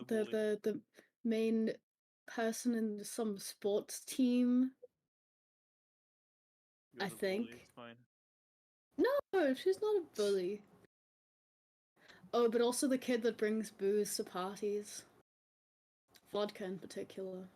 the the bully. the main person in some sports team, You're I the bully. think. It's fine. No, she's not a bully. Oh, but also the kid that brings booze to parties. Vodka in particular.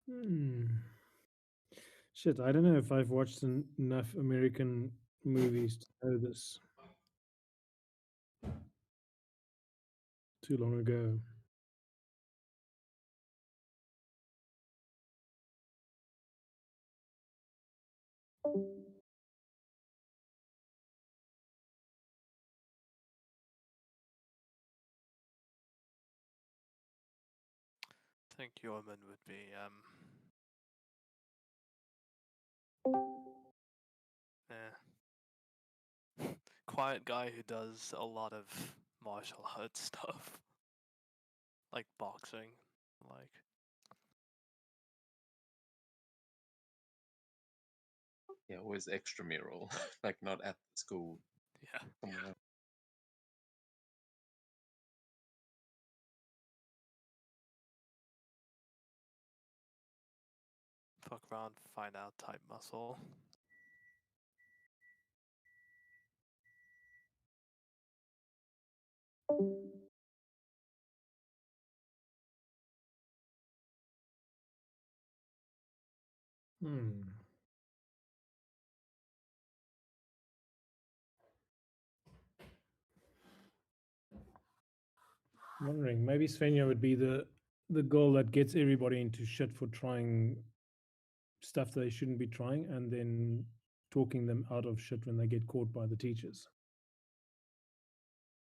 Hmm. Shit, I don't know if I've watched enough American movies to know this. Too long ago. I think Yeoman would be quiet guy who does a lot of martial arts stuff. Like boxing. Like Yeah, always extramural, like not at the school. yeah. Somewhere else. Fuck around, find out type muscle. Hmm. Wondering, maybe Svenja would be the girl that gets everybody into shit for trying stuff they shouldn't be trying, and then talking them out of shit when they get caught by the teachers.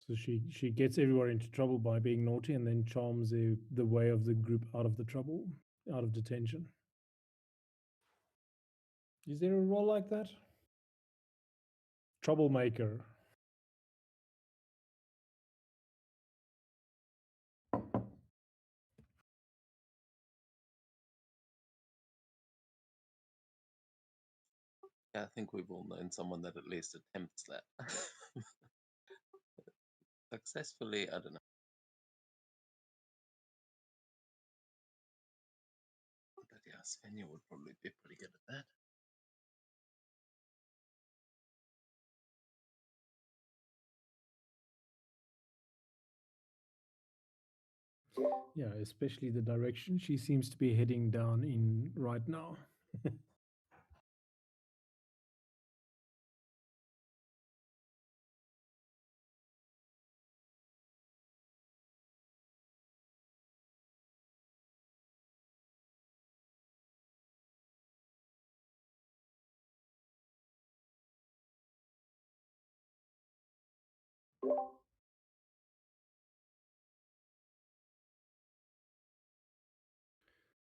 So she gets everybody into trouble by being naughty, and then charms the way of the group out of the trouble, out of detention. Is there a role like that? Troublemaker. Yeah, I think we've all known someone that at least attempts that. Successfully, I don't know. But yeah, Svenja would probably be pretty good at that. Yeah, especially the direction she seems to be heading down in right now.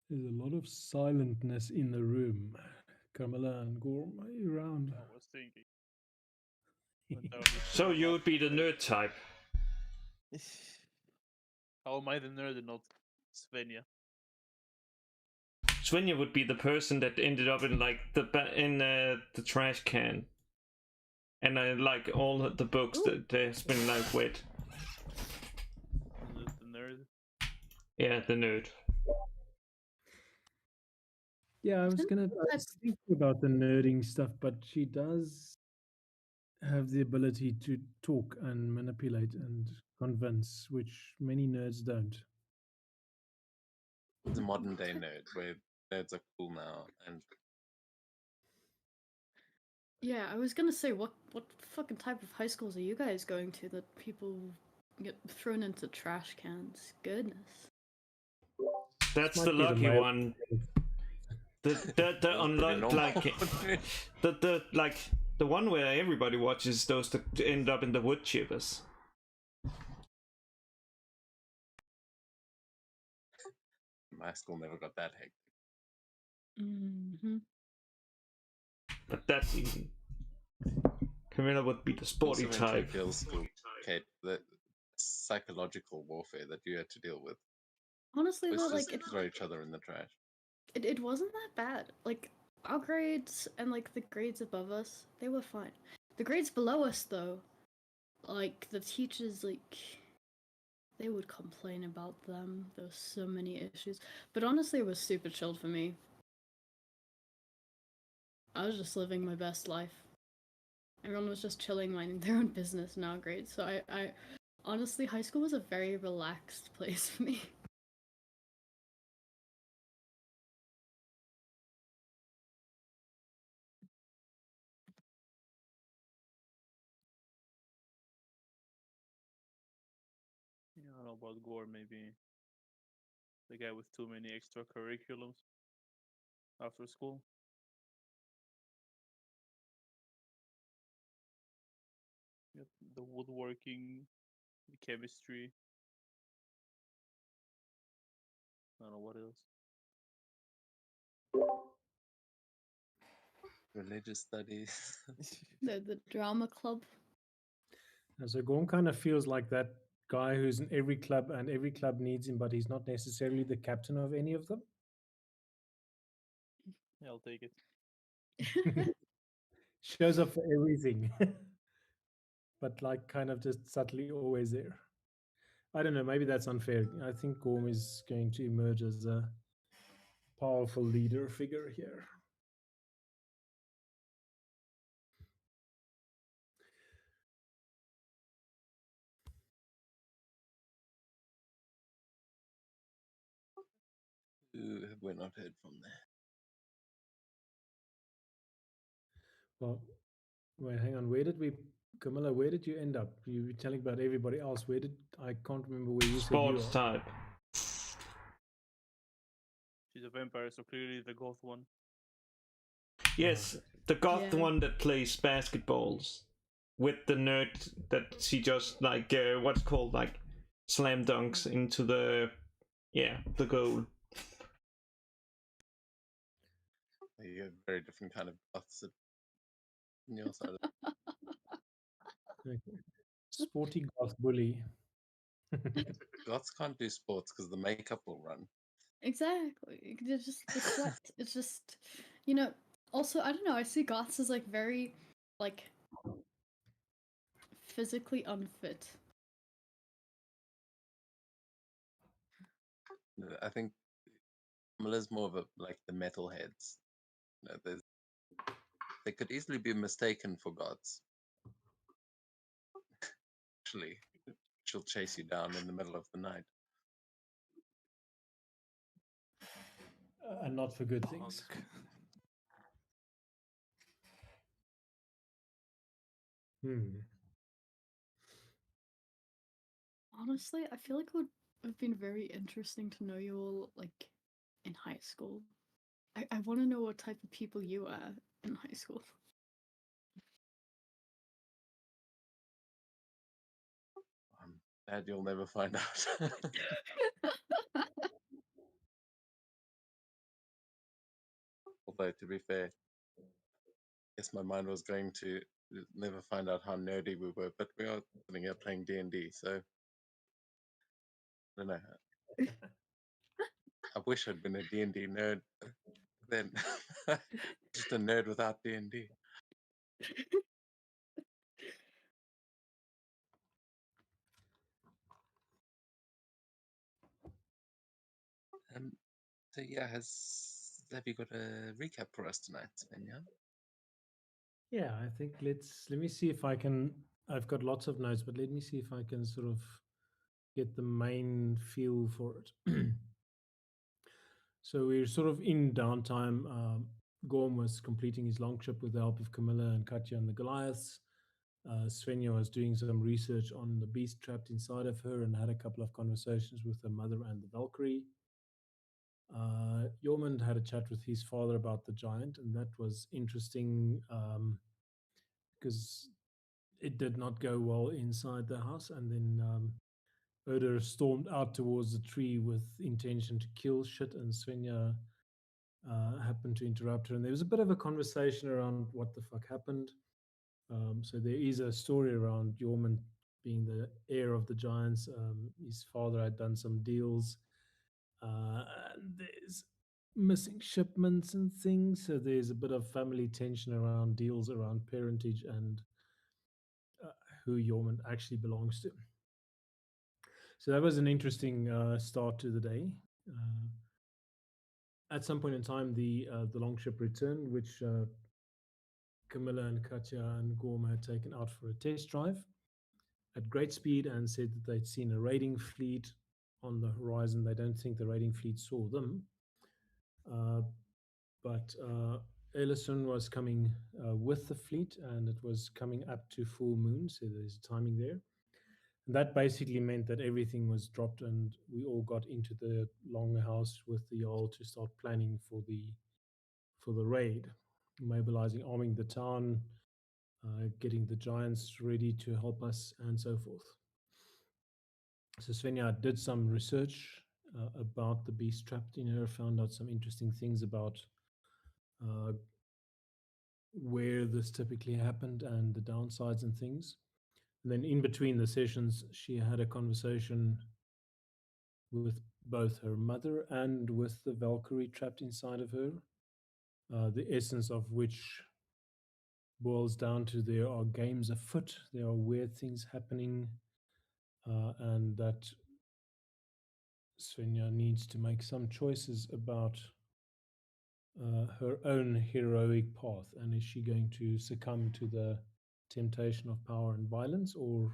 There's a lot of silentness in the room. Carmela and Gorm, are you around? I was thinking. So you would be the nerd type. How am I the nerd and not Svenja? Svenja would be the person that ended up in like the trash can, and like all the books that there's been like with. The nerd. Yeah, the nerd. Yeah, I was thinking about the nerding stuff, but she does have the ability to talk and manipulate and convince, which many nerds don't. It's a modern day nerd where nerds are cool now, and Yeah, I was gonna say, what fucking type of high schools are you guys going to that people get thrown into trash cans? Goodness. That's Might the be the lucky male. one. The That's pretty unlucky normal. like the one where everybody watches those that end up in the wood chippers. My school never got that hectic. Mm-hmm. but that's easy. Camilla would be the sporty Also went to a type. girls' school, Kate. The psychological warfare that you had to deal with. Honestly, Let's though, just like throw each other in the trash. it wasn't that bad. Like our grades and like the grades above us, they were fine. The grades below us, though, like the teachers, like they would complain about them. There were so many issues, but honestly, it was super chilled for me. I was just living my best life. Everyone was just chilling, minding their own business in our grades. So I honestly, high school was a very relaxed place for me. Yeah, I don't know about Gore, maybe the guy with too many extracurriculums after school. Yep, the woodworking, the chemistry. I don't know what else. Religious studies. The drama club. And so Gorm kind of feels like that guy who's in every club and every club needs him, but he's not necessarily the captain of any of them. Yeah, I'll take it. Shows up for everything, but like kind of just subtly always there. I don't know, maybe that's unfair. I think Gorm is going to emerge as a powerful leader figure here. Who have we not heard from there? Well, wait, hang on. Where did we, Camilla? Where did you end up? You were telling about everybody else. Where did I can't remember where you Sports said you are. type. She's a vampire, so clearly the goth one. Yes, the goth Yeah. one that plays basketballs with the nerd that she just like what's called like slam dunks into the the goal. You have a very different kind of goths on your side. Okay. Sporty goth bully. Goths can't do sports because the makeup will run. Exactly. It's just the sweat. It's just, also, I don't know, I see goths as like very, like, physically unfit. I think Miller's more of a like the metalheads. They could easily be mistaken for gods. Actually, she'll chase you down in the middle of the night. And not for good things. Punk. Honestly, I feel like it would have been very interesting to know you all, like, in high school. I want to know what type of people you are in high school. I'm glad you'll never find out. Although, to be fair, I guess my mind was going to never find out how nerdy we were, but we are sitting here playing D&D, so I don't know. I wish I'd been a D&D nerd then. Just a nerd without D&D. So yeah, have you got a recap for us tonight, Svenja? Yeah, I think let me see if I can. I've got lots of notes, but let me see if I can sort of get the main feel for it. So we're sort of in downtime. Gorm was completing his long trip with the help of Camilla and Katya and the Goliaths. Svenja was doing some research on the beast trapped inside of her and had a couple of conversations with her mother and the Valkyrie. Jormund had a chat with his father about the giant, and that was interesting because it did not go well inside the house. And then Oda stormed out towards the tree with intention to kill shit, and Svenja happened to interrupt her, and there was a bit of a conversation around what the fuck happened. So there is a story around Yorman being the heir of the giants. His father had done some deals, and there's missing shipments and things. So there's a bit of family tension around deals around parentage and who Yorman actually belongs to. So that was an interesting start to the day. At some point in time, the longship returned, which Camilla and Katya and Gorma had taken out for a test drive at great speed and said that they'd seen a raiding fleet on the horizon. They don't think the raiding fleet saw them. But Ellison was coming with the fleet, and it was coming up to full moon, so there's timing there. And that basically meant that everything was dropped, and we all got into the longhouse with the Jarl to start planning for the raid, mobilizing, arming the town, getting the giants ready to help us, and so forth. So Svenja did some research about the beast trapped in her, found out some interesting things about where this typically happened and the downsides and things. And then in between the sessions, she had a conversation with both her mother and with the Valkyrie trapped inside of her, the essence of which boils down to there are games afoot, there are weird things happening, and that Svenja needs to make some choices about her own heroic path. And is she going to succumb to the temptation of power and violence, or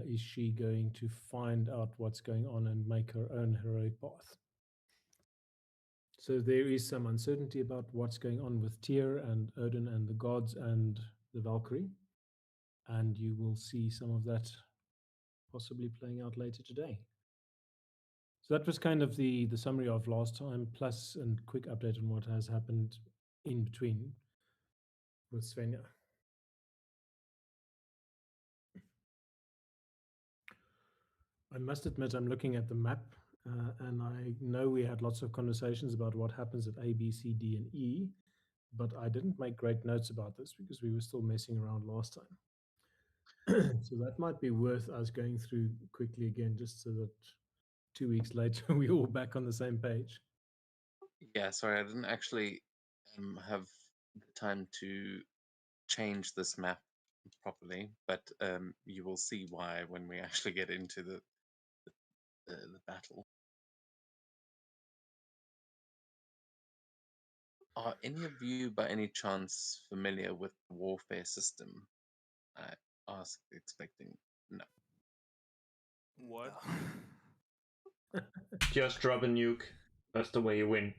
is she going to find out what's going on and make her own heroic path? So there is some uncertainty about what's going on with Tyr and Odin and the gods and the Valkyrie, and you will see some of that possibly playing out later today. So that was kind of the summary of last time, plus a quick update on what has happened in between with Svenja. I must admit, I'm looking at the map, and I know we had lots of conversations about what happens at A, B, C, D, and E, but I didn't make great notes about this because we were still messing around last time. So that might be worth us going through quickly again, just so that 2 weeks later we're all back on the same page. Yeah, sorry, I didn't actually have the time to change this map properly, but you will see why when we actually get into the battle. Are any of you, by any chance, familiar with the warfare system? I ask, expecting no. What? No. Just drop a nuke. That's the way you win.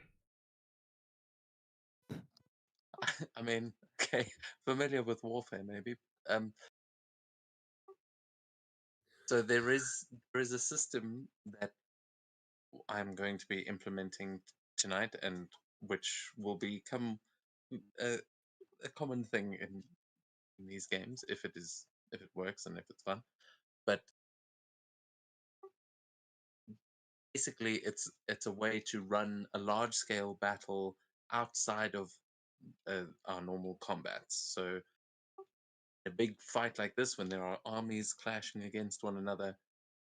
I mean, okay, familiar with warfare, maybe. So there is a system that I'm going to be implementing tonight, and which will become a common thing in these games if it works and if it's fun. But basically, it's a way to run a large scale battle outside of our normal combats. So a big fight like this, when there are armies clashing against one another,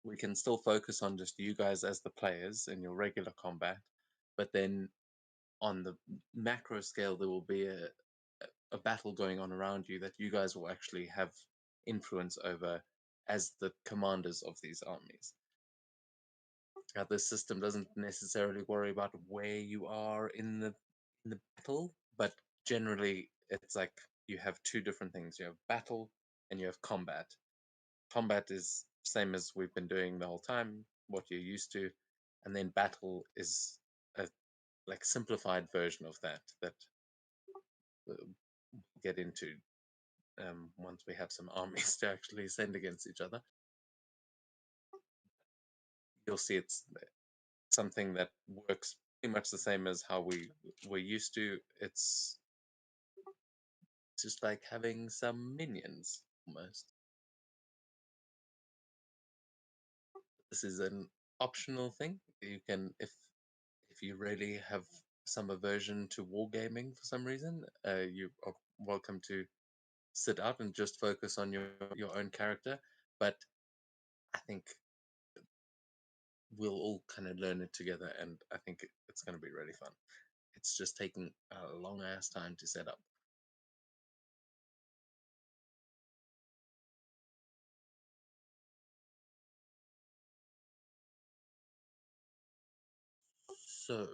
we can still focus on just you guys as the players in your regular combat, but then on the macro scale there will be a battle going on around you that you guys will actually have influence over as the commanders of these armies. This system doesn't necessarily worry about where you are in the battle, but generally it's like you have two different things. You have battle and you have combat. Combat is same as we've been doing the whole time, what you're used to, and then battle is a like simplified version of that we'll get into once we have some armies to actually send against each other. You'll see it's something that works pretty much the same as how we're used to. It's just like having some minions almost. This is an optional thing. You can, if you really have some aversion to wargaming for some reason, you are welcome to sit out and just focus on your own character. But I think we'll all kind of learn it together, and I think it's going to be really fun. It's just taking a long ass time to set up. So,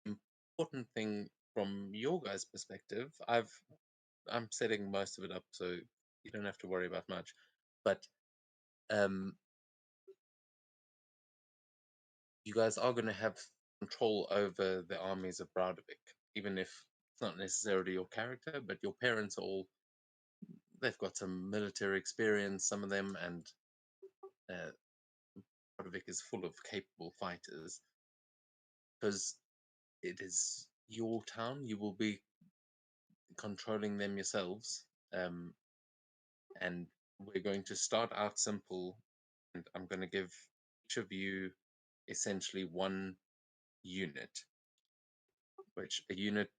important thing from your guys' perspective, I'm setting most of it up, so you don't have to worry about much. But you guys are going to have control over the armies of Braudavik, even if it's not necessarily your character, but your parents are all, they've got some military experience, some of them, and Braudavik is full of capable fighters. Because it is your town, you will be controlling them yourselves. And we're going to start out simple, and I'm going to give each of you essentially one unit, which a unit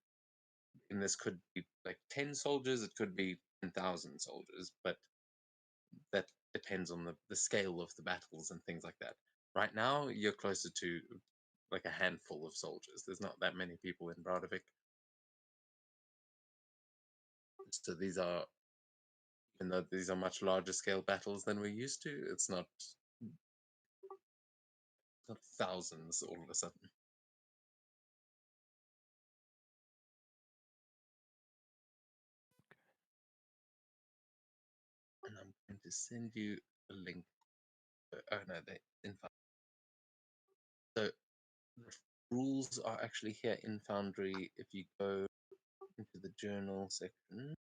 in this could be like 10 soldiers, it could be 10,000 soldiers, but that depends on the scale of the battles and things like that. Right now, you're closer to like a handful of soldiers. There's not that many people in Braudavik. So these are, even though these are much larger scale battles than we're used to, it's not thousands all of a sudden. And I'm going to send you a link. Oh no, they in fact. So the rules are actually here in Foundry. If you go into the journal section,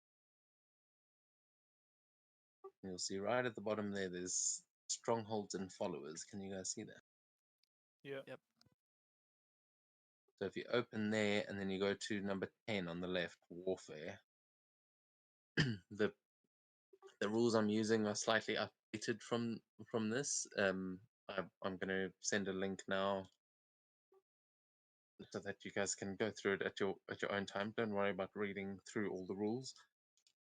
you'll see right at the bottom there, there's strongholds and followers. Can you guys see that? Yeah. Yep. So if you open there and then you go to number 10 on the left, warfare, the rules I'm using are slightly updated from this. I'm going to send a link now so that you guys can go through it at your own time. Don't worry about reading through all the rules,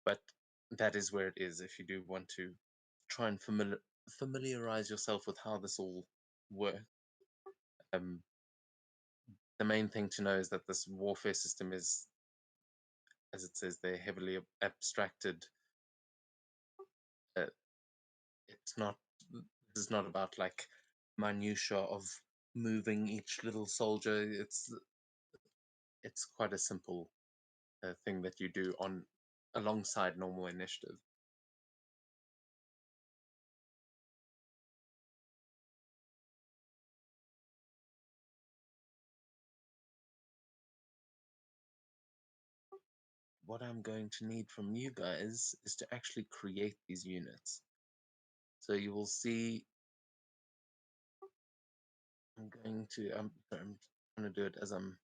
but that is where it is. If you do want to try and familiarize yourself with how this all works, the main thing to know is that this warfare system is, as it says, they're heavily abstracted. It's not. This is not about like minutia of moving each little soldier. It's quite a simple thing that you do on alongside normal initiative. What I'm going to need from you guys is to actually create these units. So you will see, I'm going to, I'm trying to do it as I'm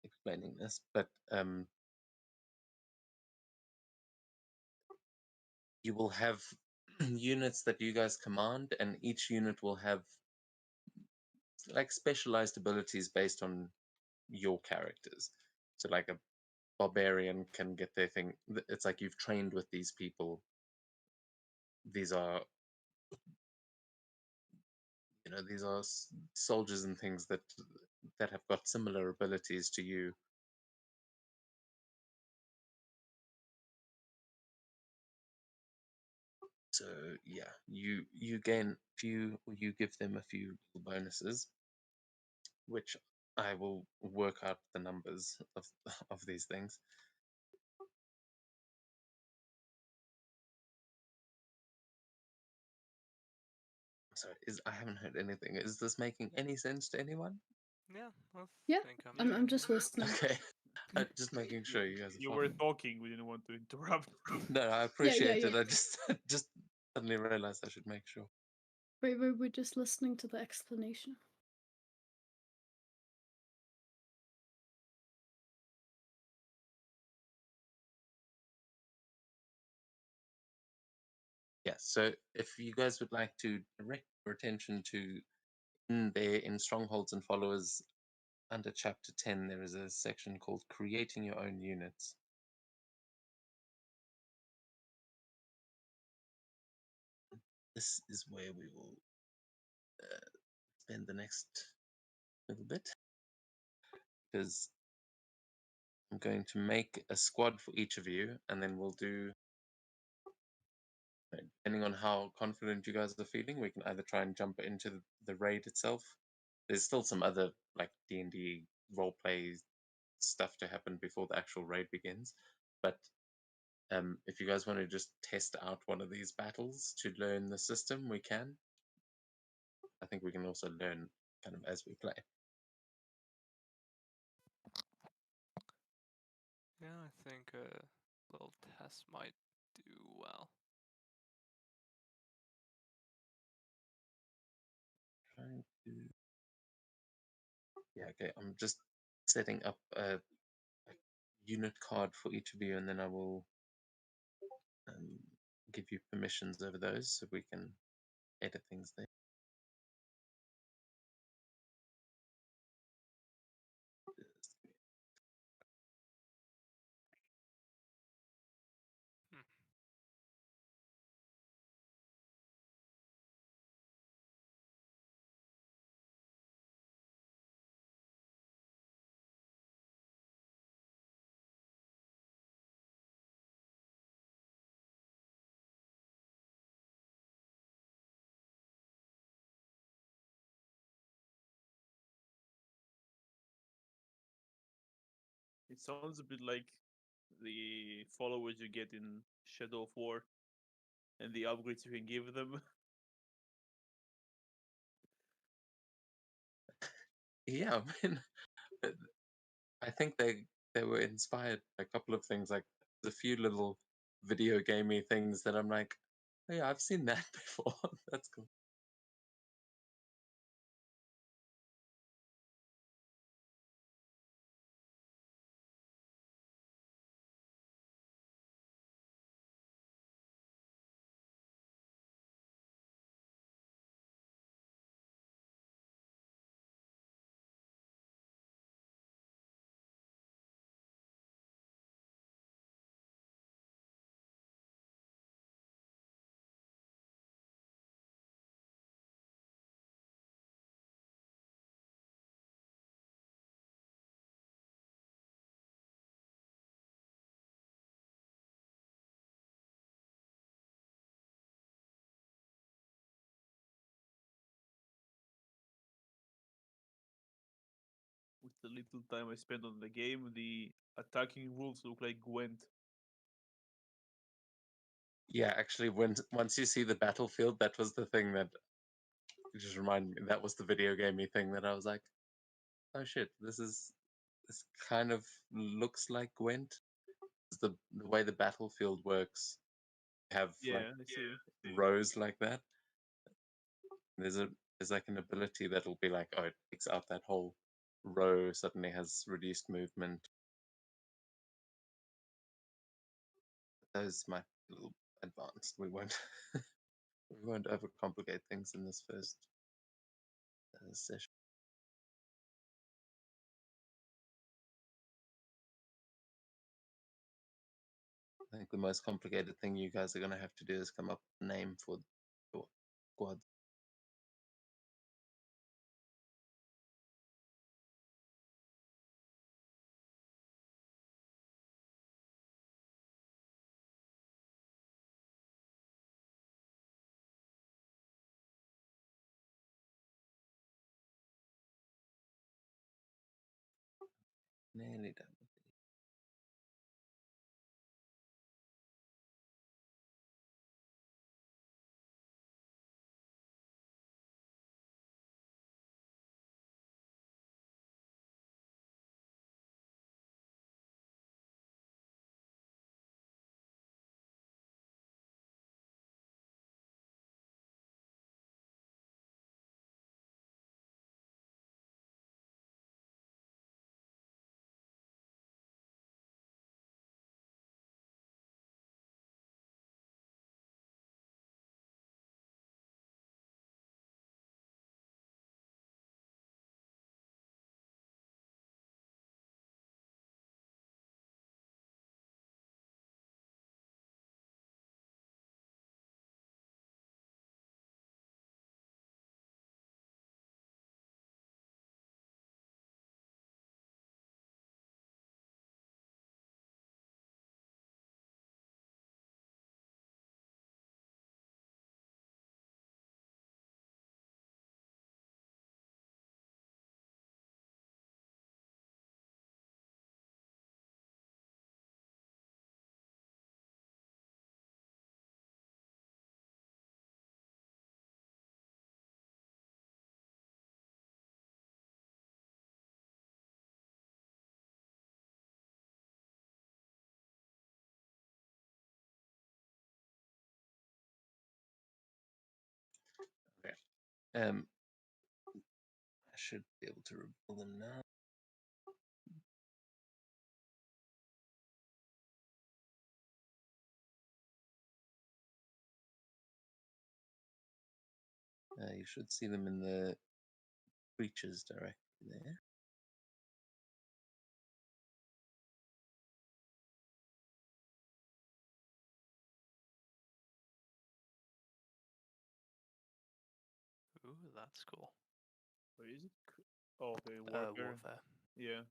explaining this, but you will have units that you guys command, and each unit will have like specialized abilities based on your characters. So like a barbarian can get their thing. It's like you've trained with these people. These are, these are soldiers and things that have got similar abilities to you. So yeah, you gain a few, or you give them a few bonuses, which I will work out the numbers of these things. So I haven't heard anything. Is this making any sense to anyone? Yeah. I Yeah, think I'm doing just listening. Okay, just making sure you guys are You following. were talking. We didn't want to interrupt. No, I appreciate it. yeah. I just suddenly realized I should make sure. We're just listening to the explanation. Yeah, so if you guys would like to direct your attention to in strongholds and followers, under chapter 10, there is a section called Creating Your Own Units. This is where we will spend the next little bit, because I'm going to make a squad for each of you, and then we'll do, depending on how confident you guys are feeling, we can either try and jump into the raid itself. There's still some other like D&D roleplay stuff to happen before the actual raid begins, but if you guys want to just test out one of these battles to learn the system, we can. I think we can also learn kind of as we play. Yeah, I think a little test might do well. Trying to... Yeah, okay. I'm just setting up a unit card for each of you, and then I will give you permissions over those so we can edit things there. Hmm. It sounds a bit like the followers you get in Shadow of War and the upgrades you can give them. Yeah, I mean, I think they were inspired by a couple of things, like a few little video gamey things that I'm like, oh yeah, I've seen that before. That's cool. With the little time I spent on the game, the attacking rules look like Gwent. Yeah, actually, once you see the battlefield, that was the thing that just reminded me. That was the video gamey thing that I was like, oh shit, this kind of looks like Gwent. The way the battlefield works, you have like Yeah, I see. rows like that. There's like an ability that'll be like, oh, it takes out that whole row, suddenly has reduced movement. Those might be a little advanced. We won't we won't overcomplicate things in this first session. I think the most complicated thing you guys are going to have to do is come up with a name for your squad. Nearly done. I should be able to reveal them now. You should see them in the creatures directly there. Ooh, that's cool. Where is it? Oh, okay, warfare. Warfare. Yeah.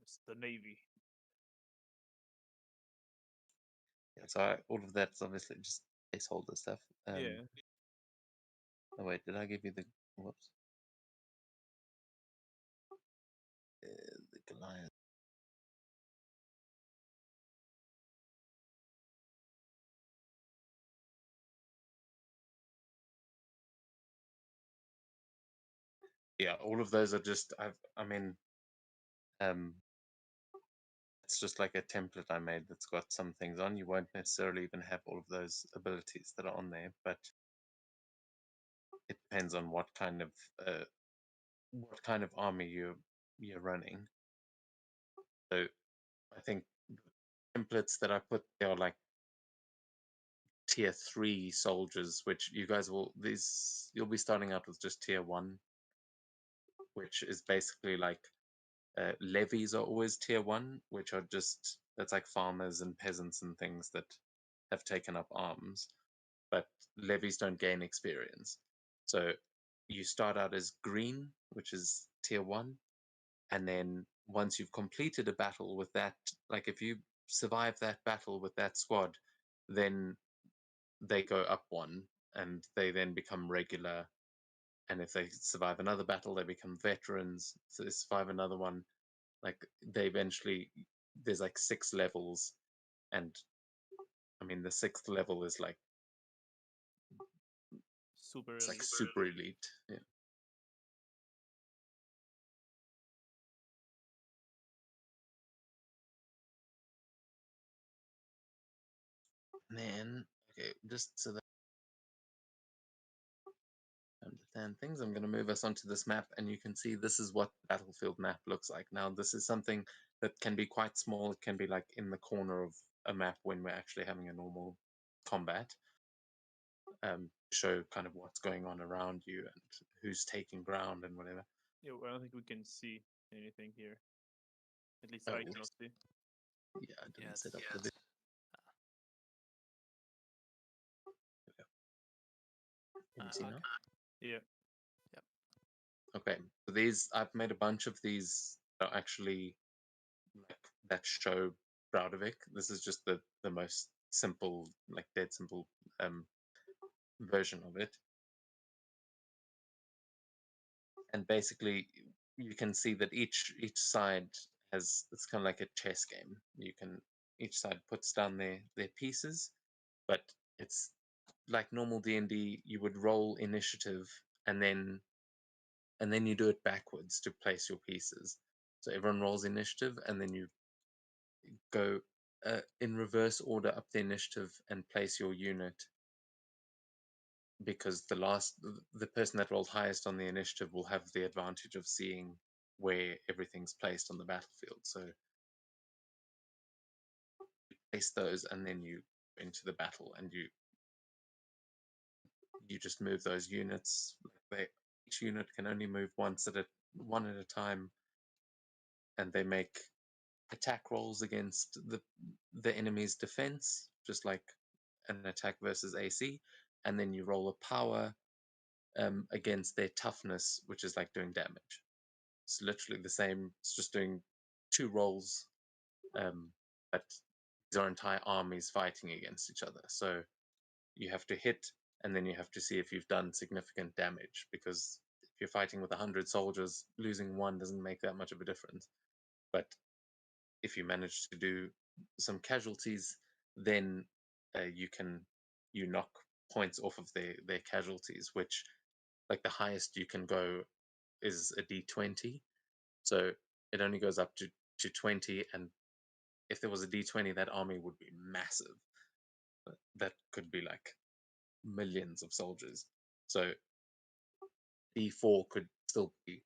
It's the Navy. Yeah, so all of that's obviously just placeholder stuff. Yeah. Oh wait, did I give you the whoops? The Goliath. Yeah, all of those are just I mean, it's just like a template I made that's got some things on. You won't necessarily even have all of those abilities that are on there, but it depends on what kind of army you're running. So I think templates that I put there are like tier 3 soldiers, which you guys you'll be starting out with just tier 1, which is basically like levies are always tier 1, which are just that's like farmers and peasants and things that have taken up arms, but levies don't gain experience. So you start out as green, which is tier 1, and then once you've completed a battle with that, like if you survive that battle with that squad, then they go up 1 and they then become regular. And if they survive another battle, they become veterans. So they survive another one, like they eventually there's like 6 levels, and I mean the 6th level is like Super it's like elite. super elite. Yeah. And then okay, just so that I understand things, I'm going to move us onto this map, and you can see this is what the battlefield map looks like. Now this is something that can be quite small. It can be like in the corner of a map when we're actually having a normal combat. Show kind of what's going on around you and who's taking ground and whatever. Yeah, well, I don't think we can see anything here. At least Oh, I cannot see. Yeah, I didn't Yeah, set up it's, the Can you see okay. now? Yeah. Okay, so these I've made a bunch of these that are actually like that show Browdevik. This is just the most simple, like dead simple version of it. And basically you can see that each side has it's kind of like a chess game. You can each side puts down their pieces, but it's like normal D&D. You would roll initiative and then you do it backwards to place your pieces. So everyone rolls initiative and then you go in reverse order up the initiative and place your unit, because the person that rolls highest on the initiative will have the advantage of seeing where everything's placed on the battlefield. So you place those and then you into the battle, and you just move those units. Each unit can only move one at a time, and they make attack rolls against the enemy's defense, just like an attack versus AC, and then you roll a power against their toughness, which is like doing damage. It's literally the same. It's just doing 2 rolls, but these are entire armies fighting against each other. So you have to hit, and then you have to see if you've done significant damage, because if you're fighting with 100 soldiers, losing 1 doesn't make that much of a difference. But if you manage to do some casualties, then you knock points off of their casualties, which like the highest you can go is a d20. So it only goes up to 20, and if there was a d20, that army would be massive. That could be like millions of soldiers. So D4 could still be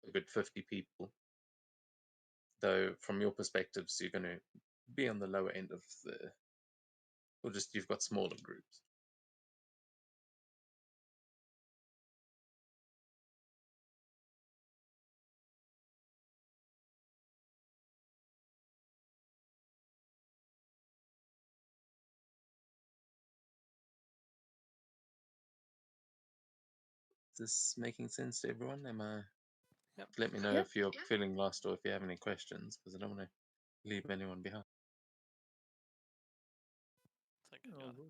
a good 50 people. Though from your perspectives, you're going to be on the lower end of the, or just you've got smaller groups. Is this making sense to everyone? Am I? Yep. Let me know Yep. if you're feeling lost or if you have any questions, because I don't want to leave anyone behind. I think I Oh, got it. good.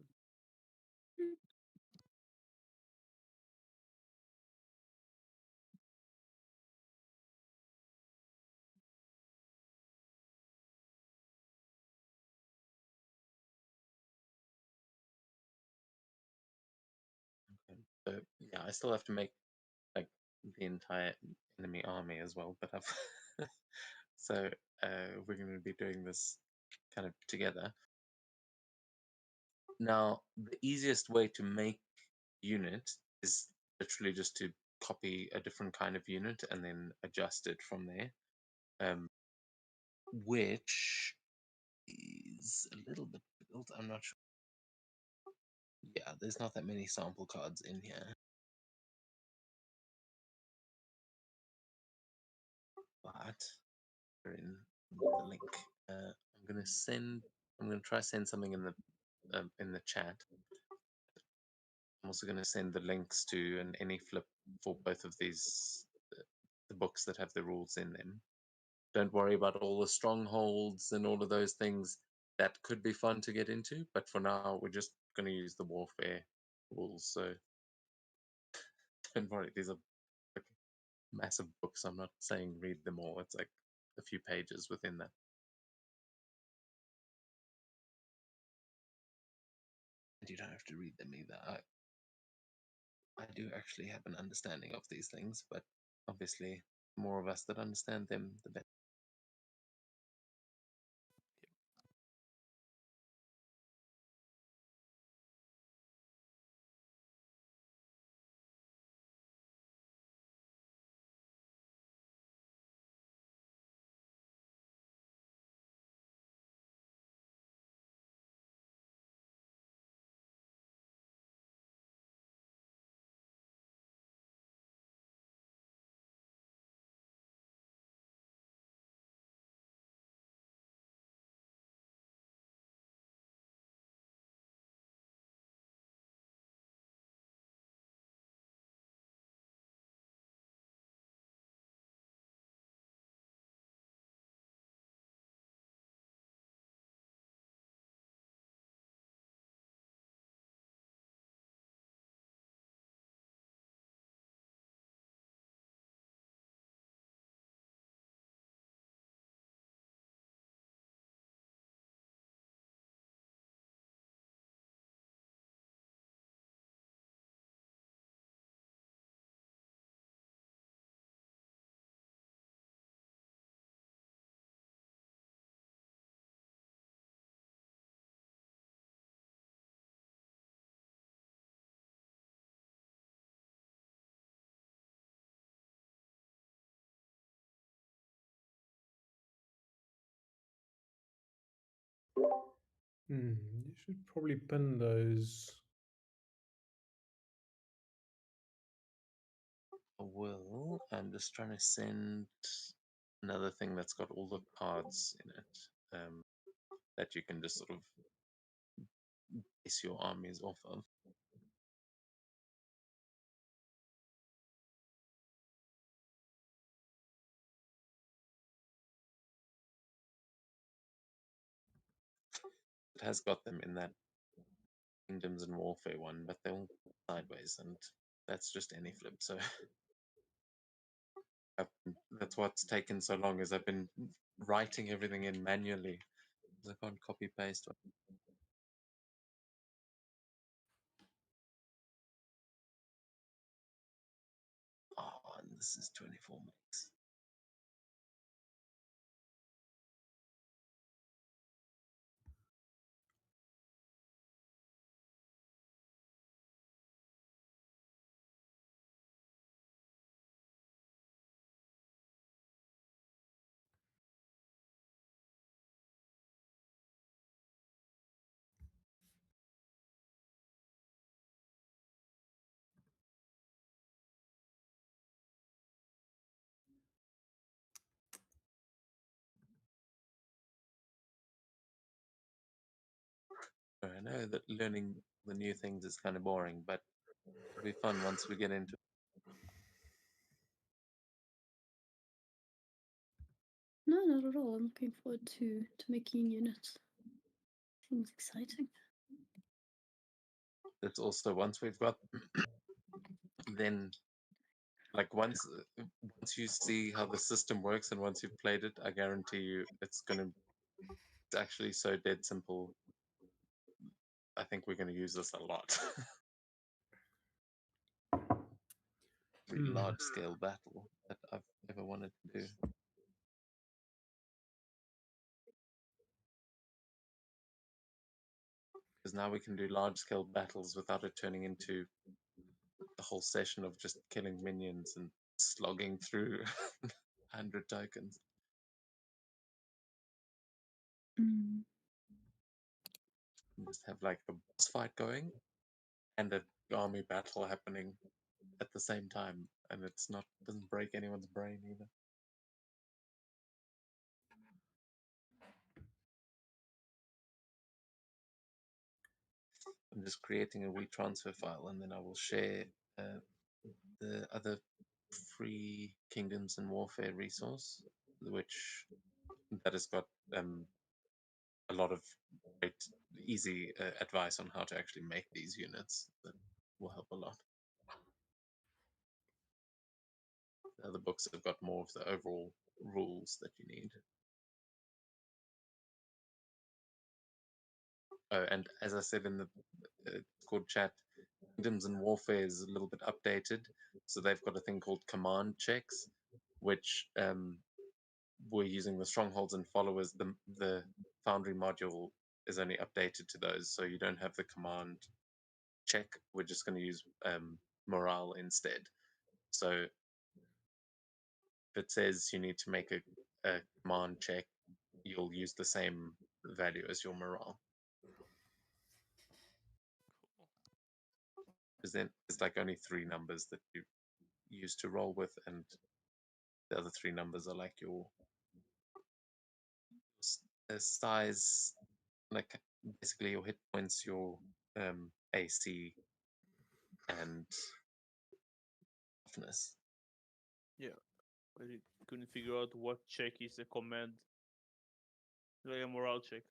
So yeah, I still have to make like the entire enemy army as well, but I've so we're going to be doing this kind of together. Now, the easiest way to make unit is literally just to copy a different kind of unit and then adjust it from there, which is a little bit difficult. I'm not sure. Yeah, there's not that many sample cards in here. But they're in the link. I'm gonna send. I'm gonna try send something in the chat. I'm also gonna send the links to an any flip for both of these the books that have the rules in them. Don't worry about all the strongholds and all of those things. That could be fun to get into, but for now we're just gonna use the warfare rules. So don't worry. These are like massive books. I'm not saying read them all. It's like a few pages within that. And you don't have to read them either. I do actually have an understanding of these things, but obviously, the more of us that understand them, the better. You should probably pin those. I will. I'm just trying to send another thing that's got all the cards in it that you can just sort of base your armies off of. It has got them in that Kingdoms and Warfare one, but they're all sideways, and that's just any flip. So that's what's taken so long, is I've been writing everything in manually. I can't copy paste. Oh, and this is 24 megs. I know that learning the new things is kind of boring, but it'll be fun once we get into. No, not at all. I'm looking forward to making units. Seems exciting. It's also once we've got, then like once you see how the system works and once you've played it, I guarantee you it's actually so dead simple. I think we're gonna use this a lot. Every large scale battle that I've ever wanted to do. Because now we can do large scale battles without it turning into the whole session of just killing minions and slogging through 100 tokens. Mm. And just have like a boss fight going and an army battle happening at the same time, and doesn't break anyone's brain either. I'm just creating a WeTransfer file, and then I will share the other free Kingdoms and Warfare resource, which that has got a lot of great, easy advice on how to actually make these units that will help a lot. The other books have got more of the overall rules that you need. Oh, and as I said in the Discord chat, Kingdoms and Warfare is a little bit updated, so they've got a thing called command checks, which we're using the strongholds and followers. The Foundry module is only updated to those, so you don't have the command check. We're just going to use morale instead. So if it says you need to make a command check, you'll use the same value as your morale. Because then there's like only 3 numbers that you use to roll with, and the other 3 numbers are like your size, like basically your hit points, your AC, and toughness. Yeah, but I couldn't figure out what check is a command. Like a morale check.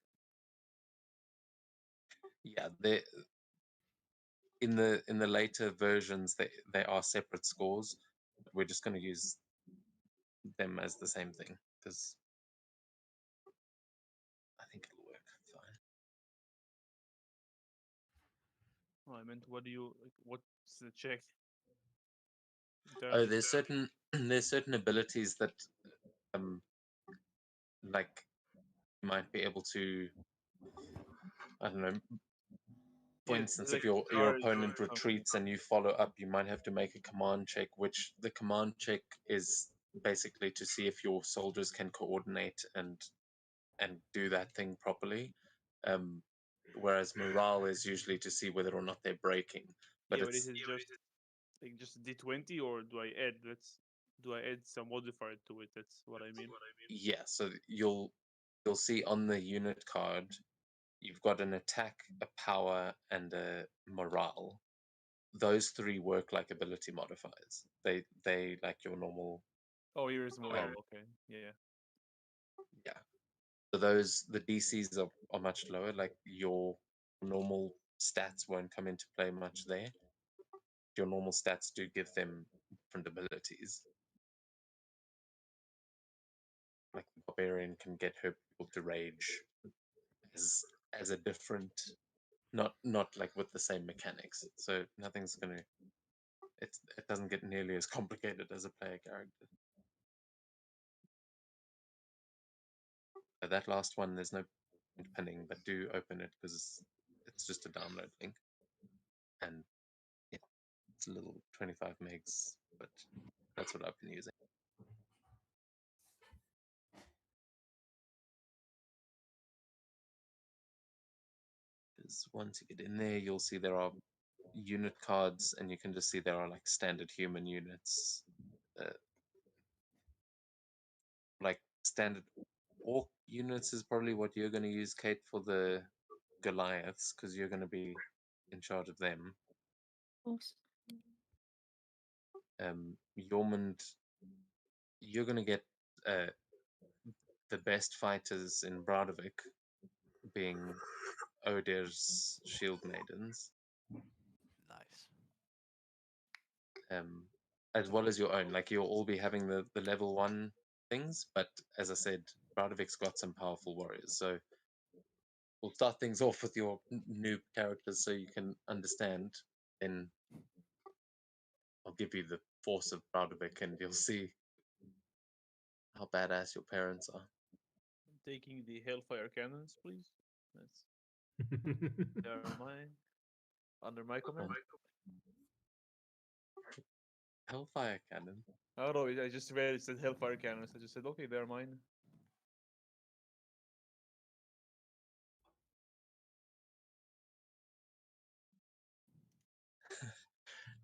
Yeah, in the later versions they are separate scores. But we're just going to use them as the same thing because I think it'll work fine. Oh, I meant, what's the check? Oh, there's certain there's certain abilities that like you might be able to, I don't know. For instance, if your opponent retreats and you follow up, you might have to make a command check, which the command check is basically to see if your soldiers can coordinate and do that thing properly. Whereas morale is usually to see whether or not they're breaking. But is it just D20, or do I add some modifier to it? That's what I mean. Yeah, so you'll see on the unit card you've got an attack, a power, and a morale. Those 3 work like ability modifiers. They like your normal. Oh, here is morale. Okay, yeah. Yeah. So the DCs are much lower. Like your normal stats won't come into play much there. Your normal stats do give them different abilities. Like the barbarian can get her people to rage as a different, not like with the same mechanics. So nothing's gonna. It doesn't get nearly as complicated as a player character. That last one, there's no point pinning, but do open it because it's just a download link, and yeah, it's a little 25 megs, but that's what I've been using. Because once you get in there, you'll see there are unit cards, and you can just see there are like standard human units, like standard orc units is probably what you're going to use, Kate, for the Goliaths because you're going to be in charge of them. Awesome. Yormund, you're going to get the best fighters in Bradovik, being Odir's shield maidens, Nice. as well as your own. Like you'll all be having the level 1 things, but as I said, Bradovik's got some powerful warriors, so we'll start things off with your noob characters so you can understand. Then I'll give you the force of Bradovik and you'll see how badass your parents are. Taking the Hellfire cannons, please. That's they are mine. Under my command. Hellfire cannon. Oh no, I just read it said Hellfire cannons. I just said, okay, they're mine.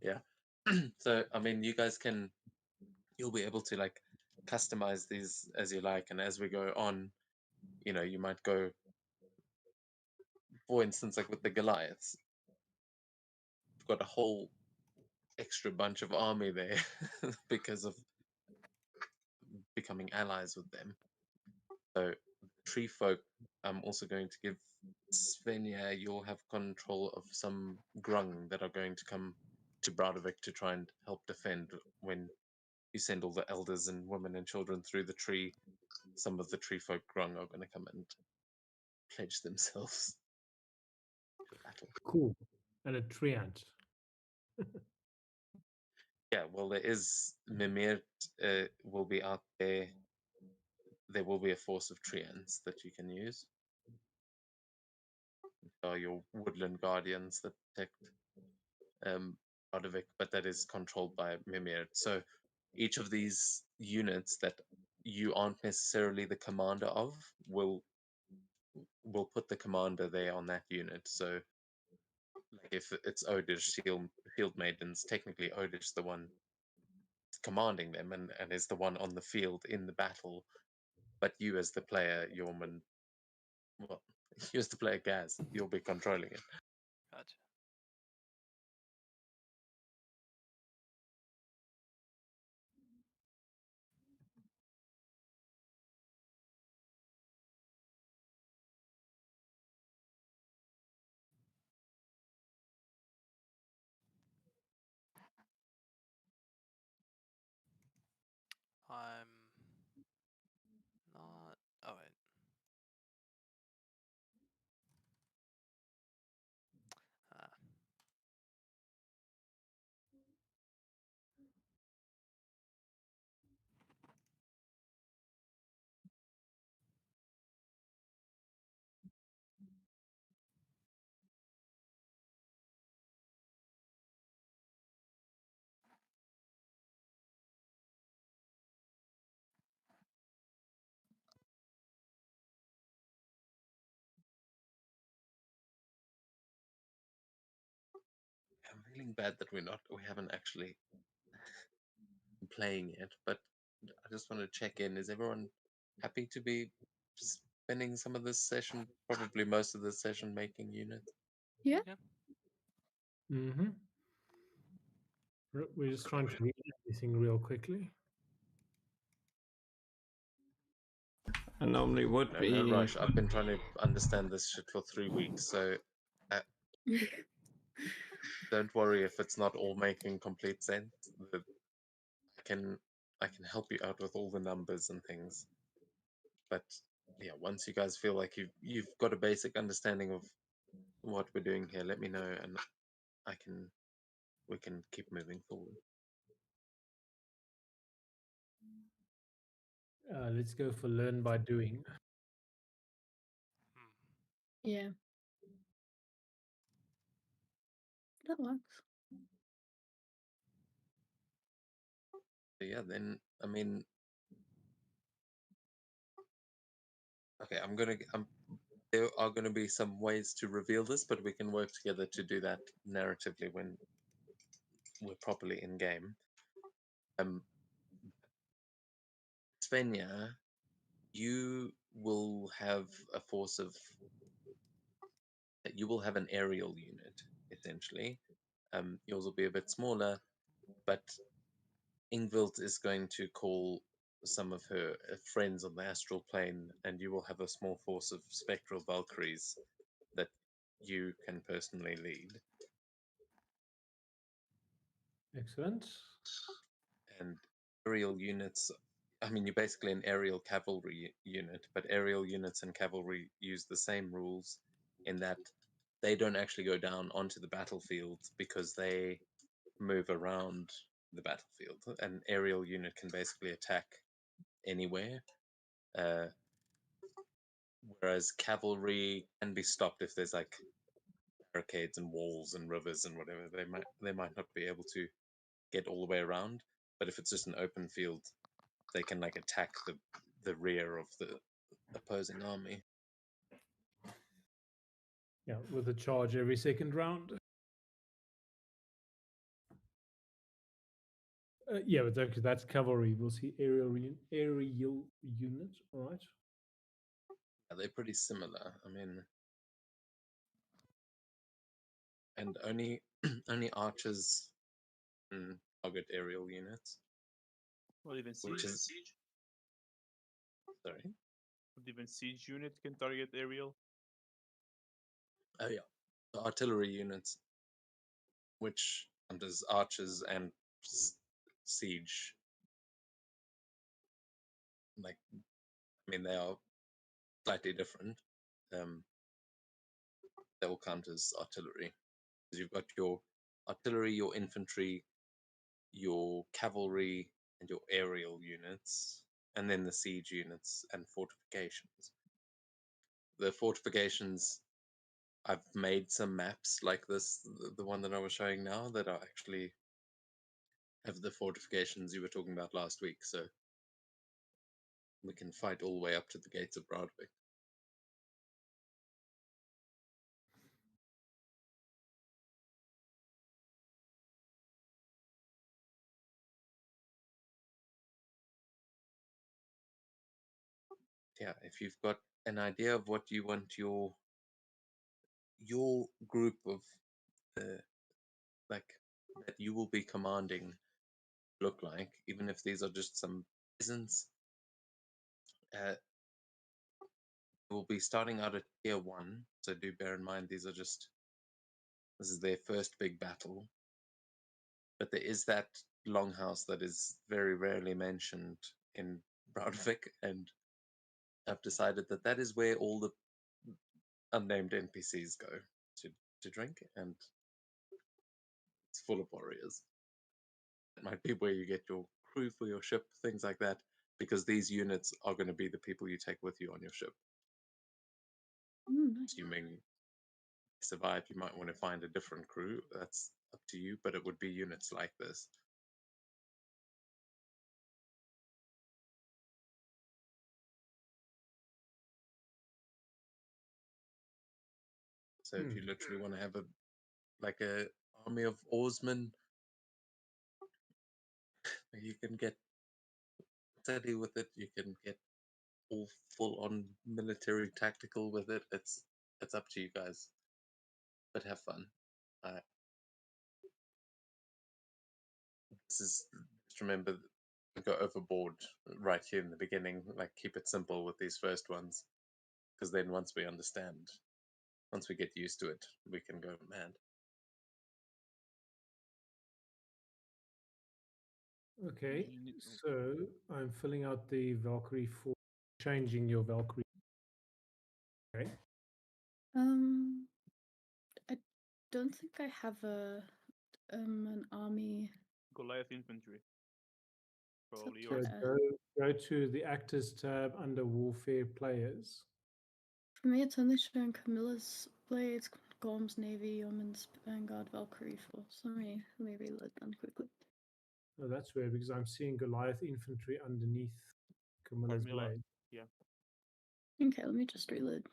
Yeah. So I mean, you guys you'll be able to like customize these as you like, and as we go on, you might go, for instance, like with the Goliaths, you've got a whole extra bunch of army there because of becoming allies with them. So tree folk, I'm also going to give Svenja, you'll have control of some grung that are going to come to Bradovik to try and help defend when you send all the elders and women and children through the tree. Some of the tree folk grung are going to come and pledge themselves to battle. Cool. And a treant. Yeah, well, there is Mimir will be out there. There will be a force of treants that you can use. Are your woodland guardians that protect Bradovik, but that is controlled by Mimir. So each of these units that you aren't necessarily the commander of will put the commander there on that unit. So like if it's Odir's shield maidens, technically Odir's the one commanding them and is the one on the field in the battle. But you as the player, Yorman, well, you as the player Gaz, you'll be controlling it. Gotcha. I'm not. Oh wait. Ah. I'm feeling bad that we haven't actually been playing yet, but I just want to check in. Is everyone happy to be spending some of this session, probably most of the session, making units? Yeah. Yeah. Mm-hmm. We're just trying to read everything real quickly. I normally would No, be. no rush. I've been trying to understand this shit for 3 weeks, so don't worry if it's not all making complete sense. I can help you out with all the numbers and things. But yeah, once you guys feel like you've got a basic understanding of what we're doing here, let me know and we can keep moving forward. Let's go for learn by doing. Hmm. Yeah. That works. So yeah, then I mean, okay, there are going to be some ways to reveal this, but we can work together to do that narratively when we're properly in game. Svenja, you will have a force of you will have an aerial unit, essentially. Yours will be a bit smaller, but Ingvild is going to call some of her friends on the astral plane, and you will have a small force of spectral Valkyries that you can personally lead. Excellent. And aerial units, I mean, you're basically an aerial cavalry unit, but aerial units and cavalry use the same rules in that they don't actually go down onto the battlefield because they move around the battlefield. An aerial unit can basically attack anywhere, whereas cavalry can be stopped if there's like barricades and walls and rivers and whatever. They might not be able to get all the way around, but if it's just an open field, they can like attack the rear of the opposing army. Yeah, with a charge every second round. Yeah, but that's cavalry. We'll see aerial unit. All right. Yeah, they're pretty similar. I mean, and only only archers can target aerial units, Well, even which siege. is sorry. But even siege unit can target aerial. Oh yeah, the artillery units, which does archers and siege. Like, I mean, they are slightly different. They will count as artillery because you've got your artillery, your infantry, your cavalry, and your aerial units, and then the siege units and fortifications. The fortifications, I've made some maps like this, the one that I was showing now, that are actually have the fortifications you were talking about last week, so we can fight all the way up to the gates of Broadwick. Yeah, if you've got an idea of what you want your group of like that you will be commanding look like, even if these are just some peasants, we'll be starting out at tier 1, so do bear in mind this is their first big battle. But there is that longhouse that is very rarely mentioned in Broadwick, and I've decided that that is where all the unnamed NPCs go to drink, and it's full of warriors. It might be where you get your crew for your ship, things like that, because these units are going to be the people you take with you on your ship. Nice. Assuming you survive, you might want to find a different crew. That's up to you, but it would be units like this. So if you literally want to have a army of oarsmen, you can get steady with it. You can get all full on military tactical with it. It's up to you guys, but have fun. Just remember, go overboard right here in the beginning. Like, keep it simple with these first ones, because then once we understand, once we get used to it, we can go mad. Okay, so I'm filling out the Valkyrie for changing your Valkyrie. Okay. I don't think I have an army. Goliath infantry. Probably Except, yours. So go to the actors tab under warfare players. For me, it's only showing Camilla's blades, Gorm's navy, Yeoman's vanguard, Valkyrie force. Let me reload them quickly. Oh, that's weird because I'm seeing Goliath infantry underneath Camilla's Camilla, blade. yeah. Okay, let me just reload.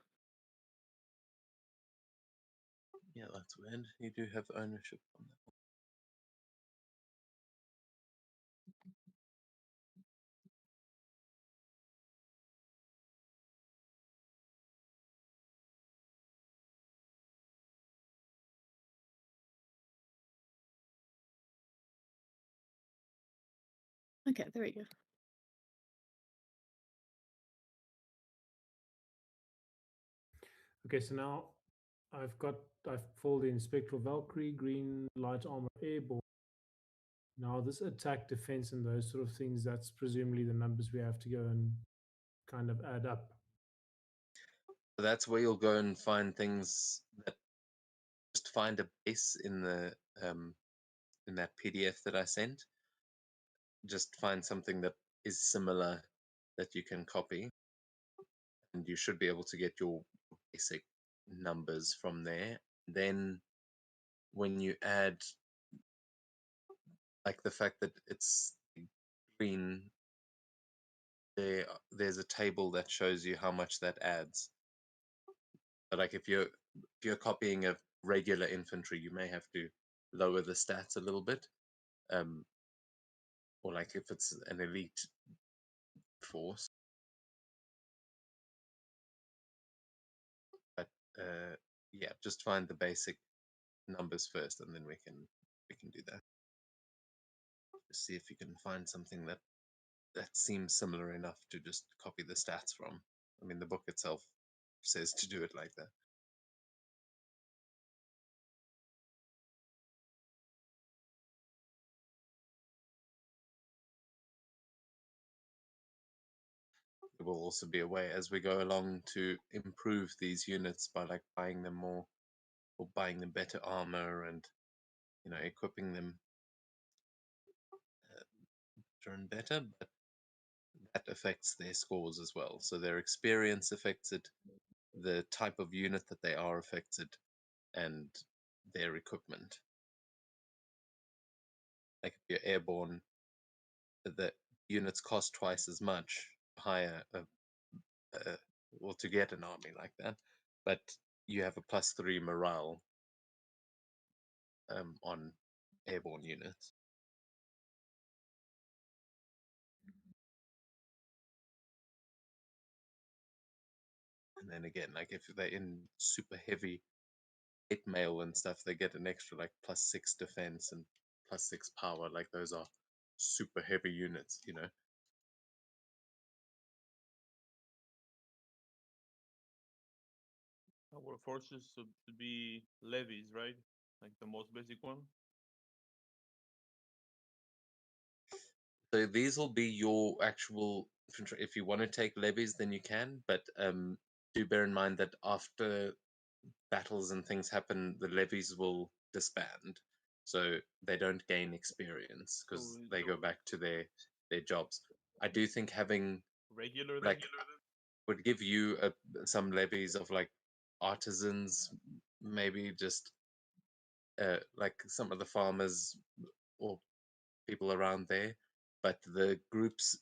Yeah, that's weird. You do have ownership on that. Okay, there we go. Okay, so now I've pulled in Spectral Valkyrie, Green Light Armor Airborne. Now this attack, defense, and those sort of things, that's presumably the numbers we have to go and kind of add up. So that's where you'll go and find things that just find a base in the in that PDF that I sent. Just find something that is similar that you can copy, and you should be able to get your basic numbers from there. Then when you add like the fact that it's green, there's a table that shows you how much that adds. But like if you're copying a regular infantry, you may have to lower the stats a little bit. Or like if it's an elite force. But yeah, just find the basic numbers first, and then we can do that. Just see if you can find something that seems similar enough to just copy the stats from. I mean, the book itself says to do it like that. There will also be a way as we go along to improve these units by like buying them more, or buying them better armor, and equipping them better and better. But that affects their scores as well. So their experience affects it, the type of unit that they are affected, and their equipment. Like if you're airborne, the units cost twice as much higher, well, to get an army like that, but you have a +3 morale on airborne units. And then again, like if they're in super heavy hit mail and stuff, they get an extra like +6 defense and +6 power. Like those are super heavy units, Our forces should be levies, right? Like the most basic one. So these will be your actual infantry. If you want to take levies, then you can, but do bear in mind that after battles and things happen, the levies will disband, so they don't gain experience because they go back to their jobs. I do think having Regular then? like would give you some levies of like artisans, maybe just like some of the farmers or people around there. But the groups,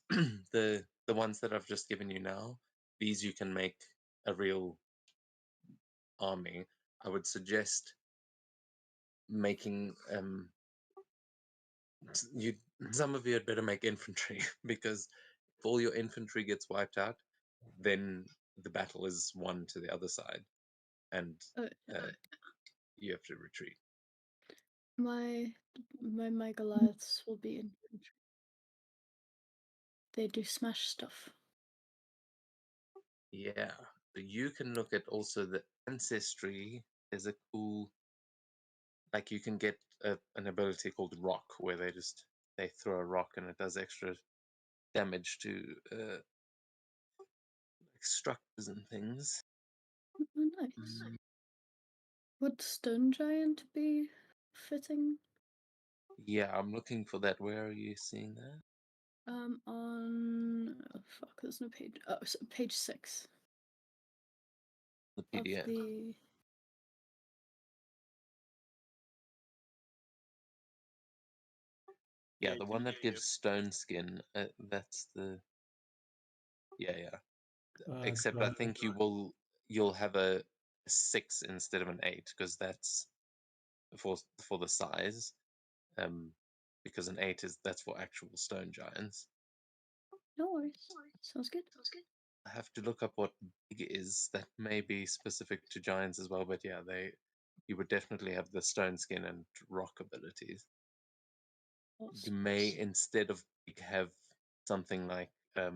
the ones that I've just given you now, these you can make a real army. I would suggest making you some of you had better make infantry because if all your infantry gets wiped out, then the battle is won to the other side, and you have to retreat. My Goliaths will be infantry. They do smash stuff. Yeah, so you can look at also the ancestry. There's a cool, like you can get an ability called Rock, where they throw a rock and it does extra damage to like structures and things. Oh, nice. Would Stone Giant be fitting? Yeah, I'm looking for that. Where are you seeing that? On fuck, there's no page. Oh, so page 6 The of PDF. the. Yeah, the one that gives stone skin. That's the. Yeah. Except I think you'll have a 6 instead of an 8 because that's for the size. Because an 8 that's for actual stone giants. No worries. Sounds good. I have to look up what big is. That may be specific to giants as well, but yeah, you would definitely have the stone skin and rock abilities. Awesome. You may, instead of have something like the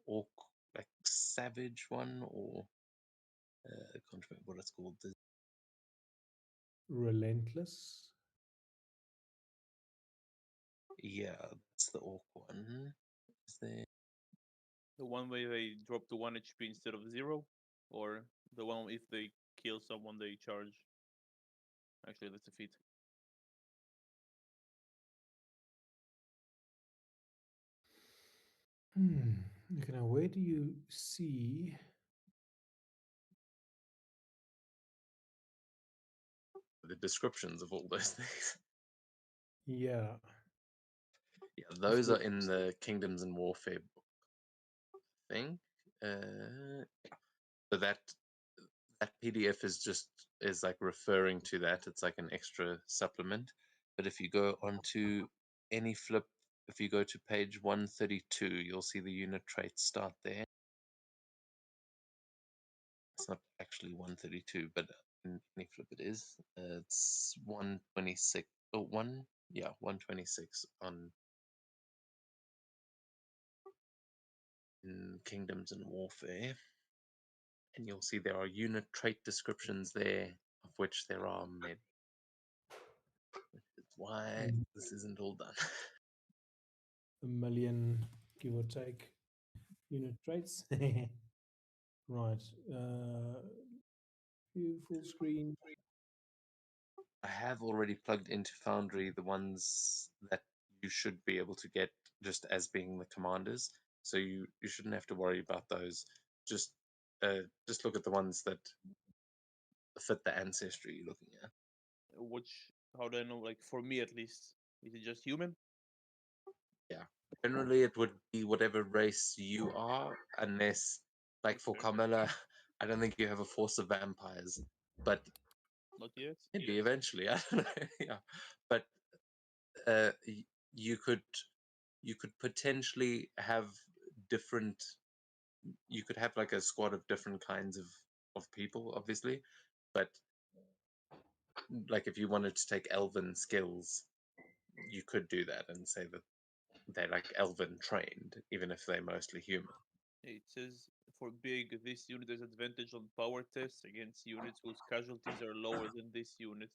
orc, like savage one, or I can't remember what it's called. Relentless. Yeah, that's the orc one. Is there? The one where they drop to 1 HP instead of 0, or the one if they kill someone they charge. Actually, that's a feat. Okay, now where do you see? The descriptions of all those things. Yeah. Yeah, those are in the Kingdoms and Warfare book, I think. So that PDF is like referring to that. It's like an extra supplement. But if you go onto any flip, if you go to page 132, you'll see the unit traits start there. It's not actually 132, but in any flip it is. It's 126. Oh, 126 on in Kingdoms and Warfare. And you'll see there are unit trait descriptions there, of which there are many. Which is why this isn't all done. A million, give or take, unit traits. Right. View full screen. I have already plugged into Foundry the ones that you should be able to get just as being the commanders. So you shouldn't have to worry about those. Just look at the ones that fit the ancestry you're looking at. How do I know? Like, for me at least, is it just human? Yeah. Generally, it would be whatever race you are, unless, like for Carmilla, I don't think you have a force of vampires, but Not yet. maybe eventually. I don't know. Yeah, but you could potentially have different. You could have like a squad of different kinds of people, obviously, but like if you wanted to take elven skills, you could do that and say that they're like elven trained, even if they're mostly human. It says for big, this unit has advantage on power tests against units whose casualties are lower than this unit.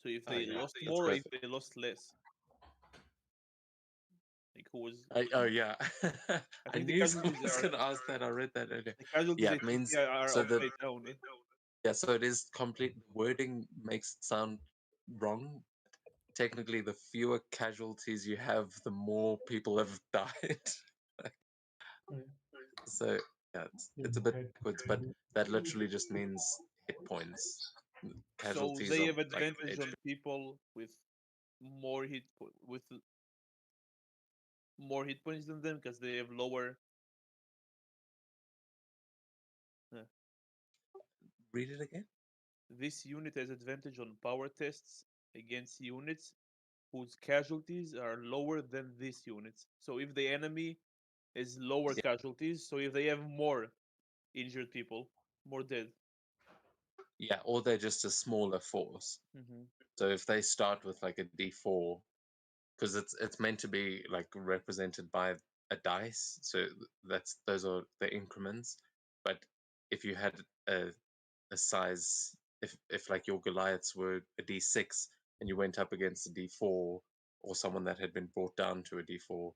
So if Oh, they yeah, lost that's more or if perfect. they lost less. Like who was Oh yeah, I think the knew someone casualties was are going to ask that. I read that earlier. the casualties Yeah, I it think means are so the upside down. yeah, so it is complete. Wording makes it sound wrong. Technically, the fewer casualties you have, the more people have died. So yeah, it's a bit backwards, but that literally just means hit points. So Casualties they of have like advantage on people with more with more hit points than them because they have lower. Read it again. This unit has advantage on power tests against units whose casualties are lower than this unit. So if the enemy is lower Yeah. casualties, so if they have more injured people, more dead. Yeah, or they're just a smaller force. Mm-hmm. So if they start with like a D4, because it's meant to be like represented by a dice, so those are the increments. But if you had a size, if like your Goliaths were a D6 and you went up against a D4 or someone that had been brought down to a D4,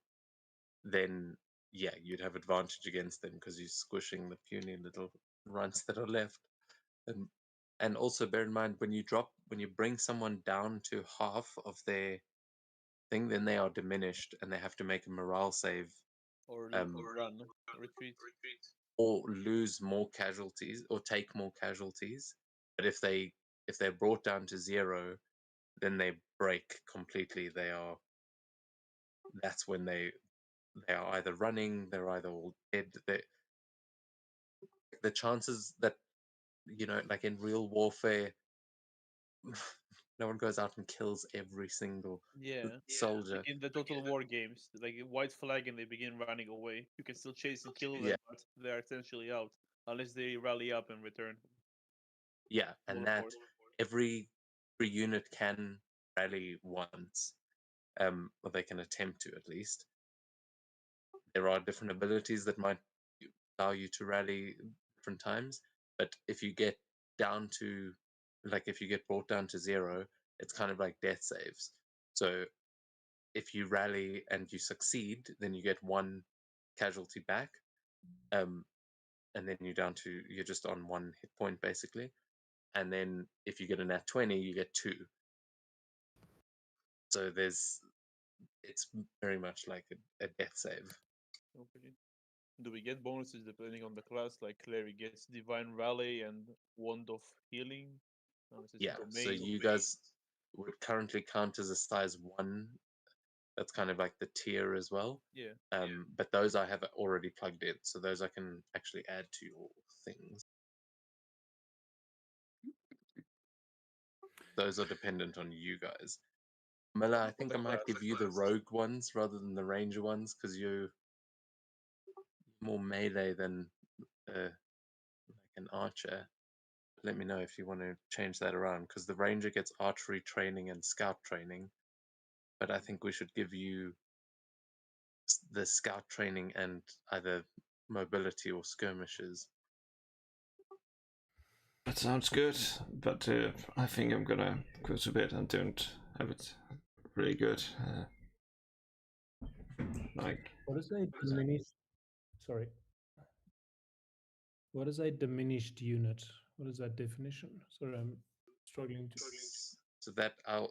then yeah, you'd have advantage against them because you're squishing the puny little runts that are left. And also bear in mind when you bring someone down to half of their thing, then they are diminished and they have to make a morale save Or run, retreat. or lose more casualties or take more casualties. But if they're brought down to 0, then they break completely. That's when they are either running, they're either all dead. The chances that like in real warfare, no one goes out and kills every single Yeah. soldier. Like in the Total War games, like white flag and they begin running away. You can still chase and kill them, Yeah. but they're essentially out unless they rally up and return. Yeah, and Smaller that force. every unit can rally once. or they can attempt to at least. There are different abilities that might allow you to rally different times, but if you get down to, like, if you get brought down to 0, it's kind of like death saves. So if you rally and you succeed, then you get 1 casualty back, and then you're just on 1 hit point basically. And then if you get a nat 20, you get 2. So it's very much like a death save. Okay. Do we get bonuses depending on the class? Like Clary gets Divine Rally and Wand of Healing. Yeah, so you guys would currently count as a size 1. That's kind of like the tier as well. Yeah. But those I have already plugged in, so those I can actually add to your things. Those are dependent on you guys. Miller, I think I might give you the rogue ones rather than the ranger ones, because you're more melee than like an archer. Let me know if you want to change that around, because the ranger gets archery training and scout training, but I think we should give you the scout training and either mobility or skirmishes. That sounds good, but I think I'm gonna go to bed and don't have it really good. Like, What is a diminished? Sorry. What is a diminished unit? What is that definition? Sorry, I'm struggling to. So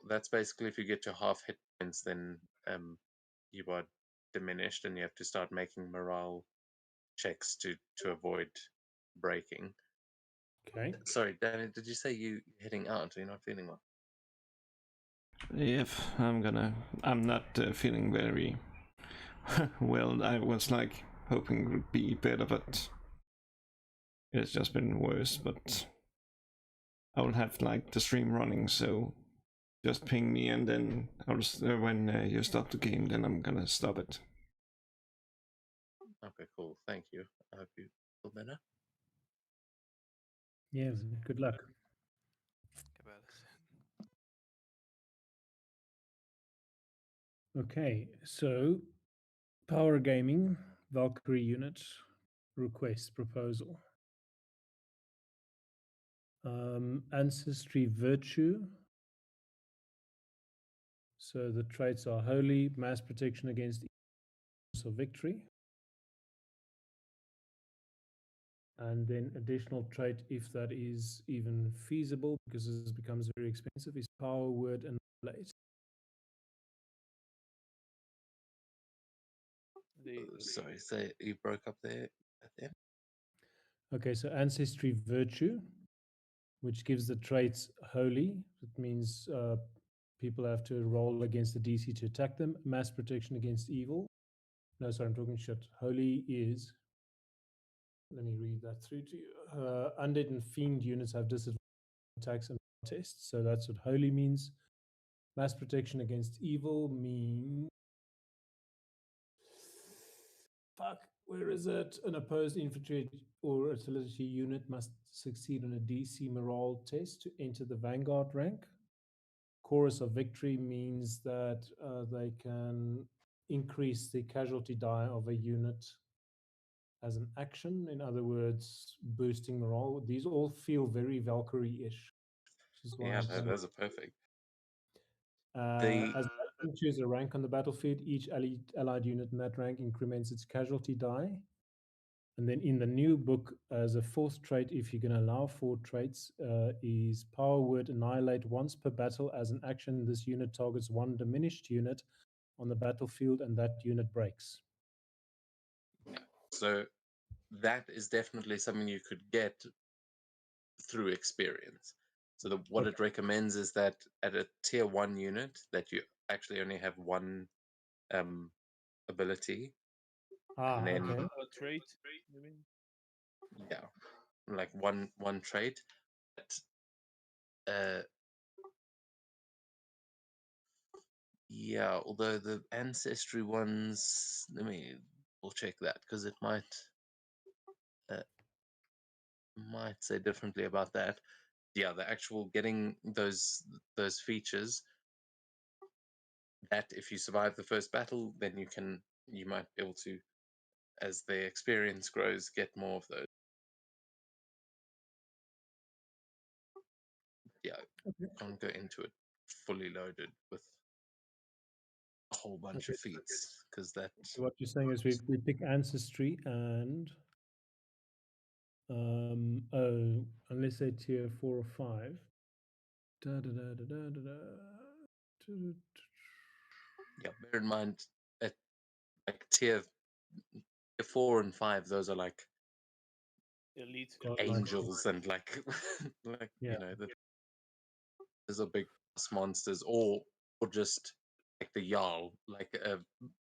that's basically if you get to half hit points, then you are diminished, and you have to start making morale checks to avoid breaking. Okay. Sorry, Danny, did you say you heading out? Are you not feeling well? if I'm not feeling very well. I was like hoping it would be better, but it's just been worse. But I will have like the stream running, so just ping me, and then when you stop the game, then I'm gonna stop it. Okay, cool. Thank you. I hope you feel better. Yes. Good luck. Okay, so Power Gaming, Valkyrie unit, request proposal. Ancestry Virtue. So the traits are Holy, Mass Protection against Evil, of Victory. And then additional trait, if that is even feasible, because this becomes very expensive, is Power Word Annihilate. Sorry, so you broke up there at the end? Okay, so Ancestry Virtue, which gives the traits Holy. It means people have to roll against the DC to attack them. Mass Protection against Evil. No, sorry, I'm talking shit. Holy is, let me read that through to you. Undead and Fiend units have disadvantage attacks and tests, so that's what Holy means. Mass Protection against Evil means, fuck, where is it? An opposed infantry or artillery unit must succeed on a DC morale test to enter the Vanguard rank. Chorus of Victory means that they can increase the casualty die of a unit as an action. In other words, boosting morale. These all feel very Valkyrie-ish. Yeah, those are perfect. As you choose a rank on the battlefield, each allied unit in that rank increments its casualty die. And then in the new book, as a fourth trait, if you can allow 4 traits, is Power Word Annihilate. Once per battle as an action, this unit targets 1 diminished unit on the battlefield, and that unit breaks. Yeah. So that is definitely something you could get through experience. So what it recommends is that at a tier 1 unit, that you actually only have 1 ability. And then okay. A trait, you mean? Yeah, like one trait. But, yeah, although the ancestry ones, we'll check that, because it might say differently about that. Yeah, the actual getting those features, that if you survive the first battle, then you might be able to, as their experience grows, get more of those. Yeah, Okay. can't go into it fully loaded with a whole bunch of feats because that. So what you're saying is we pick ancestry and unless they're tier 4 or 5. Da, da, da, da, da, da, da. Yeah, bear in mind at like tier 4 and 5, those are like Elite. Godlike. angels and like like Yeah. those are big boss monsters, or just like the Jarl, like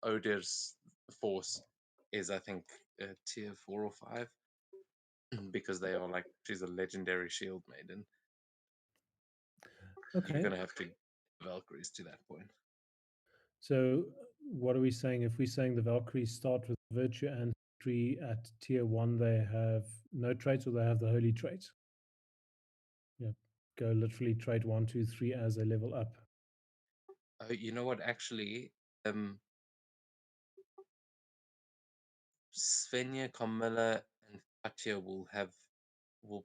Odir's force is I think tier 4 or 5 because they are like she's a legendary shield maiden. Okay. You're gonna have to Valkyries to that point. So what are we saying? If we're saying the Valkyries start with virtue and ancestry at tier 1, they have no traits or they have the holy trait? Yeah. Go literally trait 1, 2, 3 as they level up. You know what? Actually, Svenja, Carmilla, and Katya will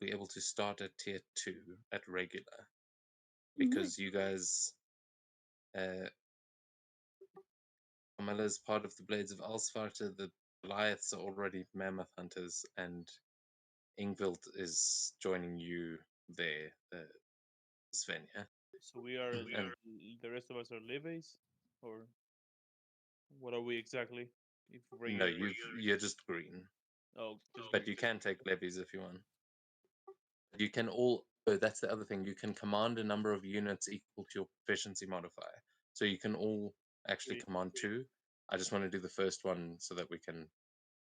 be able to start at tier 2 at regular because you guys. Carmilla is part of the Blades of Alsvarta. The Goliaths are already Mammoth Hunters, and Ingvild is joining you there, Svenja. So we are the rest of us are levies, or what are we exactly? If No, regular. you're just green, Oh, just but you can take levies if you want. You can all. Oh, that's the other thing. You can command a number of units equal to your proficiency modifier. So you can all actually Sweet. command 2. I just want to do the first one so that we can.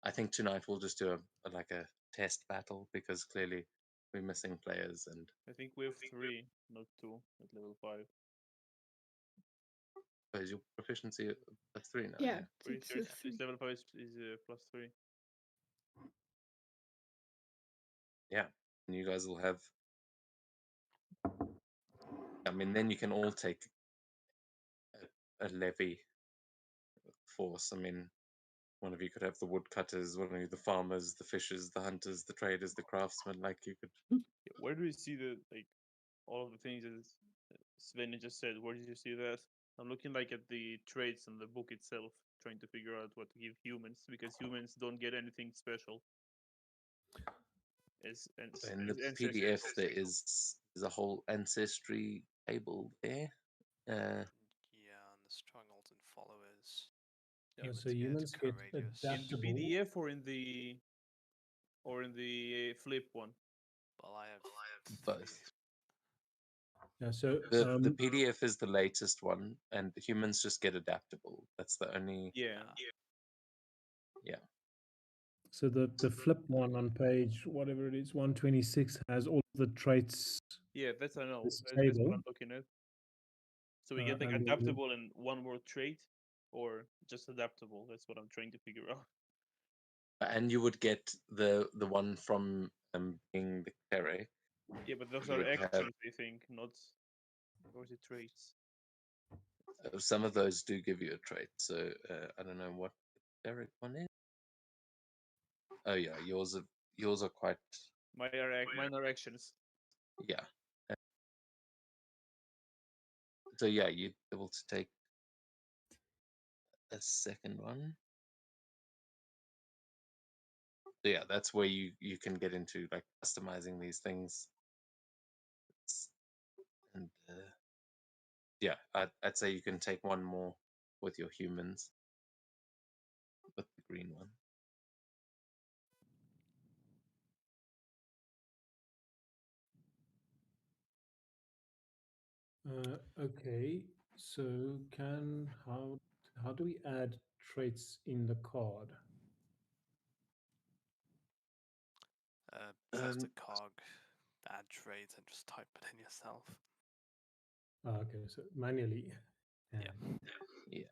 I think tonight we'll just do a test battle because clearly we're missing players and. I think we have 3, not 2, at level 5. Is your proficiency plus 3 now? Yeah, Pretty it's sure a 3. level 5 is +3. Yeah, and you guys will have. I mean, then you can all take a levy force. I mean, one of you could have the woodcutters, one of you the farmers, the fishers, the hunters, the traders, the craftsmen. Like you could. Yeah, where do you see the all of the things that Sven just said? Where did you see that? I'm looking at the traits in the book itself, trying to figure out what to give humans because humans don't get anything special. In the PDF, there's a whole ancestry table there. Yeah, and the strongholds and followers. So humans get courageous. in the adaptable. PDF or in the flip one. Well, I have Both. Yeah, so The PDF is the latest one, and the humans just get adaptable. That's the only. Yeah. Yeah. So the flip one on page whatever it is 126 has all the traits. Yeah, that's I know. This That's what table. I'm looking at. So we get and then- adaptable and one more trait, or just adaptable. That's what I'm trying to figure out. And you would get the one from being the Kere. Yeah, but those You are would have- actions, I think, not or is it traits? Some of those do give you a trait. So I don't know what the Kere one is. Oh yeah, yours are quite. Mine are actions. Yeah. So yeah, you'd be able to take a second one. So yeah, that's where you can get into like customizing these things. And yeah, I'd say you can take one more with your humans with the green one. Okay, so how do we add traits in the card? Press the cog, add traits, and just type it in yourself. Okay, so manually. Yeah,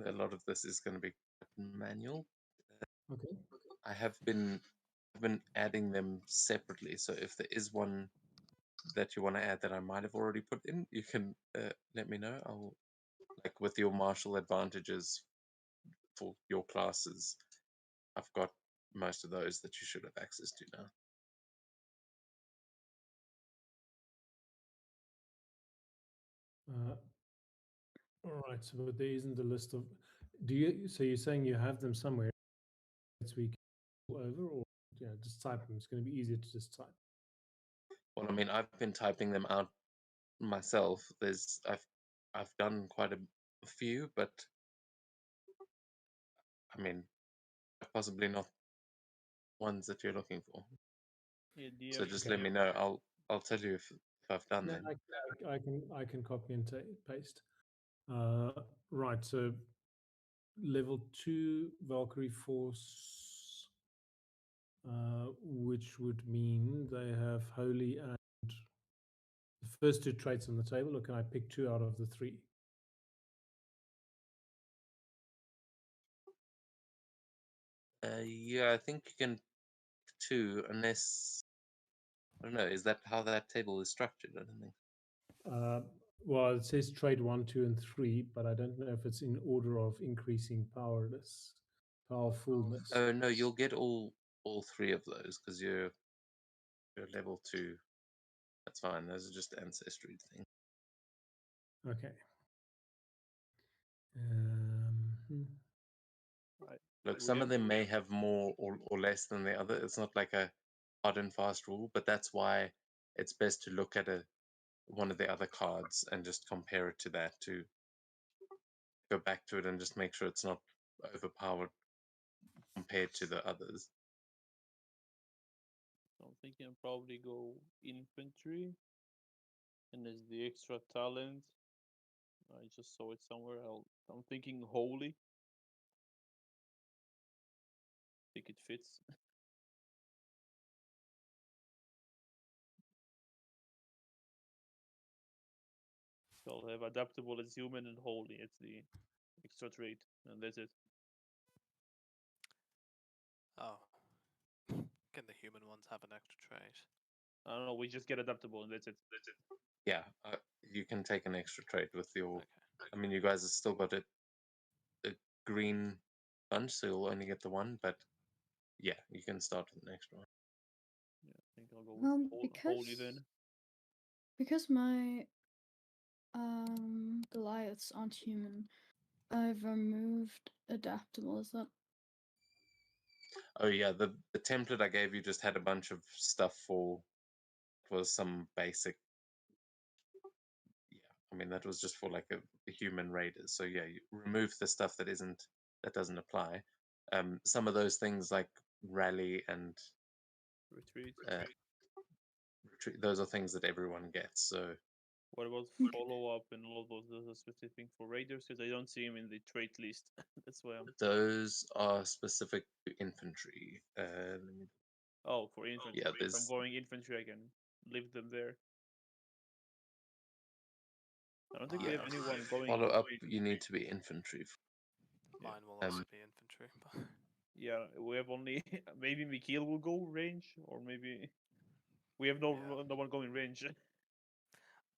a lot of this is going to be manual. Okay. I have been adding them separately. So if there is one that you want to add that I might have already put in, you can let me know. I'll like with your martial advantages for your classes, I've got most of those that you should have access to now. All right, so but there isn't a list of. Do you? So you're saying you have them somewhere? So we can go over, or yeah, just type them. It's going to be easier to just type. Well, I mean, I've been typing them out myself. I've done quite a few, but I mean, possibly not ones that you're looking for. Yeah, So DM. just let me know. I'll tell you if I've done No, them. I can copy and paste. Right. So level 2 Valkyrie Force, which would mean they have holy and the first 2 traits on the table, or can I pick 2 out of the 3? Yeah, I think you can pick 2 unless I don't know. Is that how that table is structured? I don't think. Well, it says trait 1, 2, and 3, but I don't know if it's in order of increasing powerfulness. Oh no, you'll get all 3 of those because you're level 2. That's fine. Those are just ancestry things. Okay. Look, We some of have- them may have more or less than the other. It's not like a hard and fast rule, but that's why it's best to look at one of the other cards and just compare it to that, to go back to it and just make sure it's not overpowered compared to the others. I'm thinking I'll probably go infantry, and there's the extra talent. I just saw it somewhere. I'm thinking holy. I think it fits. So I'll have adaptable as human and holy. It's the extra trait, and that's it. Oh. Can the human ones have an extra trait? I don't know. We just get adaptable, and that's it. Yeah, you can take an extra trait with your. Okay. I mean, you guys have still got a green bunch, so you'll only get the one. But yeah, you can start with an extra one. Yeah, I think I'll go with holy then. Because my Goliaths aren't human, I've removed adaptable. Is that Oh yeah, the template I gave you just had a bunch of stuff for. It was some basic. Yeah, I mean that was just for like a human raiders. So yeah, you remove the stuff that doesn't apply. Some of those things like rally and Retreat. retreat, those are things that everyone gets. So What about follow up and all those? Those are specific for raiders because I don't see them in the trait list. That's why I'm. those are specific to infantry. Let me. Oh, for infantry. Yeah, If I'm going infantry, I can leave them there. I don't think we Yeah, have anyone going. follow up. You need to be infantry. Yeah. Mine will also be infantry. But Yeah, we have only maybe Mikhail will go range, or maybe we have no one going range. I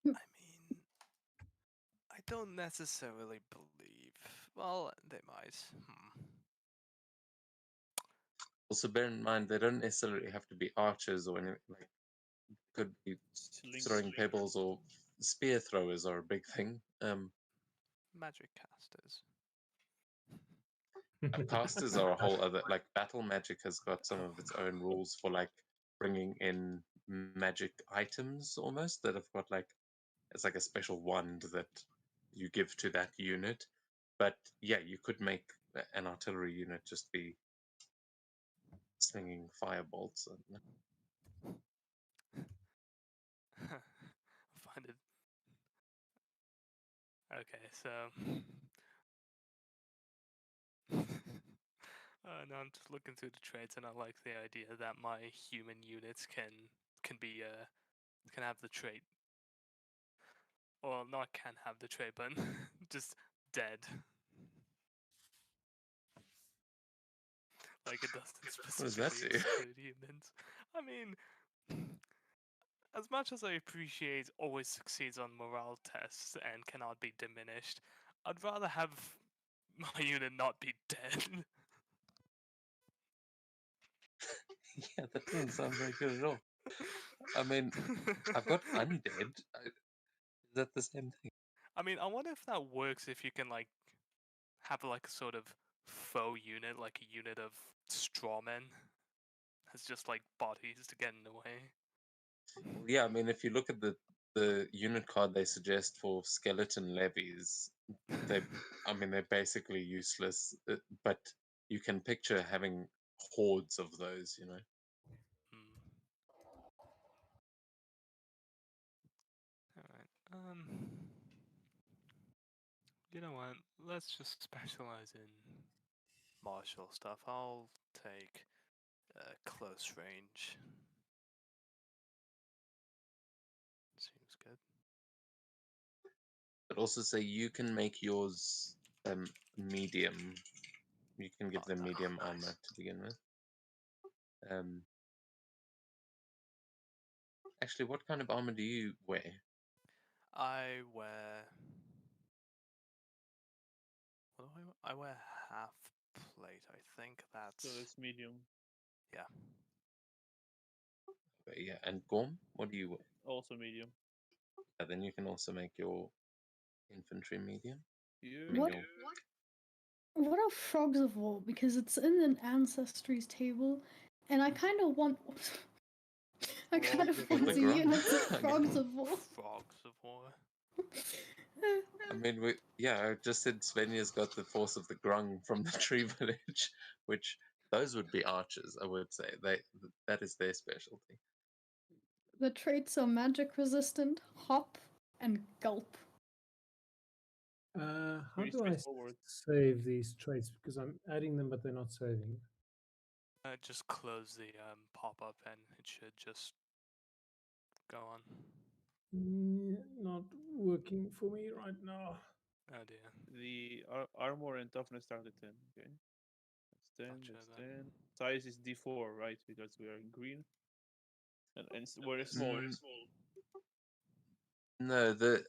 mean, I don't necessarily believe. Well, they might. Also, bear in mind they don't necessarily have to be archers or anything. Like, could be throwing pebbles or spear throwers are a big thing. Magic casters. Casters are a whole other. Like battle magic has got some of its own rules for like bringing in magic items almost that have got like it's like a special wand that you give to that unit. But yeah, you could make an artillery unit just be slinging firebolts. Find it. Okay, so. No, I'm just looking through the traits, and I like the idea that my human units can have the trait. Well, not can have the trait, but just dead. Like it doesn't What does that specifically do? exclude humans. I mean, as much as I appreciate always succeeds on morale tests and cannot be diminished, I'd rather have my unit not be dead. Yeah, that doesn't sound very good at all. I mean, I've got undead. Is that the same thing? I mean, I wonder if that works if you can like have like a sort of faux unit, like a unit of straw men. It's just like bodies to get in the way. Well, yeah, I mean, if you look at the unit card they suggest for skeleton levies, I mean, they're basically useless. But you can picture having hordes of those, you know. Hmm. Alright. You know what? Let's just specialize in martial stuff. I'll take close range. Seems good. But also say you can make yours medium. You can give Oh, them nice. medium armor to begin with. Actually, what kind of armor do you wear? I wear. What do I wear? I wear half plate. I think that's. So that's medium. Yeah. Okay, yeah, and Gorm, what do you wear? Also medium. Yeah, then you can also make your infantry medium. Yeah. I mean, What? your What are frogs of war? Because it's in an ancestries table, and I kind of want. I kind of Frogs of want the the war. Grung. units of I frogs of war. Frogs of war. I mean, I just said Svenja's got the force of the Grung from the tree village, which those would be archers, I would say. That is their specialty. The traits are magic resistant, hop, and gulp. How Pretty do I straightforward. save these traits? Because I'm adding them, but they're not saving. Just close the pop-up and it should just go on. Not working for me right now. Oh dear. The armor and toughness start at 10. Okay. That's 10. Gotcha That's then. 10. Size is D4, right? Because we are in green. And we're small. No, the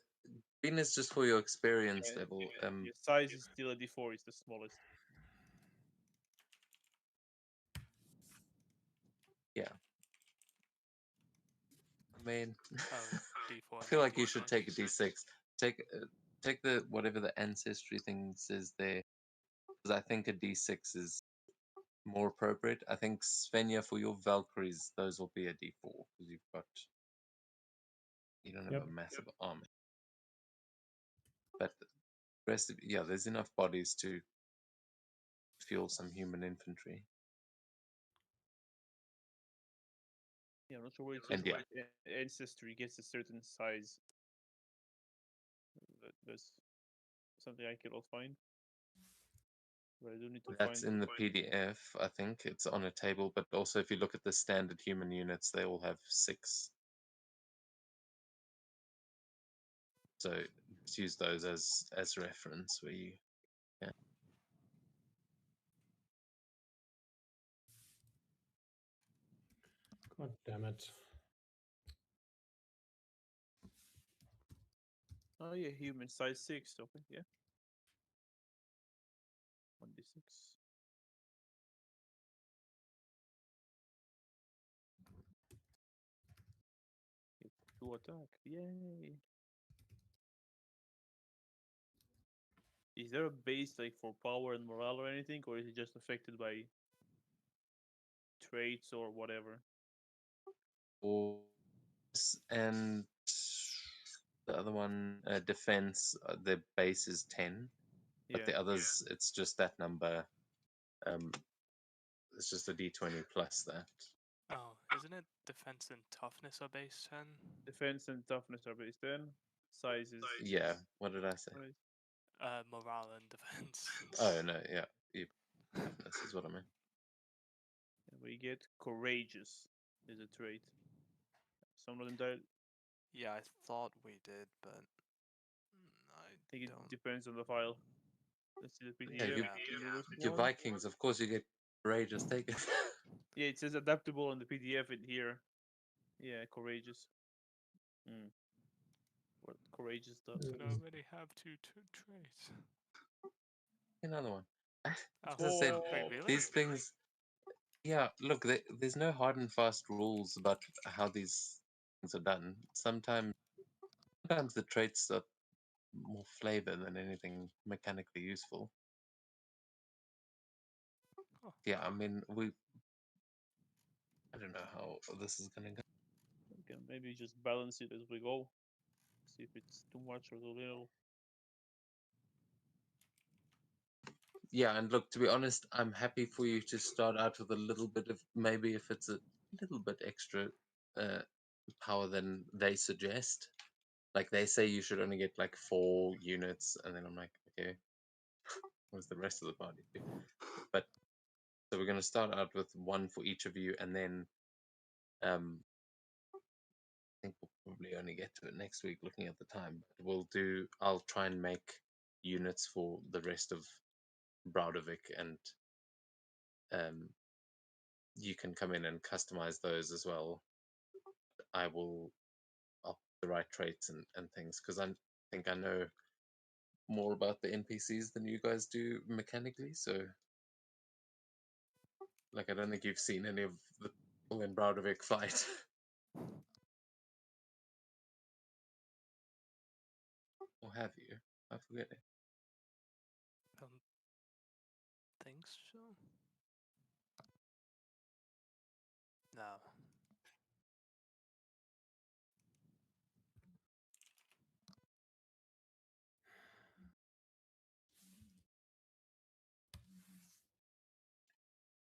green is just for your experience level. Your size is still a D4. It's the smallest. Yeah. I mean, Oh, D4. I feel like you D4, should nice. take a D6. Take the whatever the ancestry thing says there, because I think a D6 is more appropriate. I think Svenja, for your Valkyries, those will be a D4 because you don't have Yep. a massive army. But the rest of there's enough bodies to fuel some human infantry. Yeah, I'm not sure where it And says ancestry gets a certain size. That's something I cannot find. But I do need to that's find in the PDF. I think it's on a table. But also, if you look at the standard human units, they all have 6. So just use those as reference where you. God damn it. Oh yeah, human size 6. Okay, yeah. 1d6. To attack. Yay. Is there a base like for power and morale or anything, or is it just affected by traits or whatever? And the other one, defense, the base is 10, but Yeah. the others, it's just that number. It's just a d20 plus that. Oh, isn't it defense and toughness are base 10? Defense and toughness are base 10. Size is Yeah, what did I say? what is- Morale and defense. Oh, no, yeah. Toughness is what I meant. and we get courageous is a trait. Some of them died. Yeah, I thought we did, but I I think it don't. depends on the file. Let's see the Yeah, PDF. your Vikings, of course, you get courageous. Take it. Yeah, it says adaptable on the PDF in here. Yeah, courageous. What courageous does. But I already have two traits. Another one. Oh, As I said, wait, really? these things. Yeah, look, there's no hard and fast rules about how these things are done. Sometimes the traits are more flavor than anything mechanically useful. Oh. Yeah, I mean, I don't know how this is gonna go. We can maybe just balance it as we go. See if it's too much or too little. Yeah, and look, to be honest, I'm happy for you to start out with a little bit of, maybe if it's a little bit extra power than they suggest. Like they say you should only get like 4 units, and then I'm like, okay, what's the rest of the party do? But so we're gonna start out with 1 for each of you, and then I think we'll probably only get to it next week looking at the time. But I'll try and make units for the rest of Browdovik, and you can come in and customize those as well. I'll put the right traits and things, because I think I know more about the NPCs than you guys do mechanically. So, like, I don't think you've seen any of the people in Browdovik fight. Or have you? I forget it. Don't think so. No.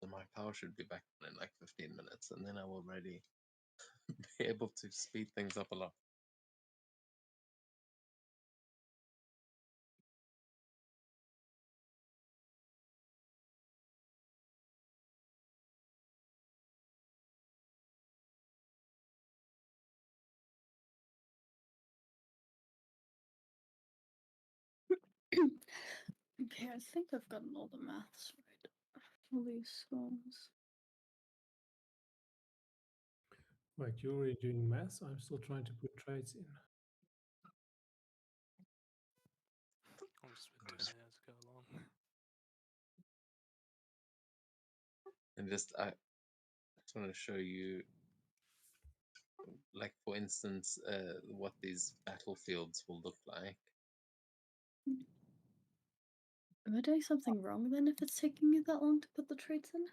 So my power should be back on in like 15 minutes, and then I will already be able to speed things up a lot. Okay, I think I've gotten all the maths right for these songs. Wait, you're already doing maths? I'm still trying to put traits in. I'm just been doing it as I go along. And I just want to show you, like, for instance, what these battlefields will look like. Am I doing something wrong then if it's taking you that long to put the traits in?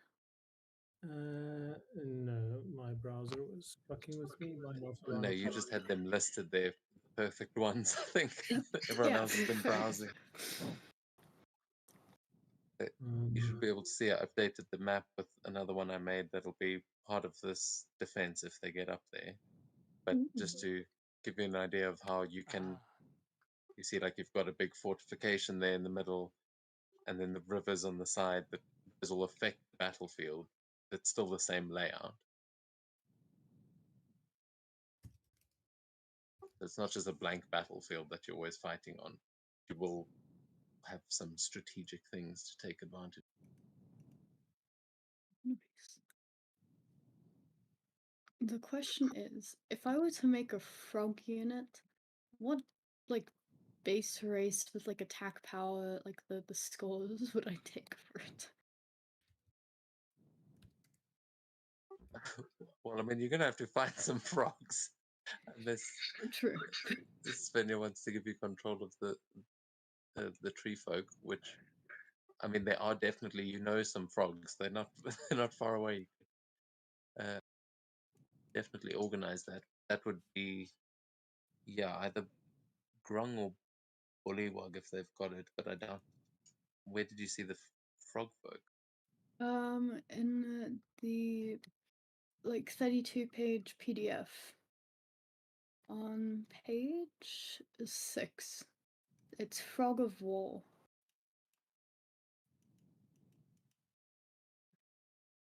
No, my browser was fucking with me by not allowing. No, you just had them listed there, perfect ones. I think everyone Yeah, else has been fair. browsing. You should be able to see I updated the map with another one I made that'll be part of this defense if they get up there. But just to give you an idea of how you can, you see, like, you've got a big fortification there in the middle, and then the rivers on the side, that those will affect the battlefield. It's still the same layout. It's not just a blank battlefield that you're always fighting on. You will have some strategic things to take advantage. Nice. The question is, if I were to make a frog unit, what like base race with like attack power, like the scores would I take for it? Well, I mean, you're gonna have to find some frogs, unless True. Svenja wants to give you control of the tree folk. Which, I mean, there are definitely, some frogs. They're not they're not far away. Definitely organize that. That would be, yeah, either Grung or Bullywug if they've got it, but I doubt. Where did you see the frog folk? In the like 32-page PDF on page 6. It's Frog of War.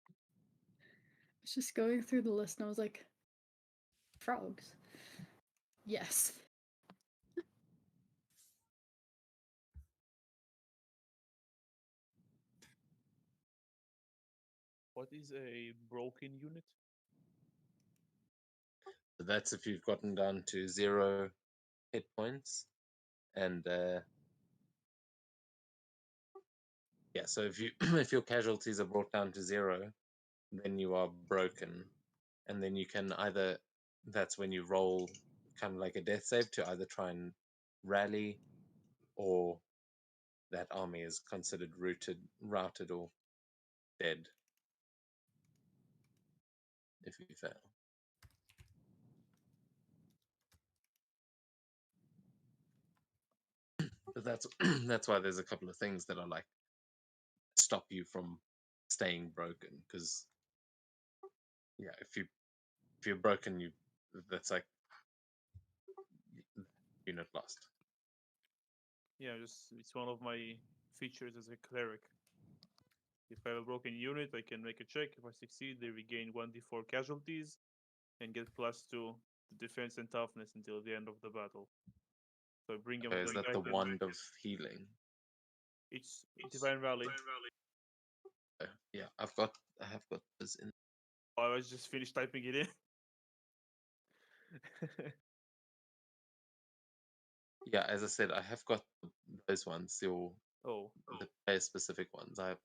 I was just going through the list and I was like, frogs? Yes. What is a broken unit? So that's if you've gotten down to 0 hit points, and yeah. So if you if your casualties are brought down to 0, then you are broken, and then you can either that's when you roll kind of like a death save to either try and rally, or that army is considered routed, or dead if you fail. But that's that's why there's a couple of things that are like stop you from staying broken, because yeah, if you're broken, that's like unit lost. Yeah, just it's one of my features as a cleric. If I have a broken unit, I can make a check. If I succeed, they regain 1d4 casualties and get +2 to defense and toughness until the end of the battle. So I bring them. Okay, is that the wand of healing? It's Divine Rally. Yeah, I have got this in. Oh, I was just finished typing it in. Yeah, as I said, I have got those ones, the player specific ones. I've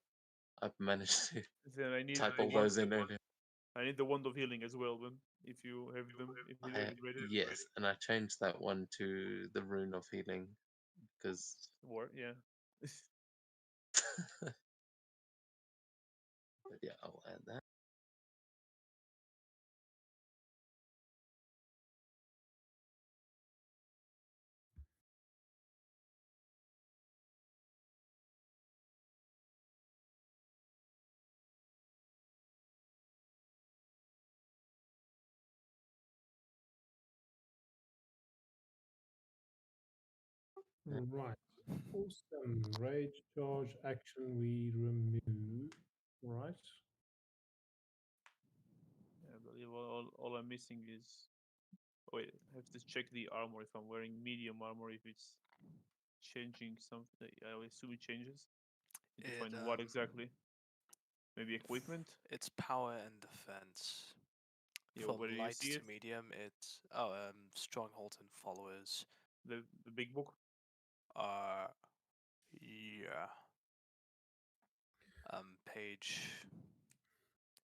managed to Then I need type the all those in earlier. I need the Wand of Healing as well, then, if you have them. If you have it ready. Yes, and I changed that one to the Rune of Healing because Yeah. but yeah, I'll add that. Right. Awesome. Rage charge action we remove. Right. I believe all I'm missing is. Oh, wait, I have to check the armor if I'm wearing medium armor, if it's changing something. I assume it changes. Need to find what exactly. Maybe equipment? It's power and defense. Yeah, From where do you light see to it? medium, it's stronghold and followers. The big book? Yeah. Page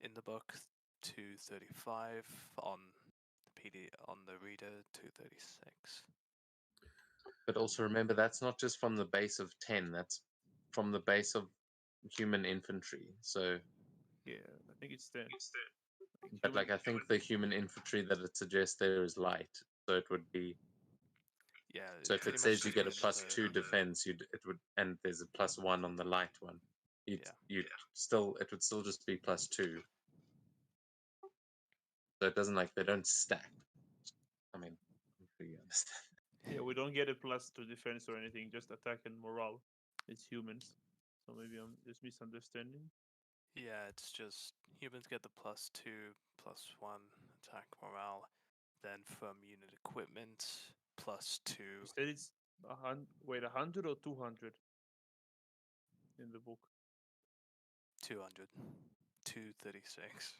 in the book 235, on the PD on the reader 236. But also remember, that's not just from the base of 10. That's from the base of human infantry. So Yeah, I think it's 10. but like I think the human infantry that it suggests there is light, so it would be. Yeah. So if it says you get a +2 defense, it would, and there's a +1 on the light one, it would still just be +2. So it doesn't, like, they don't stack. I mean, I'm sure you understand. Yeah, we don't get a +2 defense or anything, just attack and morale. It's humans. So maybe I'm just misunderstanding. Yeah, it's just humans get the +2, +1 attack morale. Then from unit equipment, +2. You said it's 100 or 200 in the book? 200. 236.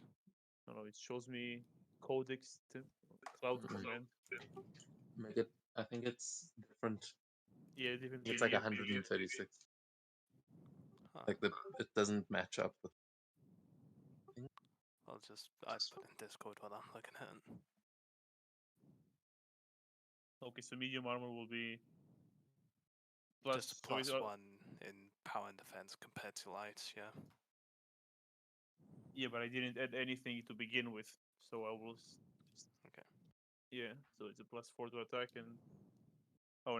No, it shows me Codex Cloud Command. Make it. I think it's different. Yeah, different. It's like 136. Like it doesn't match up with. I'll just put in Discord what I'm looking at. Okay, so medium armor will be just +1 in power and defense compared to light, yeah. Yeah, but I didn't add anything to begin with, so I will. Okay. Yeah, so it's a +4 to attack and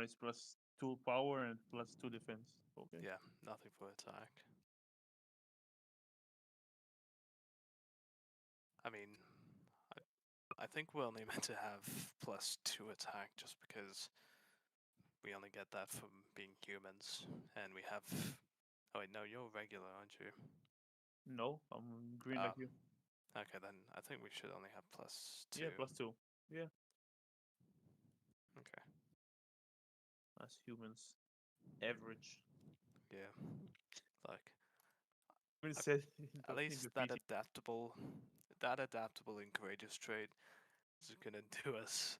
it's +2 power and +2 defense. Okay. Yeah, nothing for attack. I mean, I think we're only meant to have +2 attack just because we only get that from being humans, and we have. Oh wait, no, you're regular, aren't you? No, I'm green like you. Okay, then I think we should only have +2. Yeah, +2. Yeah. Okay. As humans, average. Yeah. Like. At least that adaptable and courageous trait is gonna do us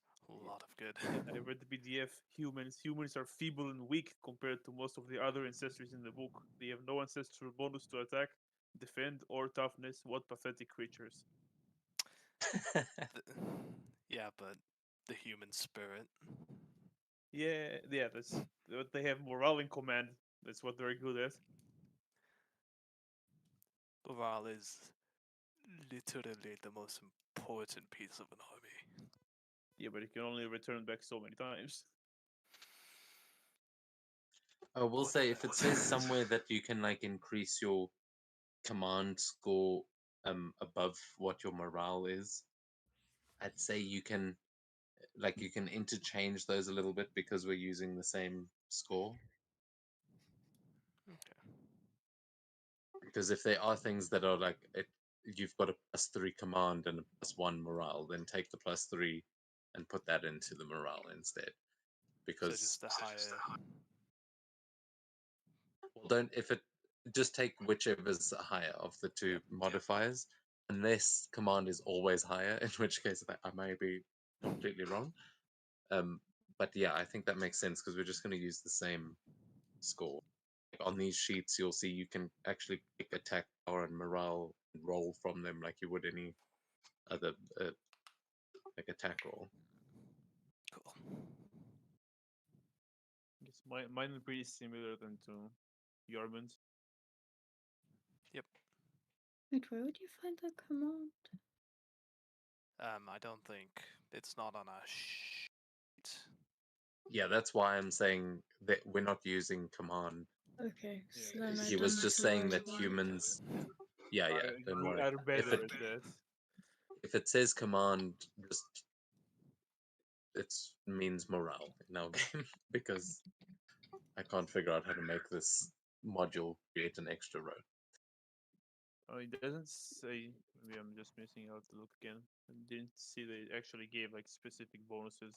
lot of good. I read the PDF. Humans are feeble and weak compared to most of the other ancestors in the book. They have no ancestral bonus to attack, defend, or toughness. What pathetic creatures! Yeah, but the human spirit. Yeah, that's what they have. Morale in command. That's what they're good at. Morale is literally the most important piece of an army. Yeah, but you can only return back so many times. I will What say the if it hell? says somewhere that you can like increase your command score above what your morale is, I'd say you can interchange those a little bit because we're using the same score. Okay. Because if there are things that are like you've got a +3 command and a +1 morale, then take the +3 and put that into the morale instead. So Because just the higher. well, don't if it just take whichever's higher of the two Yep. modifiers, unless command is always higher, in which case I may be completely wrong. But yeah, I think that makes sense because we're just going to use the same score. Like on these sheets, you'll see you can actually pick attack, power, and morale and roll from them like you would any other like attack roll. Cool. I guess mine is pretty similar than to Yarman's. Yep. Wait, where would you find that command? I don't think it's not on a sheet. Yeah, that's why I'm saying that we're not using command. Okay, Yeah, so then I He don't was need just to saying worry that about humans. Yeah, don't you worry. are If better it at that. if it says command, just it means morale in our game because I can't figure out how to make this module create an extra row. Oh, it doesn't say. Maybe I'm just missing out to look again. I didn't see they actually gave like specific bonuses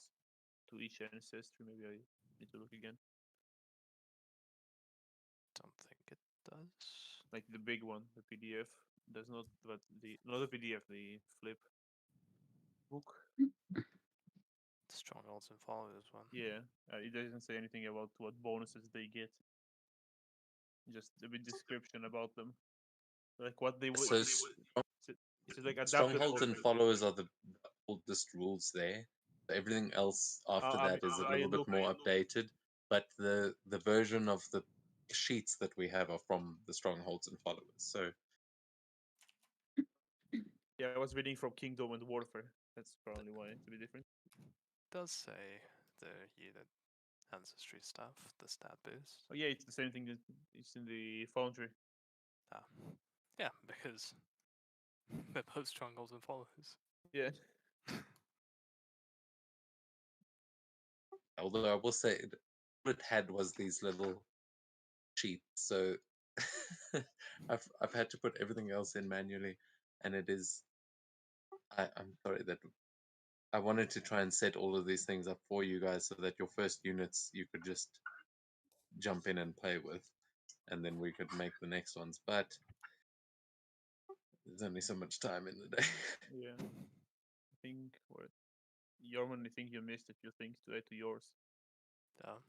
to each ancestry. Maybe I need to look again. Don't think it does. Like the big one, the PDF does not. But the not the PDF, the flip book. Strongholds and followers one. Yeah, it doesn't say anything about what bonuses they get. Just a bit description about them, like what they would. So It's like adapted. strongholds and followers are the oldest rules there. Everything else after that is a little bit more updated, but the version of the sheets that we have are from the strongholds and followers. So Yeah, I was reading from Kingdom and Warfare. That's probably why it's a bit different. Does say the unit ancestry stuff, the stat boost. Oh yeah, it's the same thing that it's in the Foundry. Ah. Yeah, because they're both strongholds and followers. Yeah. although I will say what it had was these little sheets, so I've had to put everything else in manually, and it is. I'm sorry that I wanted to try and set all of these things up for you guys so that your first units you could just jump in and play with, and then we could make the next ones. But there's only so much time in the day. Yeah. I think what Yorman, I think you missed a few things to add to yours. Oh.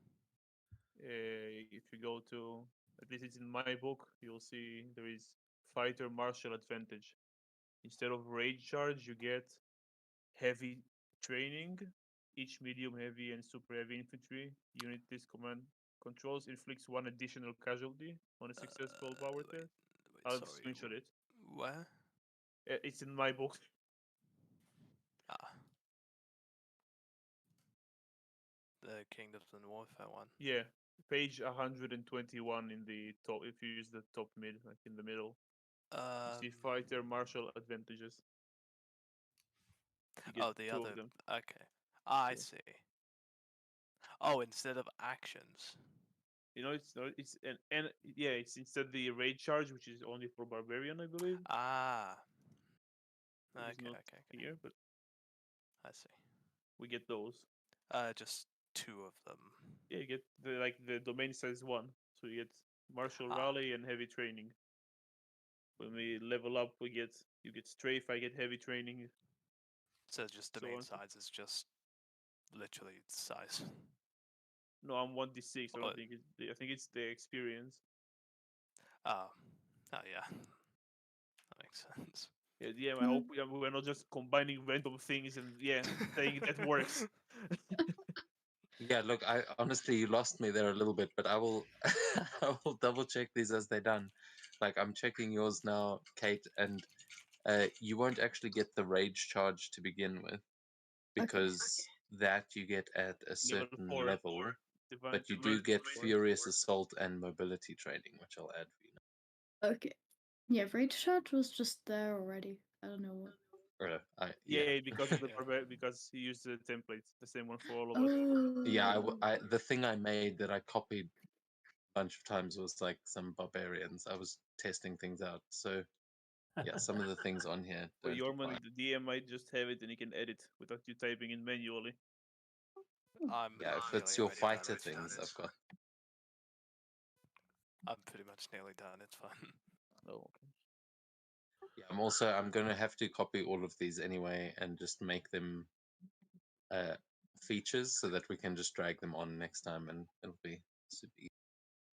If you go to, at least it's in my book, you'll see there is fighter martial advantage. Instead of rage charge, you get heavy training. Each medium heavy and super heavy infantry unit this command controls inflicts one additional casualty on a successful power Wait, test. I'll sorry. screenshot it. Where? It's in my book. Ah. The Kingdoms and Warfare one. Yeah, page 121 in the top. If you use the top mid, like in the middle, you see fighter martial advantages. You get Oh, the two other. of them. Okay. I Yeah. see. Oh, instead of actions. You know, it's not. It's and yeah, it's instead the raid charge, which is only for barbarian, I believe. Ah. It's Okay, not okay. here, but I see. we get those. Just two of them. Yeah, you get the domain size one, so you get martial Ah. rally and heavy training. When we level up, you get strafe. I get heavy training. So just So domain on. size is just literally size? No, I'm 1d6. I What? don't think I think it's the experience. Oh, yeah, that makes sense. Yeah, I hope we're not just combining random things and saying that works. Yeah, look, I honestly you lost me there a little bit, but I will I will double check these as they're done. Like I'm checking yours now, Kate, and you won't actually get the rage charge to begin with because that you get at a Level certain 4. level, Divine but you do Command get 4. furious assault and mobility training, which I'll add for you now. Okay. Yeah, Rage Shot was just there already. I don't know what. Or, Yeah, because of the Yeah. because he used the template, the same one for all of us. Oh. Yeah, the thing I made that I copied a bunch of times was like some barbarians. I was testing things out, so yeah, some of the things on here But don't apply. Yorman, the DM might just have it and he can edit without you typing in manually. I'm Yeah, if nearly it's your already done fighter with things, that. I've got. I'm pretty much nearly done. It's fine. Oh, okay. Yeah, I'm gonna have to copy all of these anyway and just make them features so that we can just drag them on next time and it'll be super easy.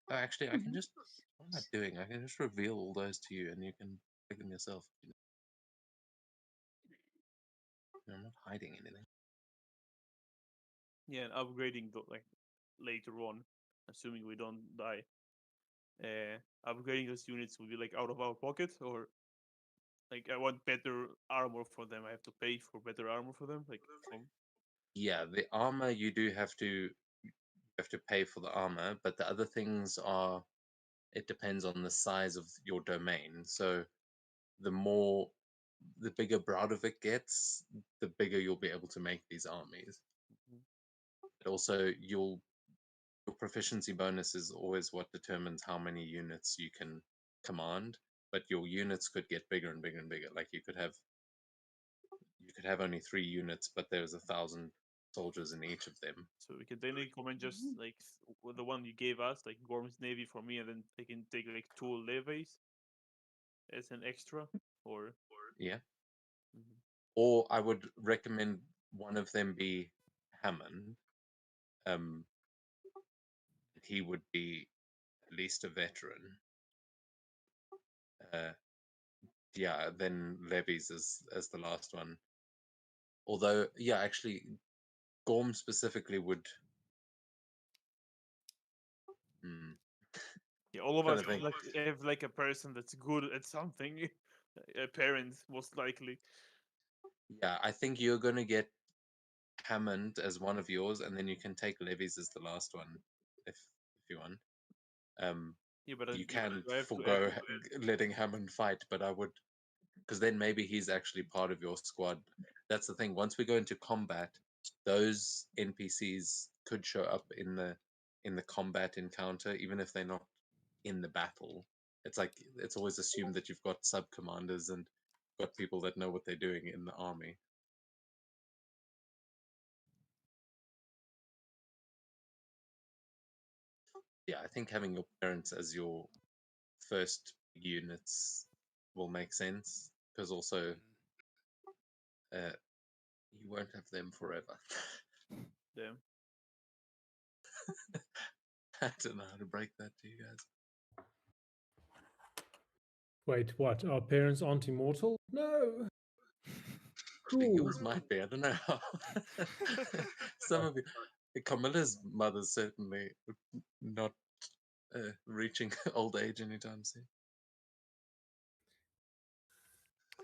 Oh, actually, I can just. What am I doing? I can just reveal all those to you and you can pick them yourself. I'm not hiding anything. Yeah, and upgrading like later on, assuming we don't die. Upgrading those units will be like out of our pocket, or like I want better armor for them. I have to pay for better armor for them, like from. Yeah, the armor you do have to pay for the armor, but the other things are it depends on the size of your domain. So the bigger Braudovic gets, the bigger you'll be able to make these armies. Mhm. But also your proficiency bonus is always what determines how many units you can command. But your units could get bigger and bigger and bigger. Like you could have only 3 units, but there's 1,000 soldiers in each of them. So we can technically comment just like with the one you gave us, like Gorm's Navy for me, and then they can take like 2 levies as an extra, or. Yeah. Mhm. Or I would recommend one of them be Hammond. He would be at least a veteran. Yeah, then Levies as the last one. Although, yeah, actually, Gorm specifically would. Yeah, all of Trying us to think. have like a person that's good at something. A parent, most likely. Yeah, I think you're going to get Hammond as one of yours, and then you can take Levies as the last one, if you want. Yeah, but You can do I have to forego add? letting Hammond fight, but I would, because then maybe he's actually part of your squad. That's the thing. Once we go into combat, those NPCs could show up in the combat encounter, even if they're not in the battle. It's like it's always assumed that you've got sub commanders and got people that know what they're doing in the army. Yeah, I think having your parents as your first units will make sense because also you won't have them forever. Damn. I don't know how to break that to you guys. Wait, what? Our parents aren't immortal? No. Yours might be. I don't know. Some of you, Camilla's mother's certainly not reaching old age anytime soon.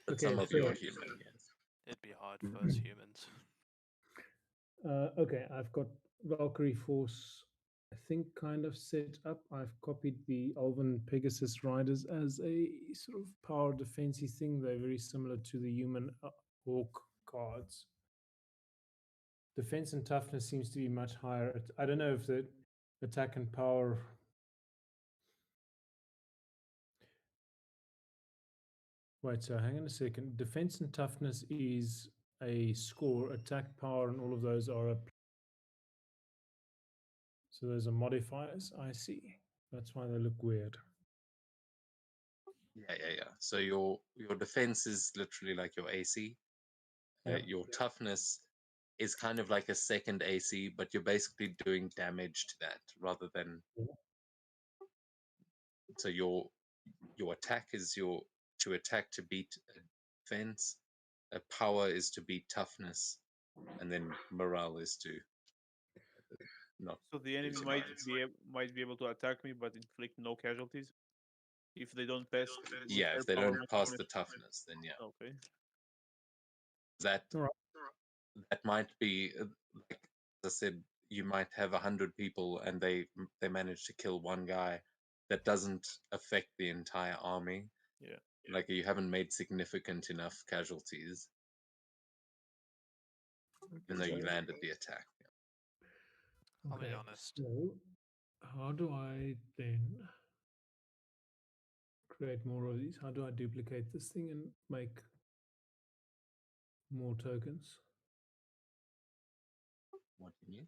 But Okay, some of you are fair. human, yes. It'd be hard for us humans. Okay, I've got Valkyrie Force, I think, kind of set up. I've copied the Elven Pegasus Riders as a sort of power defensey thing. They're very similar to the human Hawk cards. Defense and toughness seems to be much higher. I don't know if the attack and power. Wait, so hang on a second. Defense and toughness is a score. Attack, power, and all of those are a. So those are modifiers. I see. That's why they look weird. Yeah. So your defense is literally like your AC. Yeah. Your toughness is kind of like a second AC, but you're basically doing damage to that rather than. So your attack is to attack to beat a defense. A power is to beat toughness, and then morale is to not. So the enemy lose might alliance. might be able to attack me, but inflict no casualties if they don't pass. Yeah, their if they power don't pass toughness. the toughness, then yeah, Okay. that All right. that might be like as I said, you might have 100 people and they manage to kill one guy. That doesn't affect the entire army. Yeah. Like you haven't made significant enough casualties, even though you landed the attack. I'll be honest. So, how do I then create more of these? How do I duplicate this thing and make more tokens? What do you mean?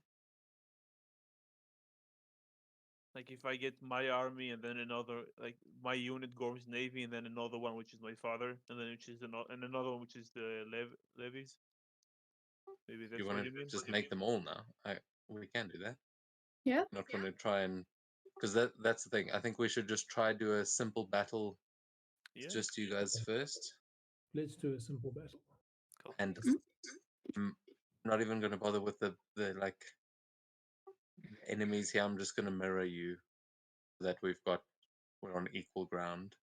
Like if I get my army and then another, like my unit Gorm's navy, and then another one which is my father, and then which is and another one which is the levies. Maybe that's You what want you to mean. just make them all now? We can do that. Yeah. Not going to try and because that's the thing. I think we should just try do a simple battle. Yeah. Just you guys first, Let's do a simple battle. Cool. and I'm not even going to bother with the like enemies here. I'm just going to mirror you, so that we're on equal ground.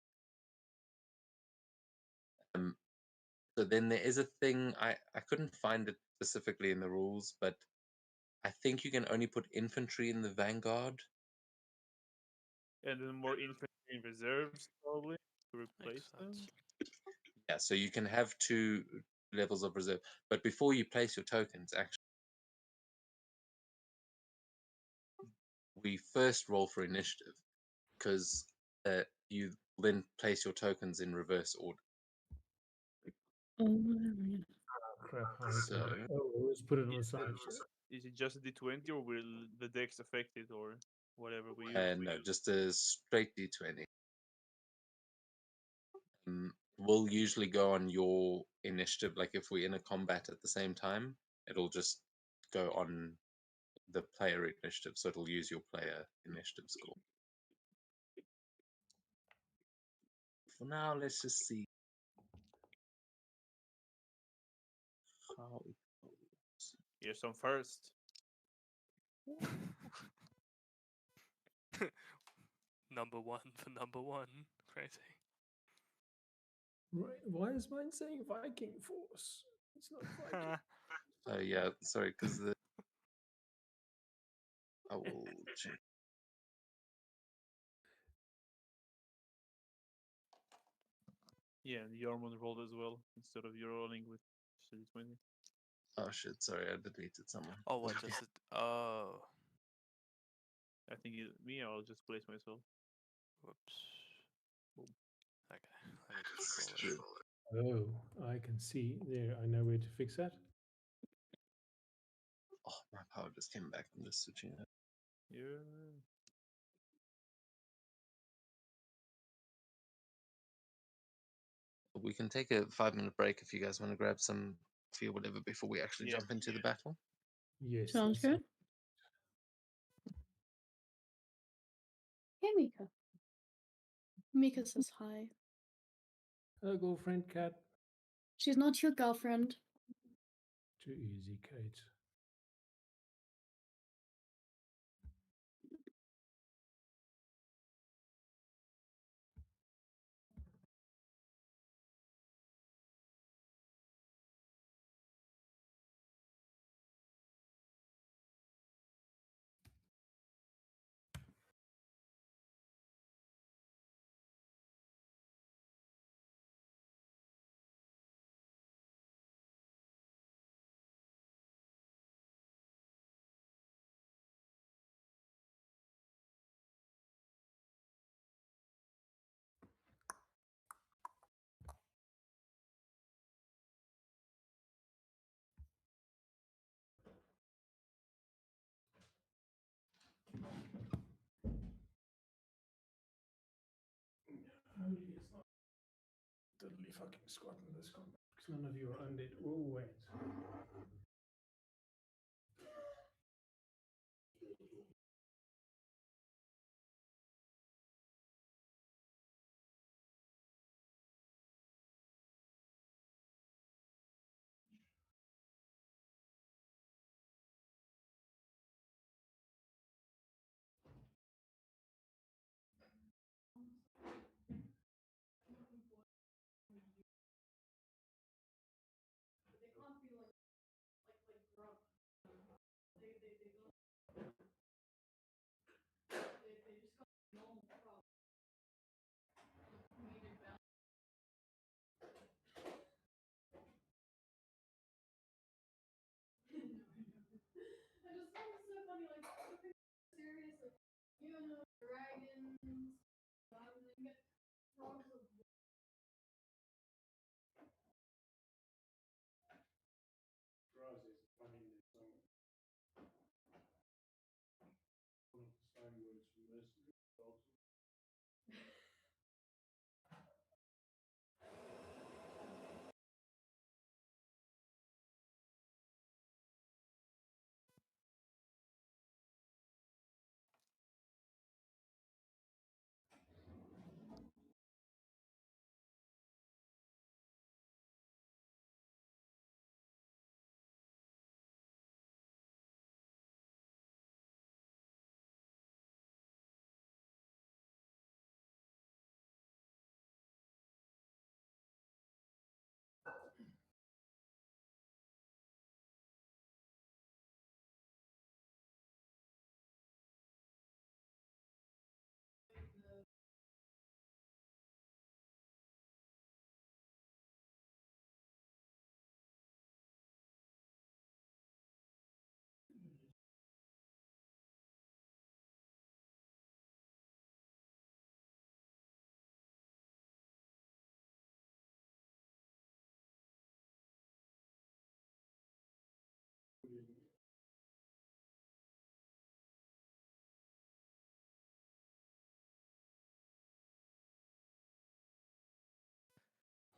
So then there is a thing I couldn't find it specifically in the rules, but I think you can only put infantry in the vanguard. And then more infantry in reserves probably to replace Makes them. sense. Yeah, so you can have 2 levels of reserve, but before you place your tokens, actually, we first roll for initiative because you then place your tokens in reverse order. Oh, Crap. So let's put it on the side. Is it just D20 or will the dex affect it or whatever we use? no, just a straight D20. We'll usually go on your initiative. Like if we're in a combat at the same time, it'll just go on the player initiative, so it'll use your player initiative score. For now, let's just see how it goes. Yes, I'm first. Number 1 for number 1. Crazy. Right. Why is mine saying Viking Force? It's not Viking. Yeah, sorry, because I will check. Yeah, and Yormund rolled as well instead of you rolling with D20. Oh shit, sorry, I deleted someone. Oh, what? Just oh, I think I'll just place myself. whoops. Boom. Okay, let me just roll it. Oh, I can see there. I know where to fix that. Oh, my power just came back. I'm just switching it. Yeah. We can take a 5-minute break if you guys want to grab some coffee or whatever before we actually Yeah. jump into the battle. Yes. sounds that's good. Hey, Mika. Mika says hi. Hello, girlfriend, cat. She's not your girlfriend. Too easy, Kate. Holy, it's not totally fucking Scotland this combat because none of you are undead. Oh, wait.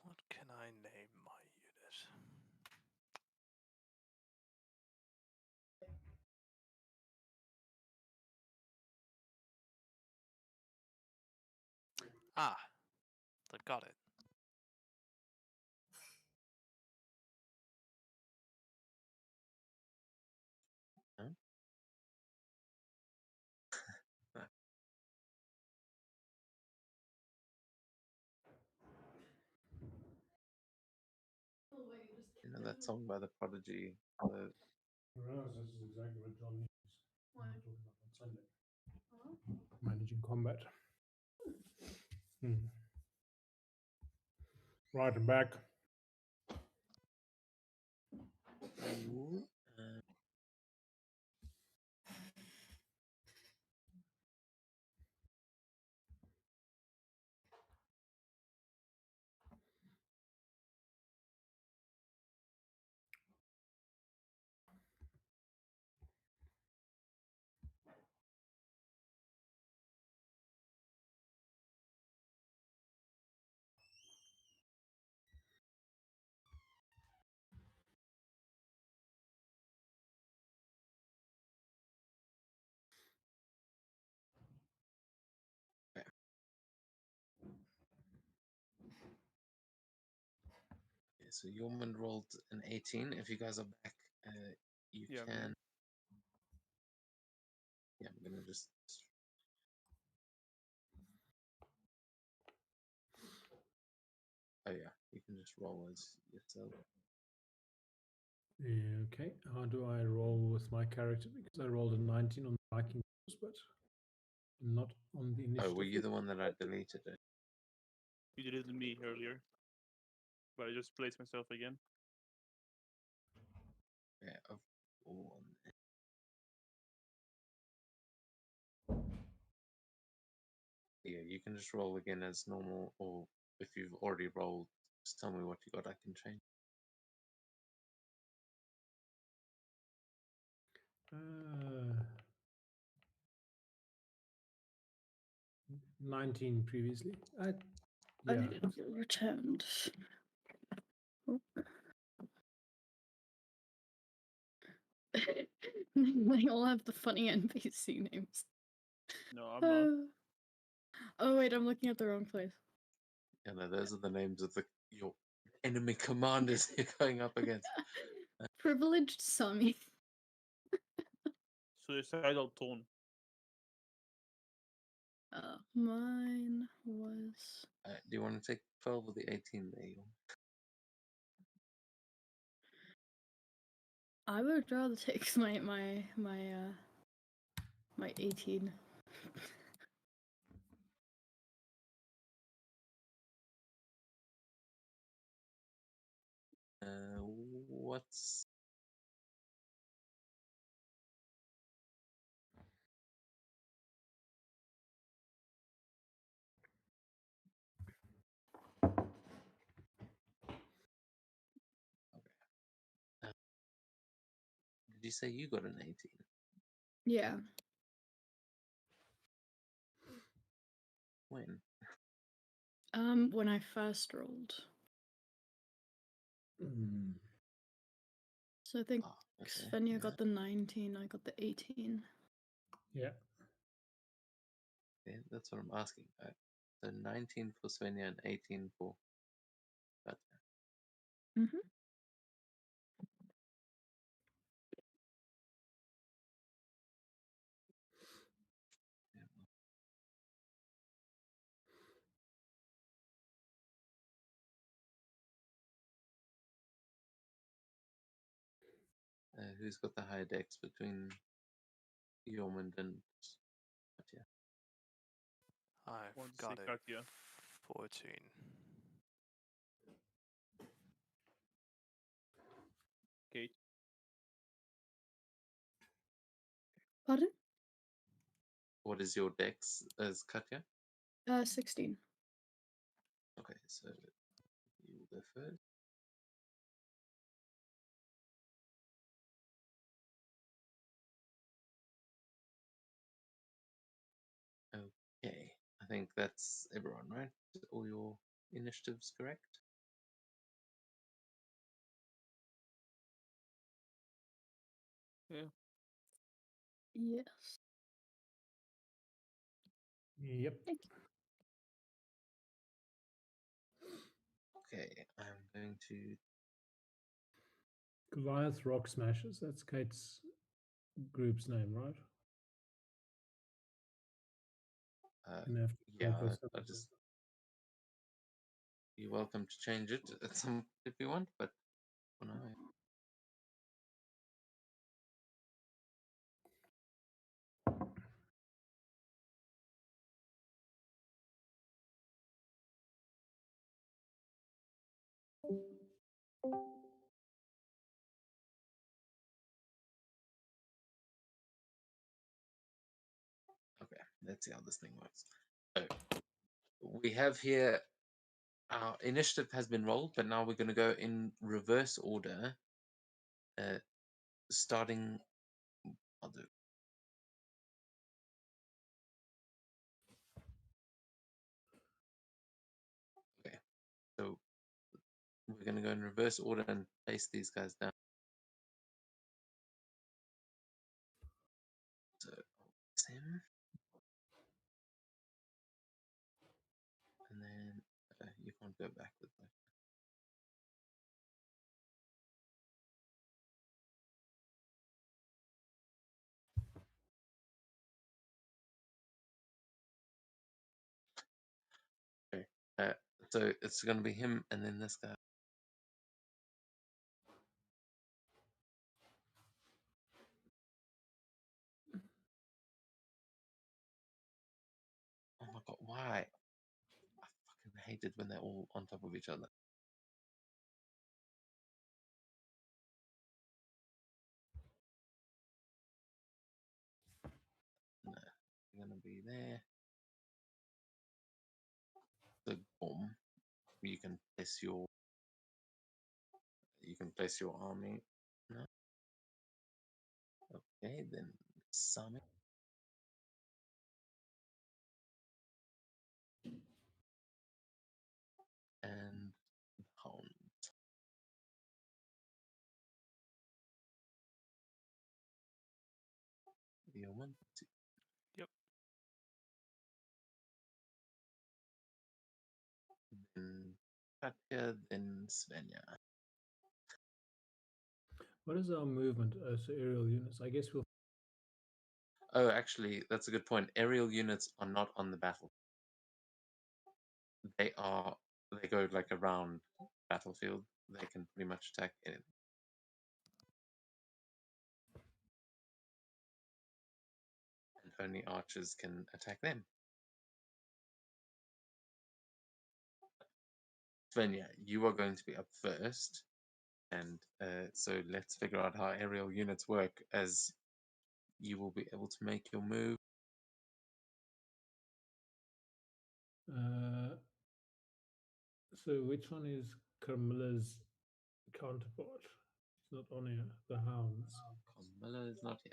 What can I name my unit? Ah, I got it. Huh? You know that song by The Prodigy? This is exactly what John needs. Why? Talking about on Sunday. Managing combat. Right, I'm back. Ooh, okay. Okay, so Yeoman rolled an 18. If you guys are back, you Yeah, I'm can. here. Yeah, I'm gonna just. Oh yeah, you can just roll as yourself. Okay, how do I roll with my character? Because I rolled a 19 on the Viking, but not on the initiative. Oh, were you the one that I deleted it? You deleted me earlier, but I just placed myself again. Yeah, of one. Yeah, you can just roll again as normal, or if you've already rolled, just tell me what you got. I can change. 19 previously. I Yeah. returned. Oh. They all have the funny NPC names. No, I'm not. Oh wait, I'm looking at the wrong place. Yeah, no, those are the names of your enemy commanders you're going up against. Privileged Sami. Suicidal tone. Mine was. Do you want to take 12 or the 18 there? I would rather take my 18. What's Did you say you got an 18? Yeah. When? When I first rolled. Mm. So I think Oh, okay. Svenja yeah. got the 19, I got the 18. Yeah. Yeah, that's what I'm asking. So 19 for Svenja and 18 for Katja. Mm-hmm. Yeah. Who's got the higher dex between Yormund and Katja? I've Want to got say a Katya. 14. Kate. Pardon? What is your dex as Katja? 16. Okay, so you will go first. Okay, I think that's everyone, right? All your initiatives correct? Yeah. Yes. Yep. Okay, I'm going to. Goliath Rock Smashers. That's Kate's group's name, right? Gonna have to Yeah, help us I just. You're welcome to change it at some if you want, but for now. Okay, let's see how this thing works. So we have here our initiative has been rolled, but now we're going to go in reverse order. Starting, I'll do. Okay, so we're going to go in reverse order and place these guys down. So him, and then you can't go back with that. Okay, so it's going to be him and then this guy. Oh my god, why? I fucking hate it when they're all on top of each other. No, you're gonna be there. The bomb. You can place your. You can place your army. No. Okay, then Sami. And Hound. Yeoman. Yep. Then Katya, then Svenja. What is our movement? So aerial units. I guess we'll. Oh, actually, that's a good point. Aerial units are not on the battle. They are. They go like around battlefield. They can pretty much attack anything. And only archers can attack them. Svenja, you are going to be up first. And so let's figure out how aerial units work as you will be able to make your move. So which one is Carmilla's counterpart? It's not on here. The hounds. Miller is not here.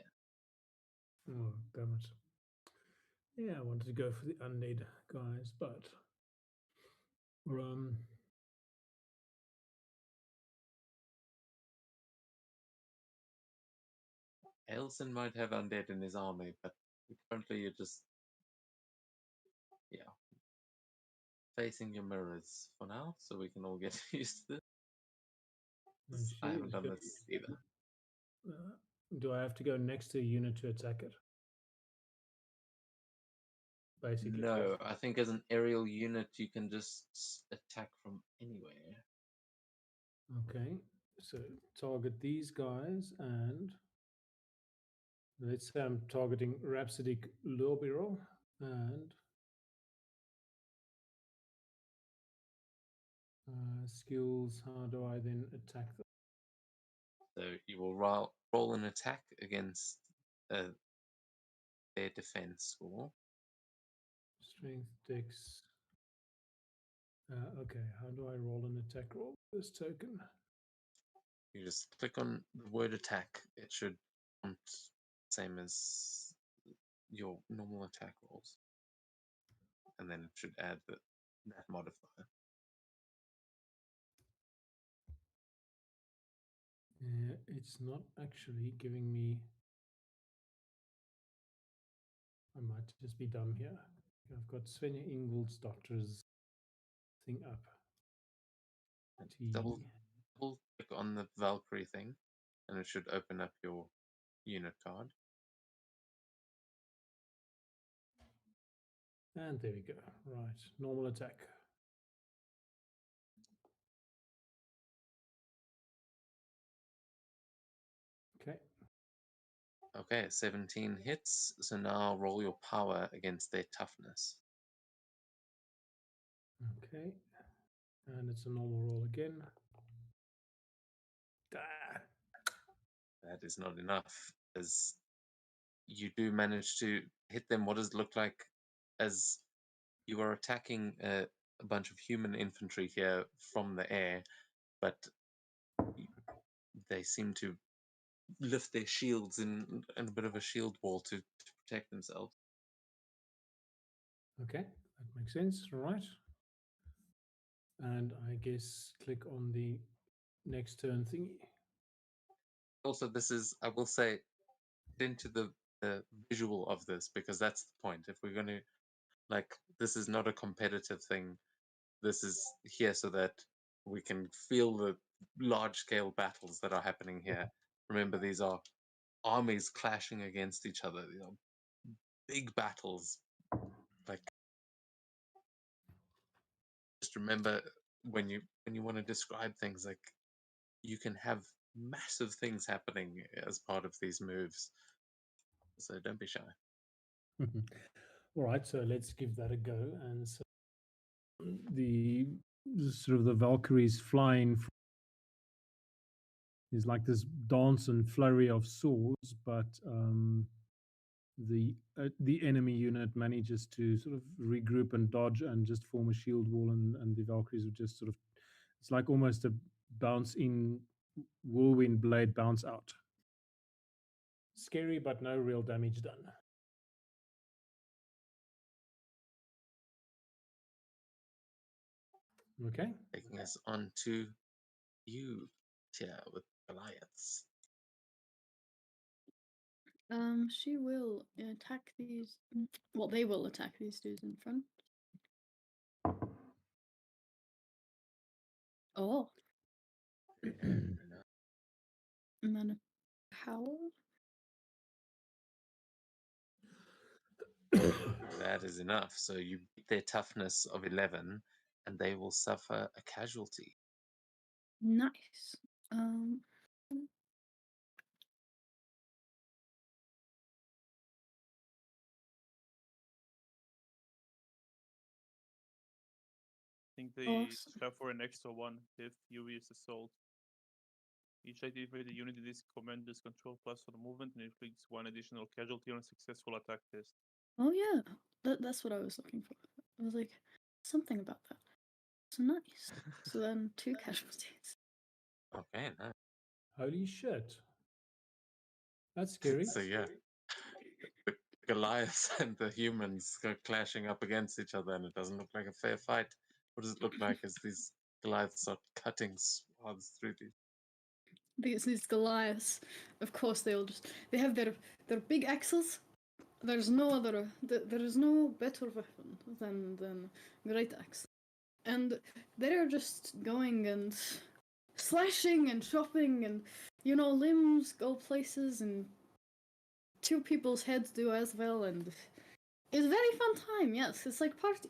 Oh, damn it. Yeah, I wanted to go for the undead guys, but um, Ailson might have undead in his army, but currently you're just, yeah, facing your mirrors for now, so we can all get used to this. and I she haven't is done go- this either. do I have to go next to a unit to attack it? Basically. No, I think as an aerial unit you can just attack from anywhere. Okay, so target these guys, and let's say I'm targeting Rhapsodic Lobiro, and skills. How do I then attack them? So you will roll an attack against their defense score. Strength, Dex. Okay, how do I roll an attack roll? This token. You just click on the word attack. It should count same as your normal attack rolls. And then it should add that modifier. It's not actually giving me. I might just be dumb here. I've got Svenja Ingvold's doctor's thing up. Double click on the Valkyrie thing, and it should open up your unit card. And there we go. Right, normal attack. Okay. Okay, 17 hits. So now roll your power against their toughness. Okay. And it's a normal roll again. That is not enough, as you do manage to hit them. What does it look like as you are attacking a bunch of human infantry here from the air, but they seem to lift their shields in a bit of a shield wall to protect themselves. Okay, that makes sense. Right. And I guess click on the next turn thingy. Also, this is, I will say, into the visual of this, because that's the point. If we're going to, like, this is not a competitive thing. This is here so that we can feel the large scale battles that are happening here. Remember, these are armies clashing against each other. You know, big battles. Like, just remember when you want to describe things, like, you can have massive things happening as part of these moves. So don't be shy. All right, so let's give that a go. And so the sort of the Valkyries flying. There's like this dance and flurry of swords, but the enemy unit manages to sort of regroup and dodge and just form a shield wall, and the Valkyries would just sort of, it's like almost a bounce in whirlwind blade bounce out. Scary, but no real damage done. Okay. Taking us on to you, Tia, with Goliaths. She will attack these. Well, they will attack these dudes in front. Oh, and then a power. That is enough. So you beat their toughness of 11, and they will suffer a casualty. Nice. I think they Awesome. have for an extra one if you use assault. Each activated unit in this commander's control plus for the movement and inflicts one additional casualty on a successful attack test. Oh yeah, that's what I was looking for. I was like, something about that. So nice. So then 2 casualties. Okay, nice. Holy shit. That's scary. So yeah, the Goliaths and the humans go clashing up against each other, and it doesn't look like a fair fight. What does it look like as these Goliaths are cutting swaths through These Goliaths, of course, they have their big axes. There's no other. There is no better weapon than great axe, and they're just going and slashing and chopping, and limbs go places, and two people's heads do as well, and it's a very fun time. Yes, it's like party.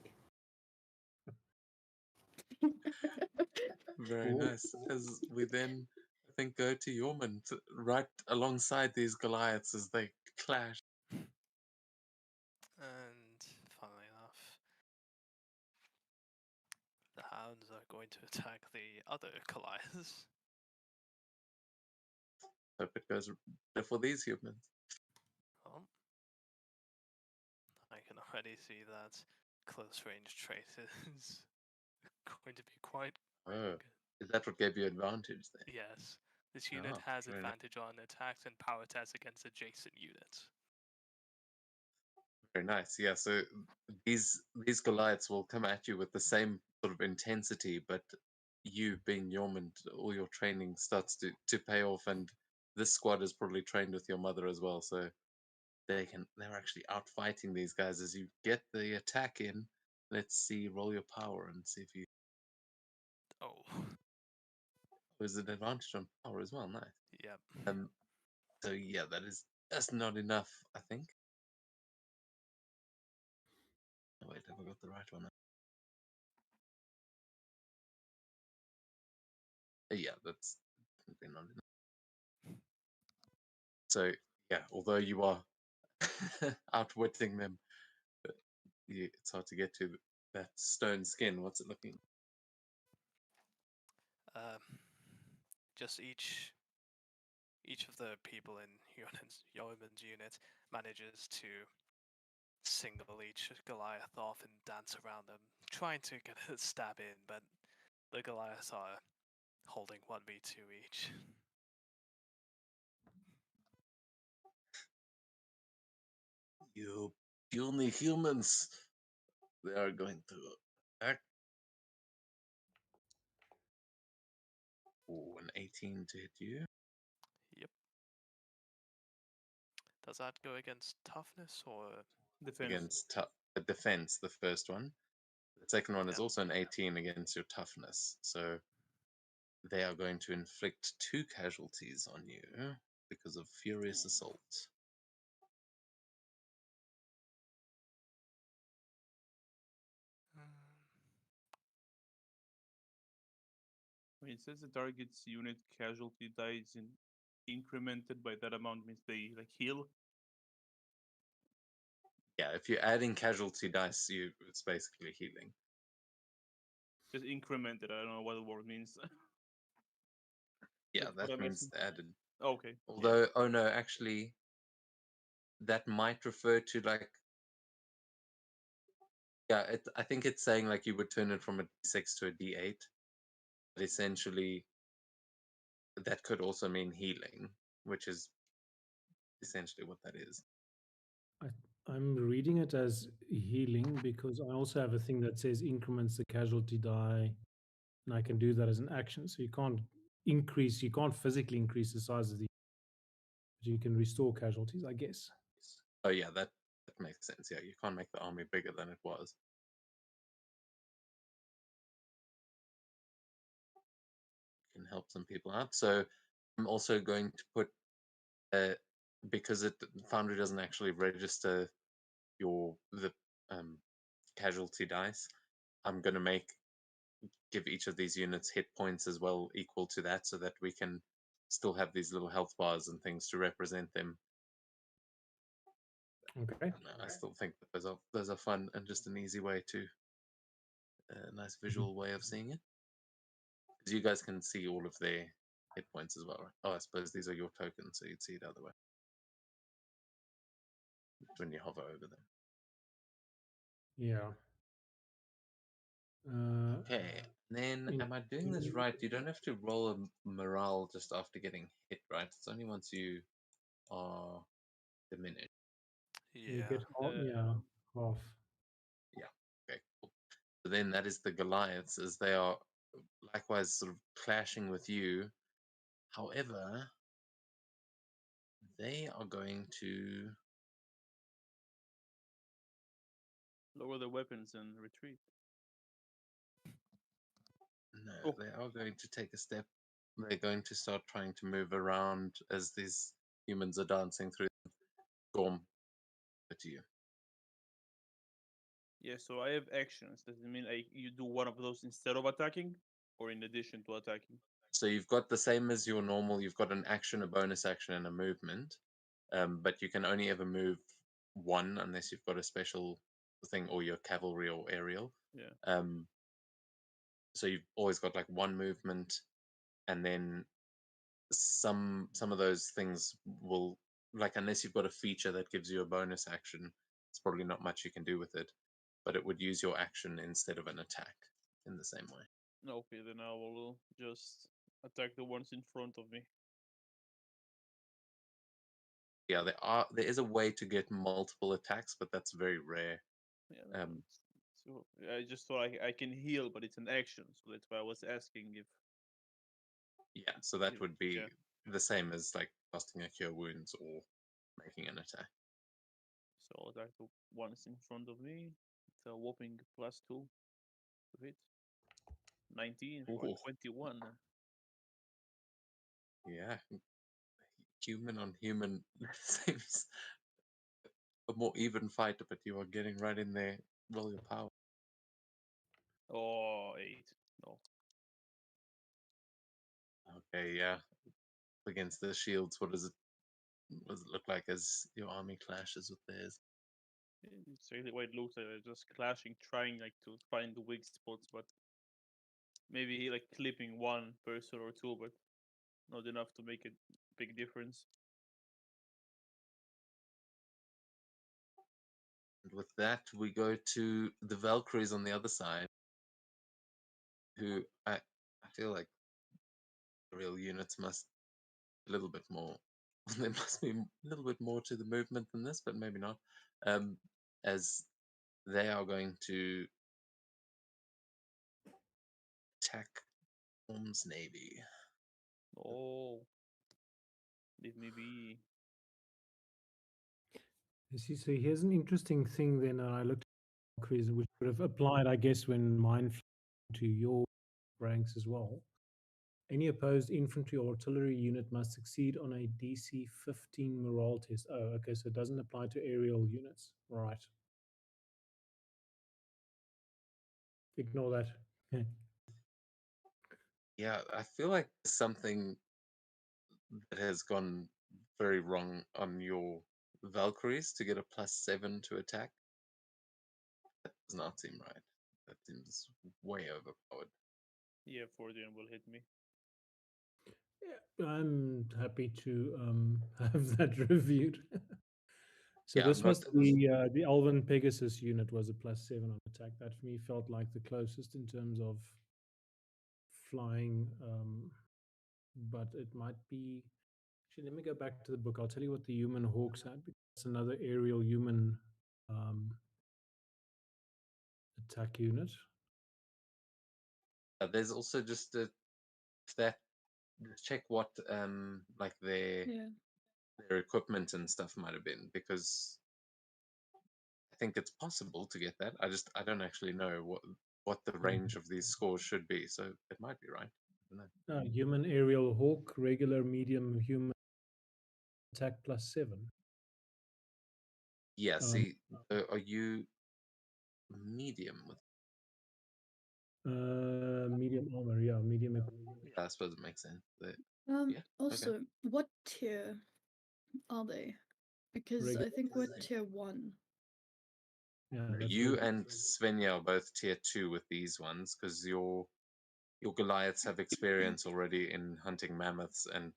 Very Cool. nice. As we then, I think, go to Yorman right alongside these Goliaths as they clash. And funnily enough, the hounds are going to attack the other Goliaths. Hope it goes better for these humans. Well, I can already see that close range trait is going to be quite Oh, good. is that what gave you advantage then? Yes, this unit Ah, has very nice. advantage on attacks and power tests against adjacent units. Very nice. Yeah, so these Goliaths will come at you with the same sort of intensity, but you being Yorman, all your training starts to pay off, and this squad is probably trained with your mother as well, so they're actually out fighting these guys as you get the attack in. Let's see, roll your power and see if you Oh, there's an advantage on power as well. Nice. yep. So yeah, that's not enough, I think. Oh, wait, have I got the right one? Yeah, that's definitely not enough. So yeah, although you are outwitting them, it's hard to get to that stone skin. What's it looking? Just each of the people in Yeoman's unit manages to single each Goliath off and dance around them, trying to get a stab in, but the Goliaths are holding 1v2 each. You puny humans! They are going to attack. Oh, an 18 to hit you. Yep. Does that go against toughness or Defense. Against defense, the first one. The second one is Yeah. also an 18 against your toughness. So they are going to inflict 2 casualties on you because of furious assault. When it says the target's unit casualty dies incremented by that amount, means they like heal. Yeah, if you're adding casualty dice, it's basically healing. Just incremented. I don't know what the word means. Yeah, That's what that I'm means asking. added. Okay. Although, oh no, actually, that might refer to like, yeah, I think it's saying like you would turn it from a D6 to a D8, but essentially, that could also mean healing, which is essentially what that is. I'm reading it as healing because I also have a thing that says increments the casualty die, and I can do that as an action. So you can't physically increase the size of the, but you can restore casualties, I guess. Oh yeah, that makes sense. Yeah, you can't make the army bigger than it was. Can help some people out. So I'm also going to put because Foundry doesn't actually register the casualty dice. I'm going to give each of these units hit points as well equal to that, so that we can still have these little health bars and things to represent them. Okay. I still think that those are fun and just an easy way to a nice visual way of seeing it, because you guys can see all of their hit points as well, right? Oh, I suppose these are your tokens, so you'd see it the other way when you hover over them. Yeah. Okay, then in- am I doing this right? You don't have to roll a morale just after getting hit, right? It's only once you are diminished. You Yeah. get half, half. Okay, cool. So then that is the Goliaths, as they are likewise sort of clashing with you. However, they are going to Lower their weapons and retreat. no, Oh. they are going to take a step. They're going to start trying to move around as these humans are dancing through. Gorm, to you. Yeah, so I have actions. Does it mean you do one of those instead of attacking, or in addition to attacking? So you've got the same as your normal. You've got an action, a bonus action, and a movement. But you can only ever move one unless you've got a special thing or your cavalry or aerial. Yeah. So you've always got like one movement, and then some of those things will, like, unless you've got a feature that gives you a bonus action, it's probably not much you can do with it. But it would use your action instead of an attack in the same way. Okay, then I will just attack the ones in front of me. Yeah, there is a way to get multiple attacks, but that's very rare. Yeah. So I just thought I can heal, but it's an action, so that's why I was asking if. Yeah, so that would be Yeah. the same as like casting a cure wounds or making an attack. So I'll attack the ones in front of me. It's a whopping +2 to hit. 19 for Ooh. 21. Yeah, human on human seems a more even fight, but you are getting right in there. Roll your power. Oh, 8. No. Okay, yeah. Against the shields, what does it look like as your army clashes with theirs? It's really what it looks like. They're just clashing, trying like to find the weak spots, but maybe like clipping one person or two, but not enough to make a big difference. And with that, we go to the Valkyries on the other side, who I feel like real units must a little bit more. There must be a little bit more to the movement than this, but maybe not. As they are going to attack Orm's navy. Oh, leave me be. You see, so here's an interesting thing then. I looked at Valkyries, which would have applied, I guess, when mine flew to your ranks as well. Any opposed infantry or artillery unit must succeed on a DC 15 morale test. Oh, okay, so it doesn't apply to aerial units. Right. Ignore that. Yeah, I feel like something that has gone very wrong on your Valkyries to get a +7 to attack. That does not seem right. That seems way overpowered. Yeah, 14 will hit me. Yeah, I'm happy to have that reviewed. So Yeah, this I'm was not- the Alvin Pegasus unit was a +7 on attack. That for me felt like the closest in terms of flying, but it might be. Actually, let me go back to the book. I'll tell you what the human hawks had. Because it's another aerial human attack unit. There's also just just check what like their Yeah. equipment and stuff might have been, because I think it's possible to get that. I don't actually know what the range of these scores should be, so it might be right. I don't know. Human aerial hawk, regular, medium, human attack +7. Yeah, see, are you medium with? Medium armor, yeah, medium. Yeah, I suppose it makes sense. Yeah, Also, what tier are they? Because I think we're tier 1. Yeah, that's You what- and Svenja are both tier 2 with these ones, because your Goliaths have experience already in hunting mammoths, and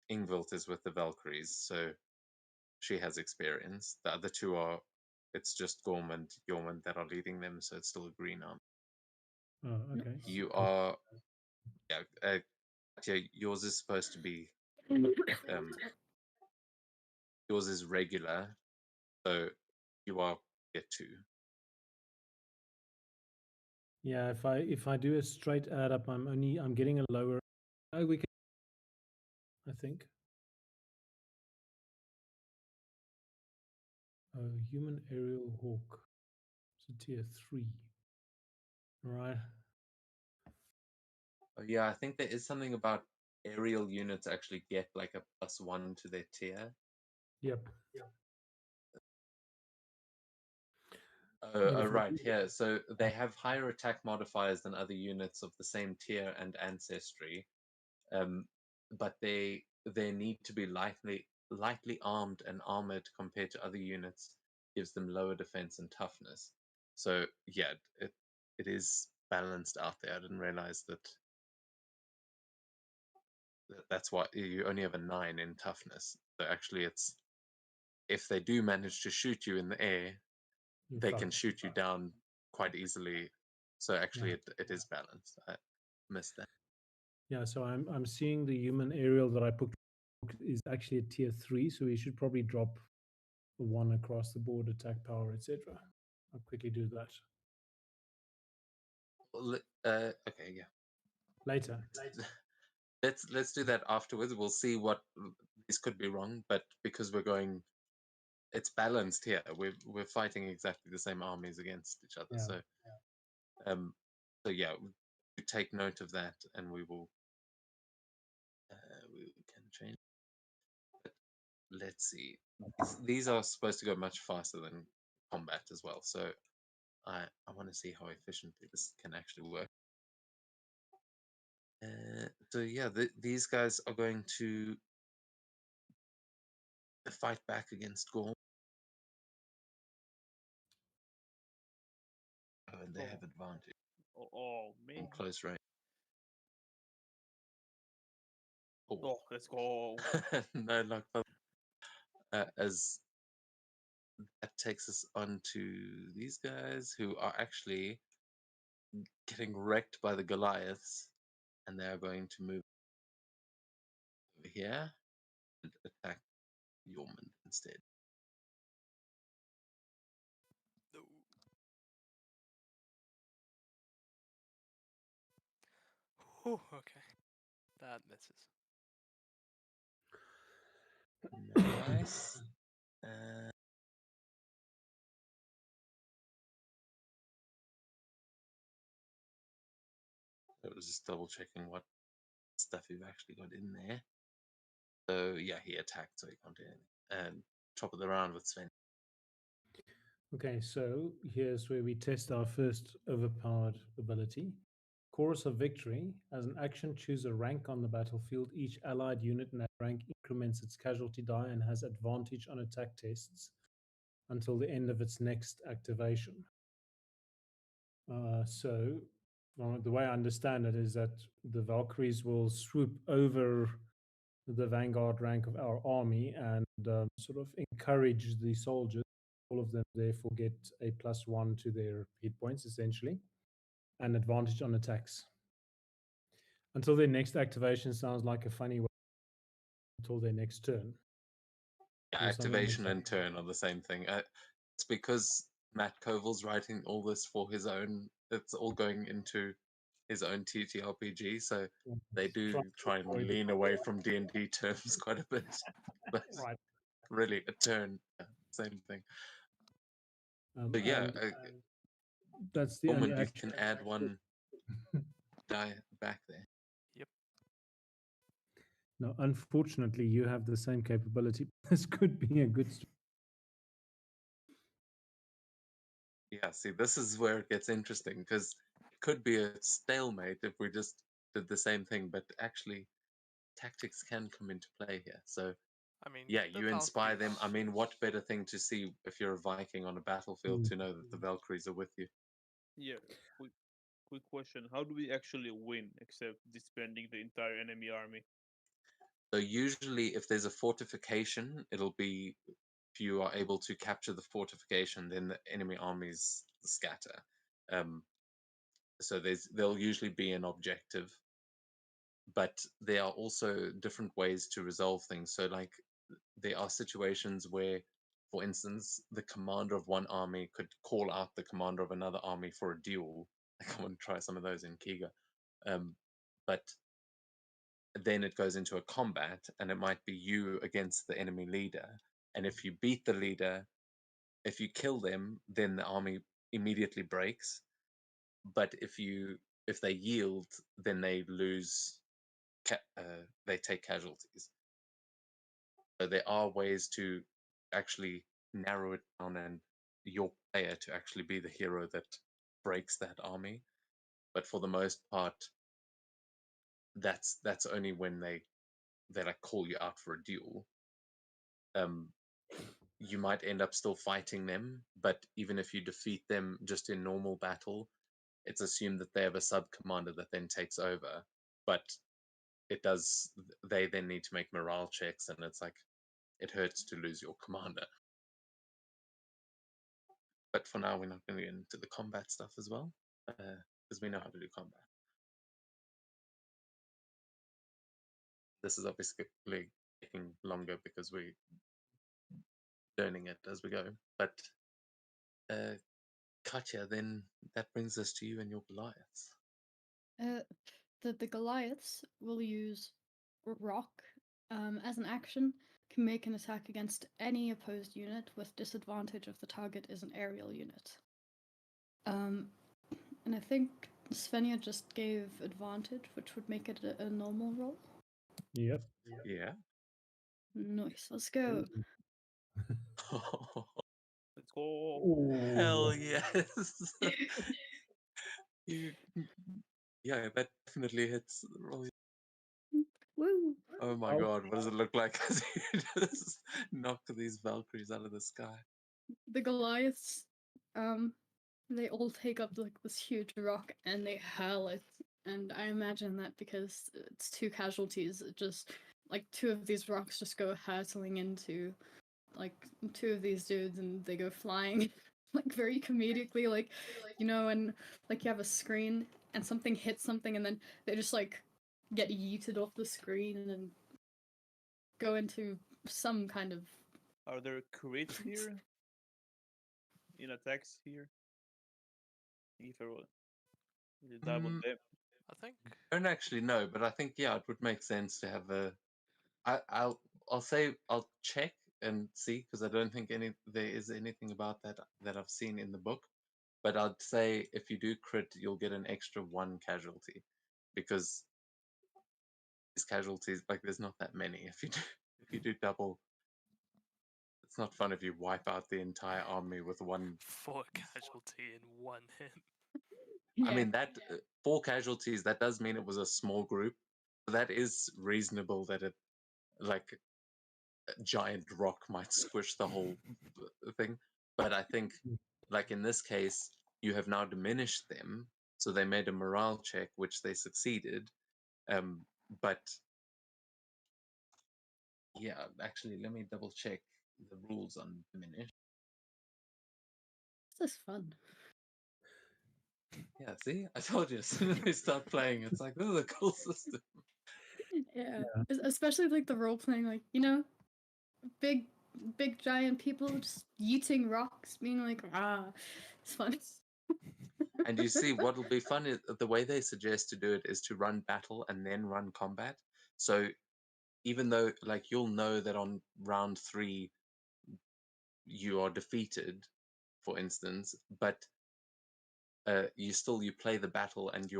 Ingvild is with the Valkyries, so she has experience. The other two are, it's just Gorm and Jormund that are leading them, so it's still a green arm. Oh, okay. You are, yeah, yours is supposed to be yours is regular, so you are tier 2. Yeah, if I do a straight add up, I'm getting a lower. Oh, we can. I think. Human aerial hawk. It's a tier 3. All right. Oh, yeah, I think there is something about aerial units actually get like a +1 to their tier. Yep. Oh, But if we right, do here. So they have higher attack modifiers than other units of the same tier and ancestry, but they need to be lightly armed and armored compared to other units, gives them lower defense and toughness. So yeah, it is balanced out there. I didn't realize that's why you only have a 9 in toughness. So actually, it's if they do manage to shoot you in the air, you they fuck. can shoot you down quite easily. So actually, it is balanced. I missed that. Yeah, so I'm seeing the human aerial that I put is actually a tier 3, so we should probably drop the 1 across the board, attack power, etc. I'll quickly do that Okay, yeah. later. Let's do that afterwards. We'll see what this could be wrong, but because we're going, it's balanced here. We're fighting exactly the same armies against each other. Yeah. So yeah, we take note of that, and we can change. But let's see. These are supposed to go much faster than combat as well. So I want to see how efficiently this can actually work. So yeah, these guys are going to fight back against Gorm. Oh, and they have advantage Oh man. on close range. Oh, let's go. No luck. As that takes us on to these guys who are actually getting wrecked by the Goliaths, and they are going to move over here and attack Yormund instead. No. Whew, okay. That misses. Nice. I was just double checking what stuff you've actually got in there. So yeah, he attacked, so he can't do anything. And top of the round with Sven. Okay, so here's where we test our first overpowered ability. Chorus of Victory. As an action, choose a rank on the battlefield. Each allied unit in that rank increments its casualty die and has advantage on attack tests until the end of its next activation. So the way I understand it is that the Valkyries will swoop over the vanguard rank of our army and sort of encourage the soldiers. All of them therefore get a +1 to their hit points, essentially, and advantage on attacks. Until their next activation sounds like a funny way. Until their next turn. Yeah, activation and turn are the same thing. It's because Matt Koval's writing all this for his own. It's all going into his own TTRPG, so they do try and lean away from D&D terms quite a bit. But right. Really, a turn, same thing. But yeah, that's the only you action. can add 1 die back there. Yep. No, unfortunately, you have the same capability. This could be a good. Yeah, see, this is where it gets interesting because it could be a stalemate if we just did the same thing, but actually, tactics can come into play here. So, I mean, yeah, the you inspire them. I Valkyries- mean, what better thing to see if you're a Viking on a battlefield to know that the Valkyries are with you? Yeah. Quick question: how do we actually win except disbanding the entire enemy army? So usually, if there's a fortification, it'll be if you are able to capture the fortification, then the enemy armies scatter. So there'll usually be an objective, but there are also different ways to resolve things. So like there are situations where, for instance, the commander of one army could call out the commander of another army for a duel. Like, I want to try some of those in Kiga. But then it goes into a combat, and it might be you against the enemy leader. And if you beat the leader, if you kill them, then the army immediately breaks. But if they yield, then they lose. They take casualties. So there are ways to actually narrow it down, and your player to actually be the hero that breaks that army. But for the most part, that's only when they like call you out for a duel. You might end up still fighting them, but even if you defeat them just in normal battle, it's assumed that they have a sub commander that then takes over. But they then need to make morale checks, and it's like, it hurts to lose your commander. But for now, we're not going to get into the combat stuff as well, because we know how to do combat. This is obviously taking longer because we're learning it as we go. But Katya, then that brings us to you and your Goliaths. The Goliaths will use rock as an action, can make an attack against any opposed unit with disadvantage if the target is an aerial unit. And I think Svenja just gave advantage, which would make it a normal roll. Yep. Yeah. Nice, let's go. Let's go. Hell yes. Yeah, that definitely hits the roll. Woo! Oh my Oh. god, what does it look like as you just knock these Valkyries out of the sky? The Goliaths, they all take up like this huge rock and they hurl it. And I imagine that because it's 2 casualties, it just like 2 of these rocks just go hurtling into like 2 of these dudes and they go flying like very comedically, like, you know, and like you have a screen and something hits something and then they just like get yeeted off the screen and then go into some kind of. Are there crits here? In attacks here? If I roll, is it double Mm. them? I think. I don't actually know, but I think, yeah, it would make sense to have a. I'll say I'll check and see, because I don't think there is anything about that I've seen in the book. But I'd say if you do crit, you'll get an extra 1 casualty, because these casualties, like, there's not that many. If you do double, it's not fun if you wipe out the entire army with 1. 4 casualty in 1 hit. I mean, that 4 casualties, that does mean it was a small group. That is reasonable that it, like, a giant rock might squish the whole thing. But I think, like in this case, you have now diminished them. So they made a morale check, which they succeeded. But yeah, actually, let me double check the rules on diminish. This is fun. Yeah, see, I told you. As soon as we start playing, it's like, this is a cool system. Yeah. Especially like the role playing, like, you know, big giant people just yeeting rocks, being like, it's fun. And you see, what will be fun is the way they suggest to do it is to run battle and then run combat. So even though, like, you'll know that on round 3 you are defeated, for instance, but you play the battle, and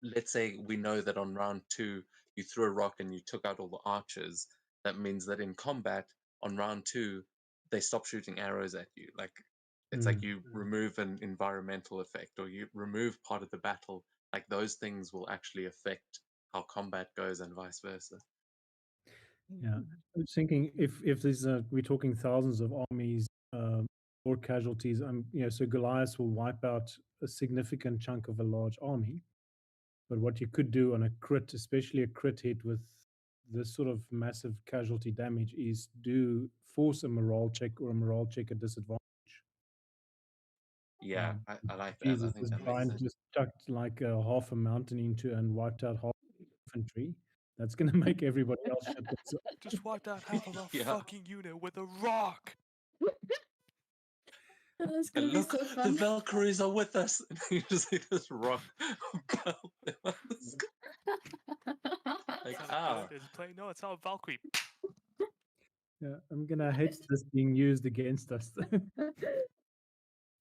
let's say we know that on round 2 you threw a rock and you took out all the archers. That means that in combat on round 2 they stop shooting arrows at you. Like, it's like you remove an environmental effect, or you remove part of the battle. Like, those things will actually affect how combat goes, and vice versa. Yeah, I was thinking if there's we're talking thousands of armies or casualties, so Goliath will wipe out a significant chunk of a large army. But what you could do on a crit, especially a crit hit with this sort of massive casualty damage, is force a morale check or a morale check at disadvantage. Yeah, I like that. Jesus, I think this that makes giant sense. just chucked like half a mountain into and wiped out half the infantry. That's going to make everybody else shut themselves. Just wiped out half of our Yeah. fucking unit with a rock. That's And gonna be look, so the fun. Valkyries are with us. And you just see this rock belt them on the sky. Like, Is that a ah, bird? Is it plane? No, it's not a Valkyrie. Yeah, I'm going to hate this being used against us.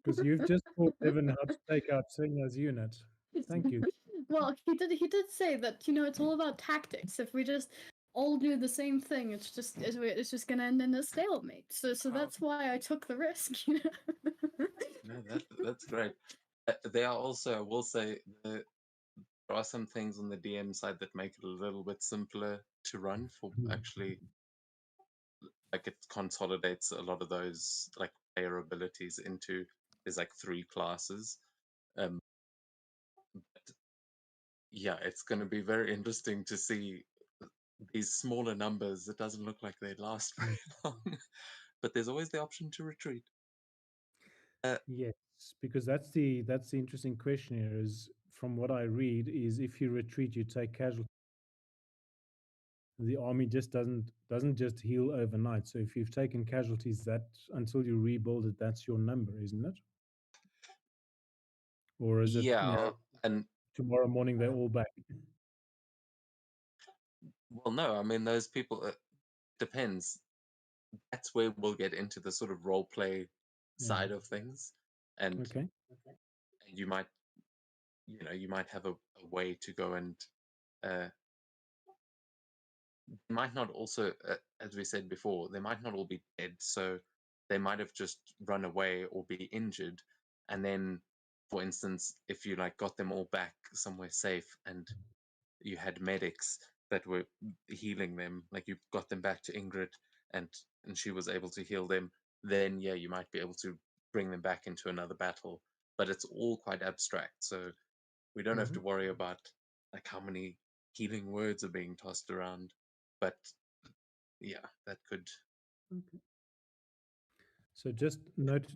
Because you've just taught Evan how to take out Senya's unit. Thank you. Well, he did say that it's all about tactics. If we just all do the same thing, it's just gonna end in a stalemate. So Oh. that's why I took the risk. no, that's great. There are also, I will say, there are some things on the DM side that make it a little bit simpler to run for actually, like it consolidates a lot of those like player abilities into, there's like 3 classes. But yeah, it's going to be very interesting to see these smaller numbers. It doesn't look like they last very long, but there's always the option to retreat. Yes, because that's the interesting question here. Is from what I read, is if you retreat, you take casualties. The army just doesn't just heal overnight. So if you've taken casualties, that until you rebuild it, that's your number, isn't it? Or is it Yeah, and tomorrow morning they're all back? well, no, I mean those people. Depends. That's where we'll get into the sort of role play side of things, and Okay. you might, you might have a way to go and might not also, as we said before, they might not all be dead, so they might have just run away or be injured, and then, for instance, if you like got them all back somewhere safe and you had medics that were healing them, like you got them back to Ingrid and she was able to heal them, then yeah, you might be able to bring them back into another battle. But it's all quite abstract, so we don't have to worry about like how many healing words are being tossed around. But yeah, that could. Okay. So just note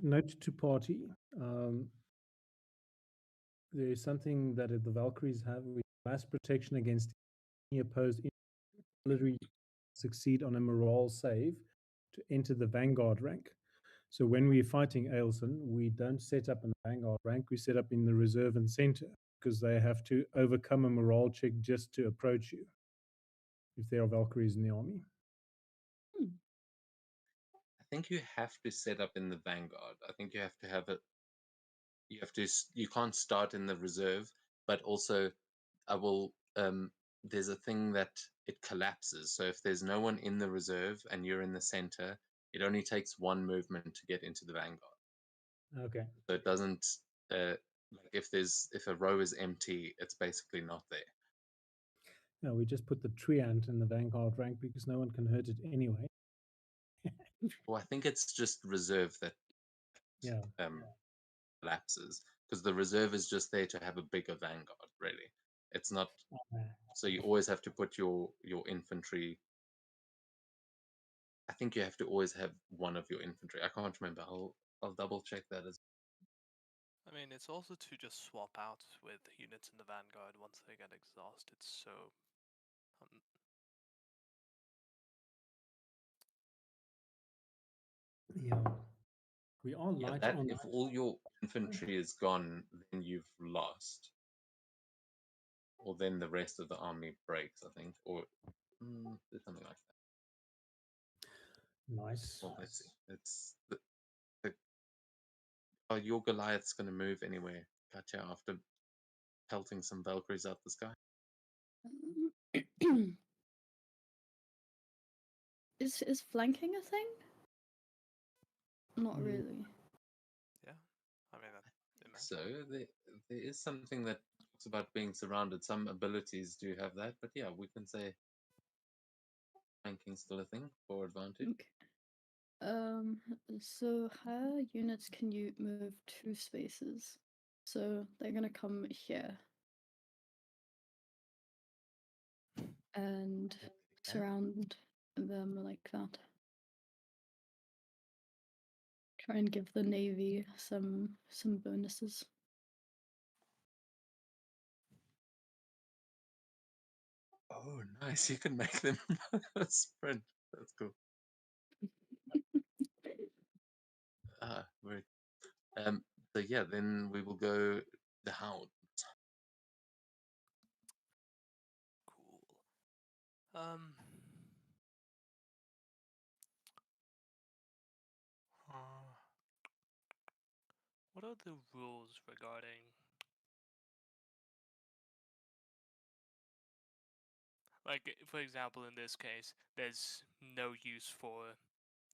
to party. There is something that the Valkyries have with mass protection against any opposed artillery succeed on a morale save to enter the vanguard rank. So when we're fighting Ailson, we don't set up in the vanguard rank, we set up in the reserve and center because they have to overcome a morale check just to approach you if there are Valkyries in the army. I think you have to set up in the vanguard. I think you have to have it. You can't start in the reserve, but also I will. There's a thing that it collapses. So if there's no one in the reserve and you're in the center, it only takes 1 movement to get into the vanguard. Okay. So it doesn't. Like if a row is empty, it's basically not there. No, we just put the treant in the vanguard rank because no one can hurt it anyway. Well, I think it's just reserve that Yeah. collapses, because the reserve is just there to have a bigger vanguard. Really, it's not. So you always have to put your infantry. I think you have to always have one of your infantry. I can't remember. I'll double check that as. I mean, it's also to just swap out with units in the vanguard once they get exhausted. So, Yeah. We are Yeah, light that on. if all your infantry is gone, then you've lost. Or then the rest of the army breaks, I think, or something like that. Nice. Well, let's see. It's your Goliath's going to move anywhere, Katya, after pelting some Valkyries out the sky. Is flanking a thing? Not Mm. really. yeah. I mean, So there is something that talks about being surrounded. Some abilities do have that, but yeah, we can say flanking's still a thing for advantage. Okay. So how units can you move 2 spaces? So they're gonna come here and surround them like that. Try and give the navy some bonuses. Oh, nice! You can make them sprint. That's cool. Very. So yeah, then we will go the hound. Cool. Um. What are the rules regarding? Like, for example, in this case, there's no use for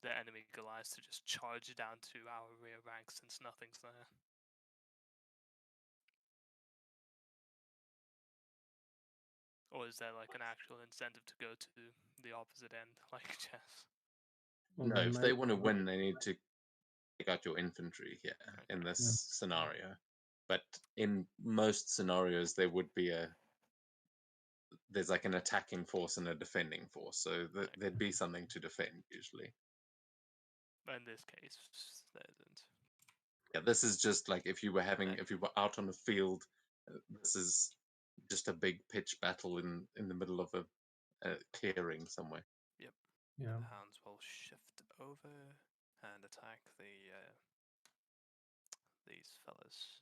the enemy Goliaths to just charge down to our rear rank since nothing's there. Or is there like an actual incentive to go to the opposite end, like chess? Well, No, if they want to might- win, they need to take out your infantry here in Okay. this scenario. But in most scenarios, there would be there's like an attacking force and a defending force, so there'd be something to defend usually. But in this case, there isn't. Yeah, this is just like if you were Okay. if you were out on a field, this is just a big pitch battle in the middle of a clearing somewhere. Yep. Yeah. The hounds will shift over and attack these fellas.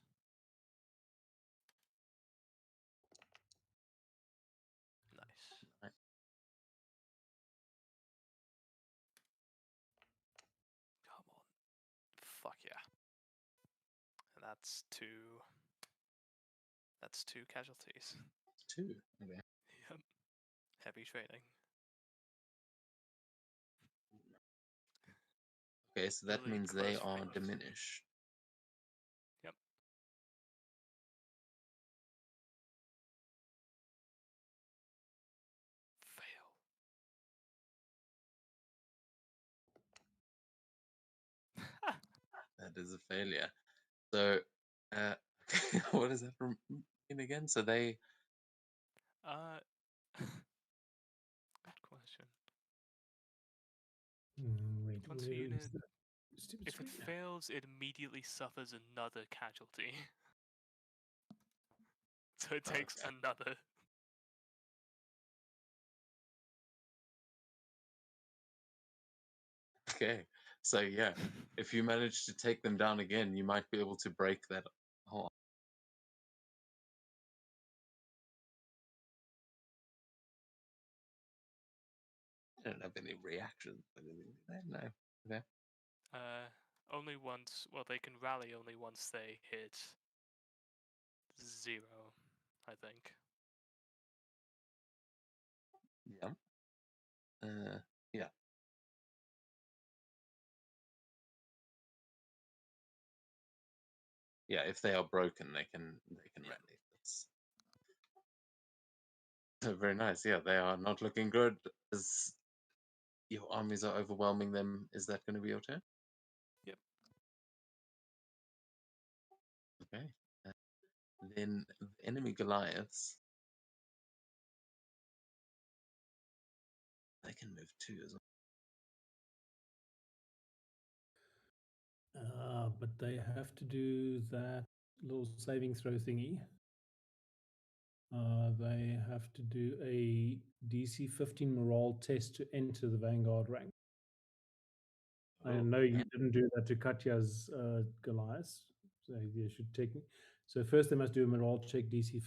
Nice. Right. Come on. Fuck yeah. And that's two. That's 2 casualties. Two. Okay. Yep. Heavy training. Okay, so that Really means they close are range. diminished. Yep. Fail. That is a failure. So, what does that mean again? So they. Good question. Wait, Once a where unit, is that stupid if it screen? fails, it immediately suffers another casualty. So it takes Okay. another. Okay, so yeah, if you manage to take them down again, you might be able to break that whole. I don't have any reactions. Or anything like that. No. Okay. Only once. Well, they can rally only once they hit 0, I think. Yeah. Yeah. Yeah. If they are broken, they can Yeah. rally. That's very nice. Yeah, they are not looking good. As your armies are overwhelming them, is that going to be your turn? Yep. Okay. Then the enemy Goliaths. They can move too as well. But they have to do that little saving throw thingy. They have to do a DC 15 morale test to enter the Vanguard rank. I know you yeah. didn't do that to Katya's Goliath, so they should take. So first they must do a morale check DC.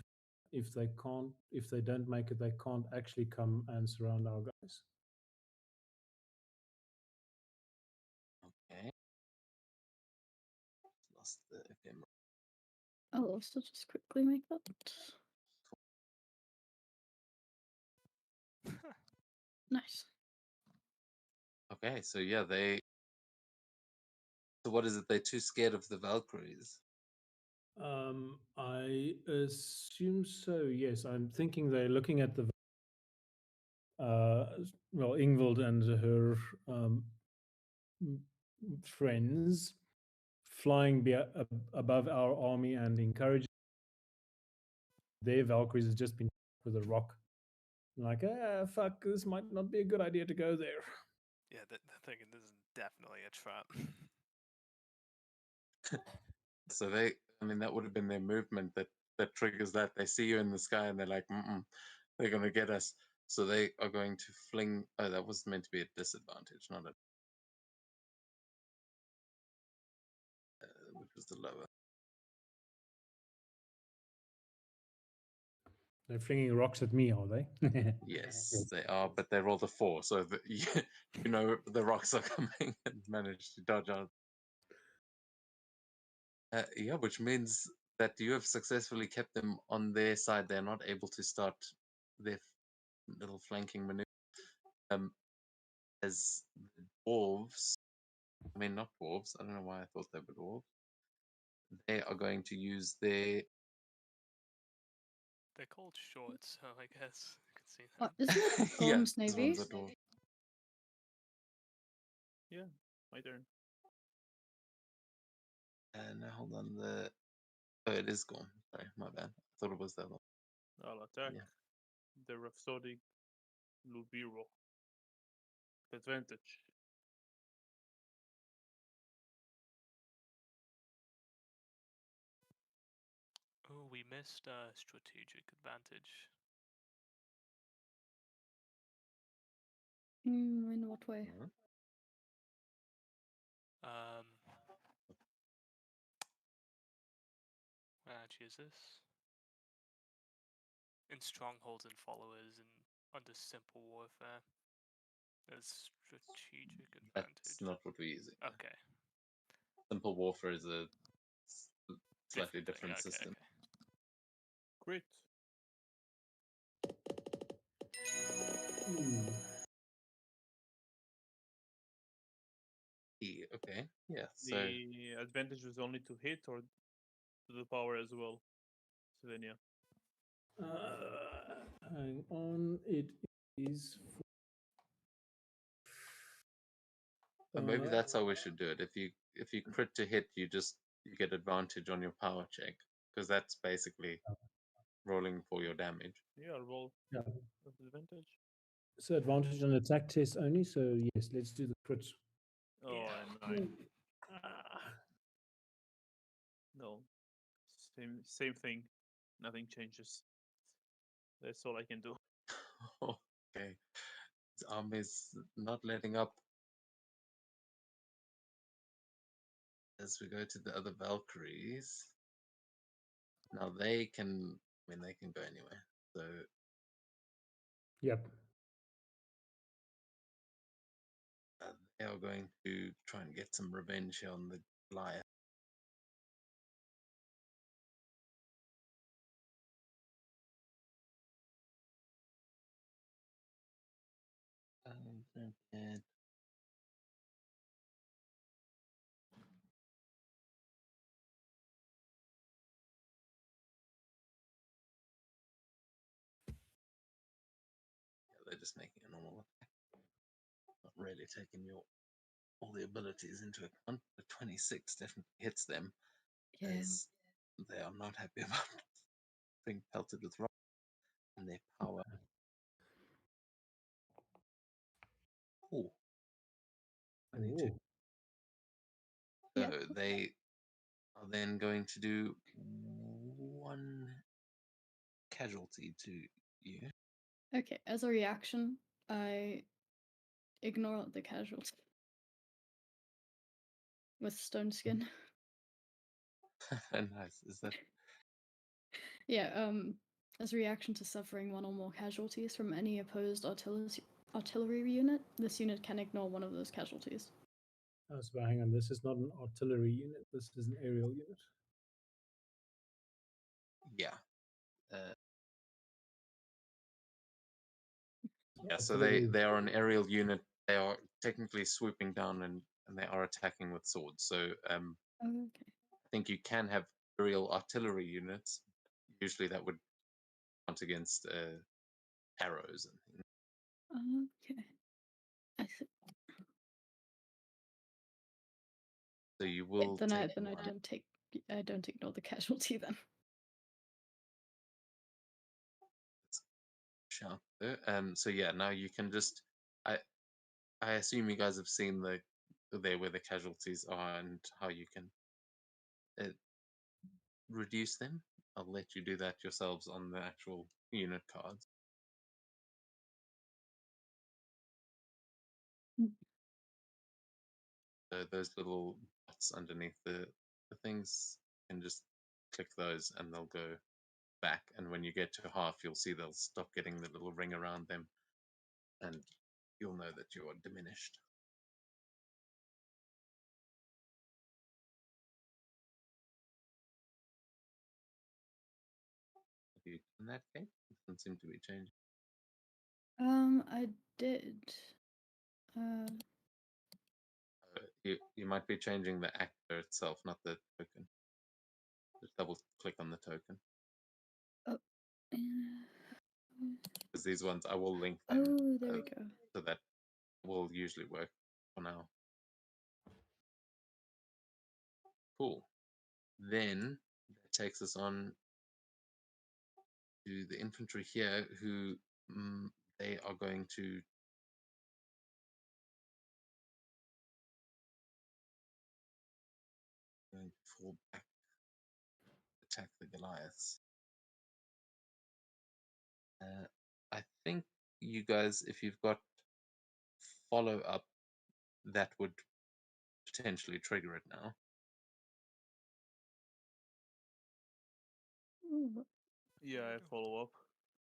If they can't, if they don't make it, they can't actually come and surround our guys. Okay. Lost the ephemeral. I'll also just quickly make that. Nice. Okay, so yeah, they. So what is it? They're too scared of the Valkyries. I assume so. Yes, I'm thinking they're looking at the. Well, Ingvild and her friends flying above our army and encouraging their Valkyries has just been with a rock. Like, fuck, this might not be a good idea to go there. Yeah, they're thinking this is definitely a trap. So they, I mean, that would have been their movement that triggers that. They see you in the sky and they're like, they're gonna get us. So they are going to fling. Oh, that was meant to be a disadvantage, not a. Which was the lower. They're flinging rocks at me, are they? Yes, they are, but they rolled a 4, so you know the rocks are coming and managed to dodge out. Yeah, which means that you have successfully kept them on their side. They're not able to start their little flanking maneuver. As the dwarves, I mean, not dwarves, I don't know why I thought they were dwarves. They are going to use their. They're called shorts, so I guess you could see Oh, that. isn't it Yeah, Gorm's these Navy? ones are dwarves. Yeah, my turn. And hold on, oh, it is gone. Sorry, my bad. I thought it was that one. I'll attack Yeah. the Rhapsodic Lubiro. Advantage. Oh, we missed strategic advantage. In what way? Mhm. Actually, is this in strongholds and followers and under simple warfare? There's strategic advantage. That's not what we're using. Okay. Simple warfare is a slightly thing, different okay, system. okay. Crit. Okay, yeah. So The advantage was only to hit or to the power as well, Sylvania. Hang on, it is. maybe that's how we should do it. If you crit to hit, you get advantage on your power check because that's basically rolling for your damage. Yeah, roll Yeah. with advantage. So advantage on attack test only. So yes, let's do the crit. Oh, Yeah. and 9. No. Same thing. Nothing changes. That's all I can do. Okay, his army's not letting up. As we go to the other Valkyries, now they can. I mean, they can go anywhere. So Yep. they are going to try and get some revenge here on the Goliath. And they're just making a normal attack, not really taking all the abilities into account. The 26 definitely hits them, Yeah. as they are not happy about being pelted with rock and their power. Oh, 22. Ooh. So Yeah. they are then going to do 1 casualty to you. Okay, as a reaction, I ignore the casualty with stone skin. Nice. Is that Yeah, as a reaction to suffering one or more casualties from any opposed artillery unit, this unit can ignore one of those casualties. Oh, so hang on. This is not an artillery unit. This is an aerial unit. yeah? Yeah. So Artillery. they are an aerial unit. They are technically swooping down and they are attacking with swords. So Okay. I think you can have aerial artillery units. Usually that would count against arrows and things. Okay. I see. So you will Then I take one. I don't ignore the casualty then. Sharp there. So yeah, now you can just. I assume you guys have seen there where the casualties are and how you can reduce them. I'll let you do that yourselves on the actual unit cards. those little dots underneath the things, you can just click those and they'll go back. And when you get to half, you'll see they'll stop getting the little ring around them, and you'll know that you are diminished. Have you done that, Kate? It doesn't seem to be changing. I did. You might be changing the actor itself, not the token. Just double click on the token. Uh, Because these ones, I will link them. oh, there we go. So that will usually work for now. Cool. Then that takes us on to the infantry here, who they are going to fall back, attack the Goliaths. I think you guys, if you've got follow up, that would potentially trigger it now. Ooh, Yeah, I follow up.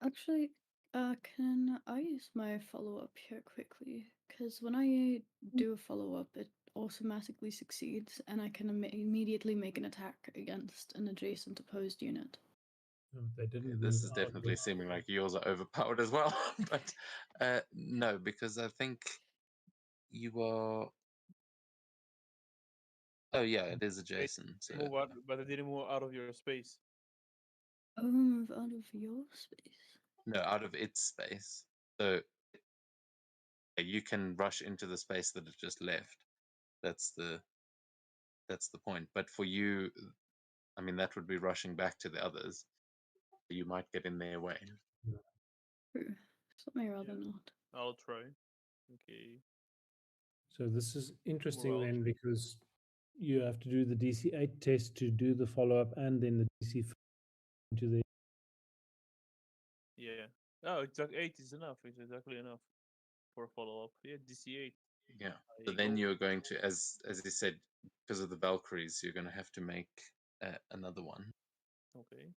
actually, can I use my follow-up here quickly? Because when I do a follow-up, it automatically succeeds, and I can immediately make an attack against an adjacent opposed unit. No, they didn't This move is out definitely yet. seeming like yours are overpowered as well. But no, because I think you are. Oh yeah, it is adjacent. So Move out, but I didn't move out of your space. Oh, move out of your space. no, out of its space. So you can rush into the space that it just left. That's the point. But for you, I mean, that would be rushing back to the others. You might get in their way. True. Something rather Yeah. not. I'll try. Okay. So this is interesting Well, then, because you have to do the DC8 test to do the follow-up, and then the DC into the. yeah. Oh, exactly 8 is enough. It's exactly enough for follow up. Yeah, DC8. Yeah. I So then go. you're going to, as you said, because of the Valkyries, you're going to have to make another one. Okay.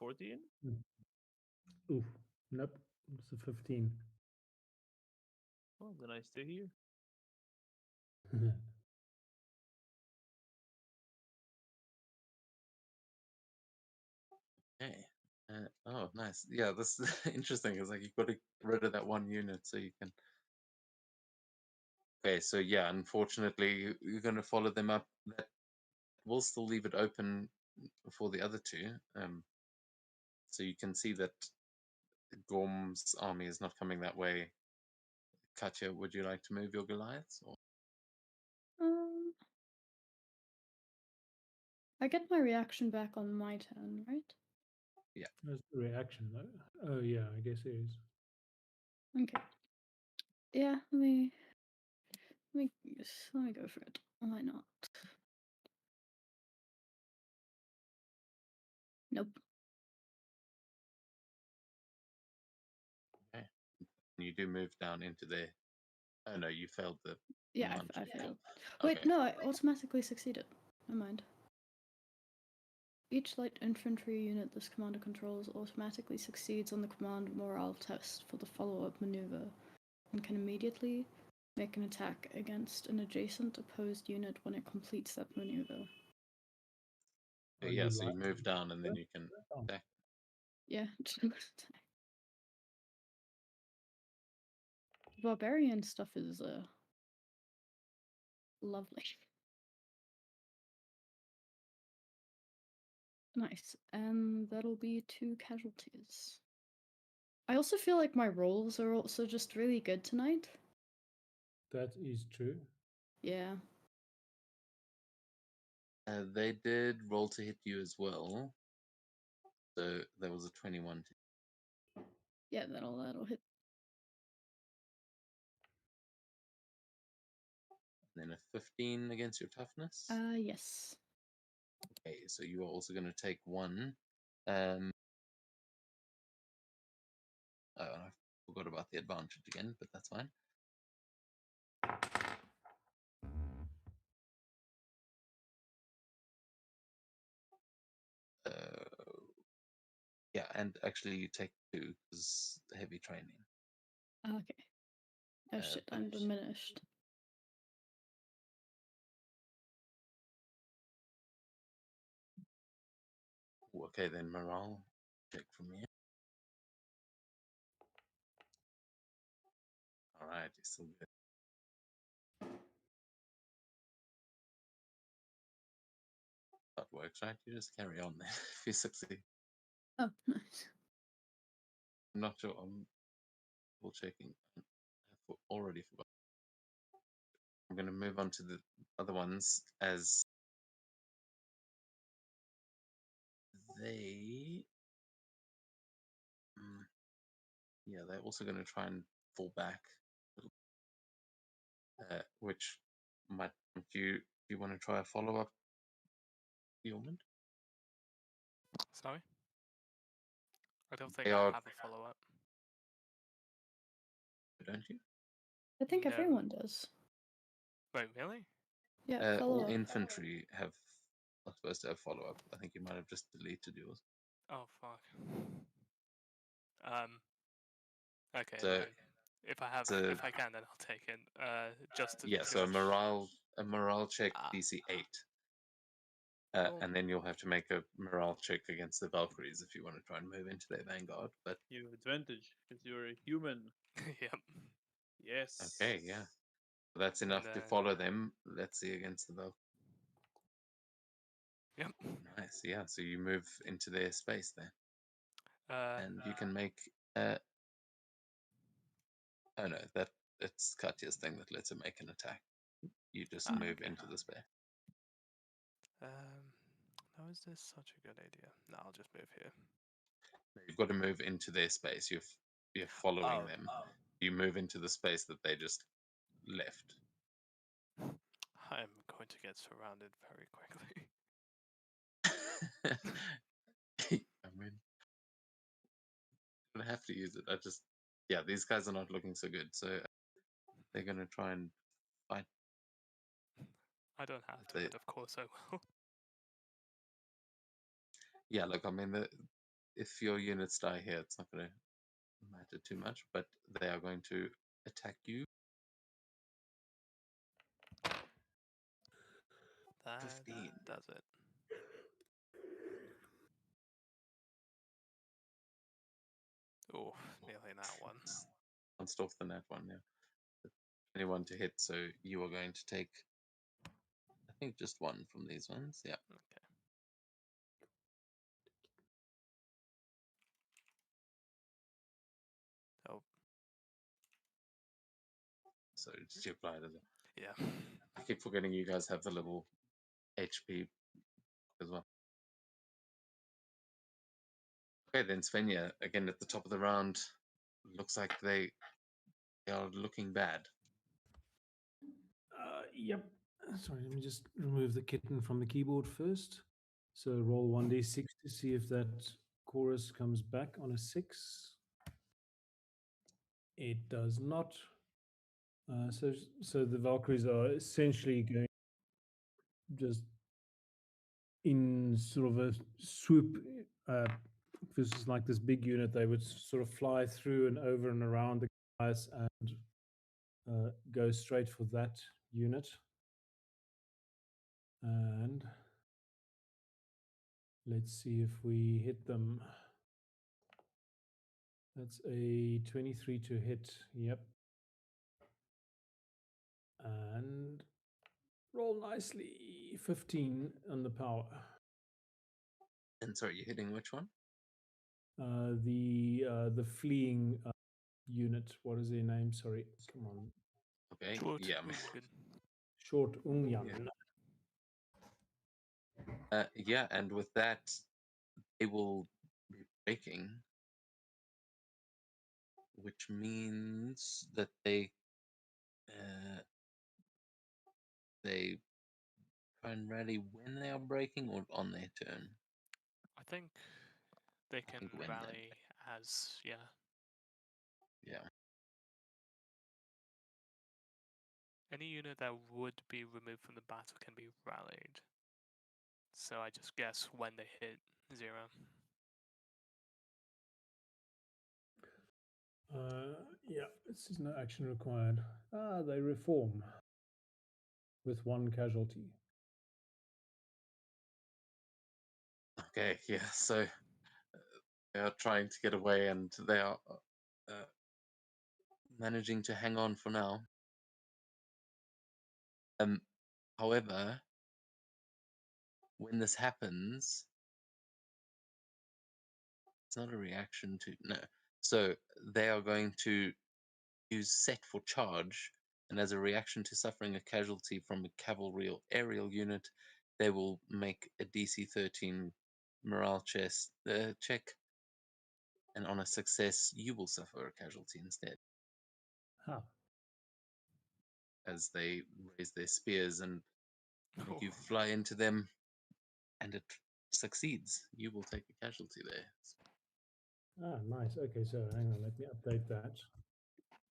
$14? Ooh, nope, it's a 15. Well, then I stay here. Okay. Oh, nice. Yeah, this is interesting. It's like you've got to get rid of that one unit so you can. Okay, so yeah, unfortunately, you're going to follow them up. That will still leave it open for the other two. So you can see that Gorm's army is not coming that way. Katya, would you like to move your Goliaths? Or? I get my reaction back on my turn, right? That's the reaction, though. Oh yeah, I guess it is. Okay. Yeah, let me go for it. Why not? Nope. Okay. You do move down into there. Oh no, you failed the. Yeah, command I check. failed. Wait, Okay. no, I automatically succeeded. Never mind. Each light infantry unit this commander controls automatically succeeds on the command morale test for the follow-up maneuver and can immediately make an attack against an adjacent opposed unit when it completes that maneuver. Are Yeah, you so you light? move down and then you can Oh. attack. Yeah, barbarian stuff is lovely. Nice, and that'll be 2 casualties. I also feel like my rolls are also just really good tonight. That is true. Yeah. They did roll to hit you as well. So there was a 21. Yeah, that'll hit. And then a 15 against your toughness. Yes. Okay, so you are also going to take 1. Forgot about the advantage again, but that's fine. Yeah, and actually you take 2 because heavy training. Okay. Oh shit, I'm Finish. diminished. Ooh, okay, then morale check from here. All right, you're still good. That works, right? You just carry on then if you succeed. Oh, nice. I'm not sure. I'm double checking. I've already forgot. I'm going to move on to the other ones as they. Yeah, they're also going to try and fall back, which might. Do you want to try a follow up, Yeoman? Sorry? I don't think They I are, have a follow up. don't you? I think No. everyone does. Wait, really? Yeah, follow All up. infantry are supposed to have follow up. I think you might have just deleted yours. Oh fuck. Okay So then. If I it's a- if I can, then I'll take it. Just to yeah, pretty so much... a morale check Ah. DC 8. Cool. And then you'll have to make a morale check against the Valkyries if you want to try and move into their vanguard. But You have advantage because you're a human. Yep. Yes. okay, yeah, that's And enough to then... follow them. Let's see against the Valkyries. Yep. Nice, yeah. So you move into their space there, and you can make. Oh no, it's Katya's thing that lets her make an attack. You just move okay. into the space. Now is this such a good idea? No, I'll just move here. You've got to move into their space. You're following Oh, them. You move into the space that they just left. I'm going to get surrounded very quickly. I mean, I have to use it. Yeah, these guys are not looking so good. So they're going to try and fight. I don't have to, They- but of course I will. Yeah, look, I mean, if your units die here, it's not going to matter too much, but they are going to attack you. That 15. does it. Oh, nearly that one. Bounced off the net one, yeah. 21 to hit, so you are going to take, I think, just one from these ones. Yeah. Okay. Oh, So just you apply it as a. yeah. I keep forgetting you guys have the little HP as well. Okay, then Svenja, again at the top of the round. Looks like they are looking bad. Yep. Sorry, let me just remove the kitten from the keyboard first. So roll 1d6 to see if that chorus comes back on a 6. It does not. So the Valkyries are essentially going just in sort of a swoop. This is like this big unit. They would sort of fly through and over and around the guys and go straight for that unit. And let's see if we hit them. That's a 23 to hit. Yep. And roll nicely. 15 on the power. And sorry, you're hitting which one? The fleeing unit. What is their name? Sorry. Come on. Okay. Short. Yeah. Good. Short Ungyan. Yeah, and with that, they will be breaking, which means that they try and rally when they are breaking or on their turn. I think they can think when then. rally as, yeah. Yeah. Any unit that would be removed from the battle can be rallied. So I just guess when they hit 0. Yeah, this is no action required. Ah, they reform with 1 casualty. Okay, yeah. So they are trying to get away, and they are managing to hang on for now. However, when this happens, it's not a reaction to no. So they are going to use set for charge, and as a reaction to suffering a casualty from a cavalry or aerial unit, they will make a DC 13 morale check, and on a success, you will suffer a casualty instead. How? As they raise their spears and make you Oh. fly into them, and it succeeds. You will take a casualty there. Ah, nice. Okay, so hang on, let me update that.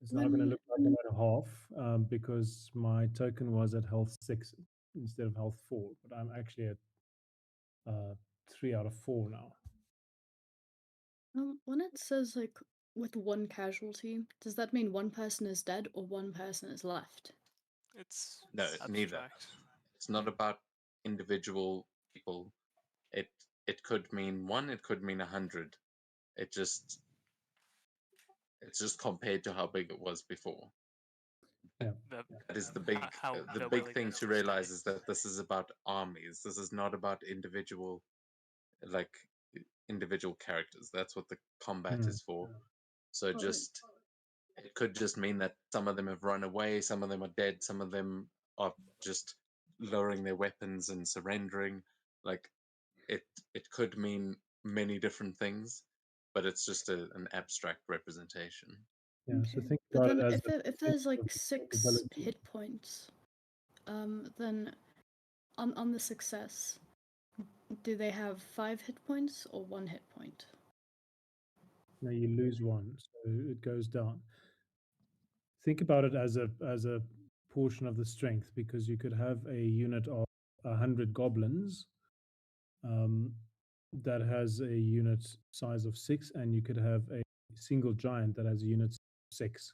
It's now going to look like I'm at a half because my token was at health 6 instead of health 4, but I'm actually at 3 out of 4 now. When it says like with 1 casualty, does that mean 1 person is dead or 1 person is left? It's No, neither. abstract. It's not about individual people. It could mean 1, it could mean 100. It's just compared to how big it was before. Yeah. That is the big how the their big thing willingness to to realize stay. is that this is about armies. This is not about individual characters. That's what the combat Hmm. is for. So Oh, just it could just mean that some of them have run away, some of them are dead, some of them are just lowering their weapons and surrendering. Like it could mean many different things, but it's just an abstract representation. Yeah, so okay. think But about it then as if there's like of 6 ability. hit points, then on the success, do they have 5 hit points or 1 hit point? Now you lose 1, so it goes down. Think about it as a portion of the strength, because you could have a unit of 100 goblins that has a unit size of 6, and you could have a single giant that has a unit 6.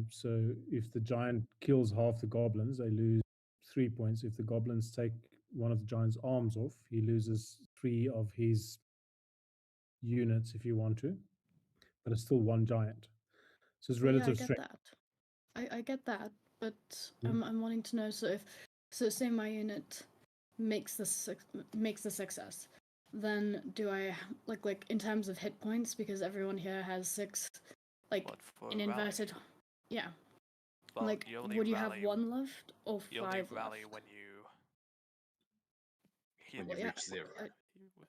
So if the giant kills half the goblins, they lose 3 points. If the goblins take one of the giant's arms off, he loses 3 of his units if you want to, but it's still 1 giant. So it's Oh, yeah, I relative get strength. that. I get that, but Hmm. I'm wanting to know. So say my unit makes the success, then do I like in terms of hit points, because everyone here has 6, like What for in a rally? inverted, yeah. Well, like you only would you have rally, 1 left or 5 you only left? rally when you heal When you yeah, reach 0.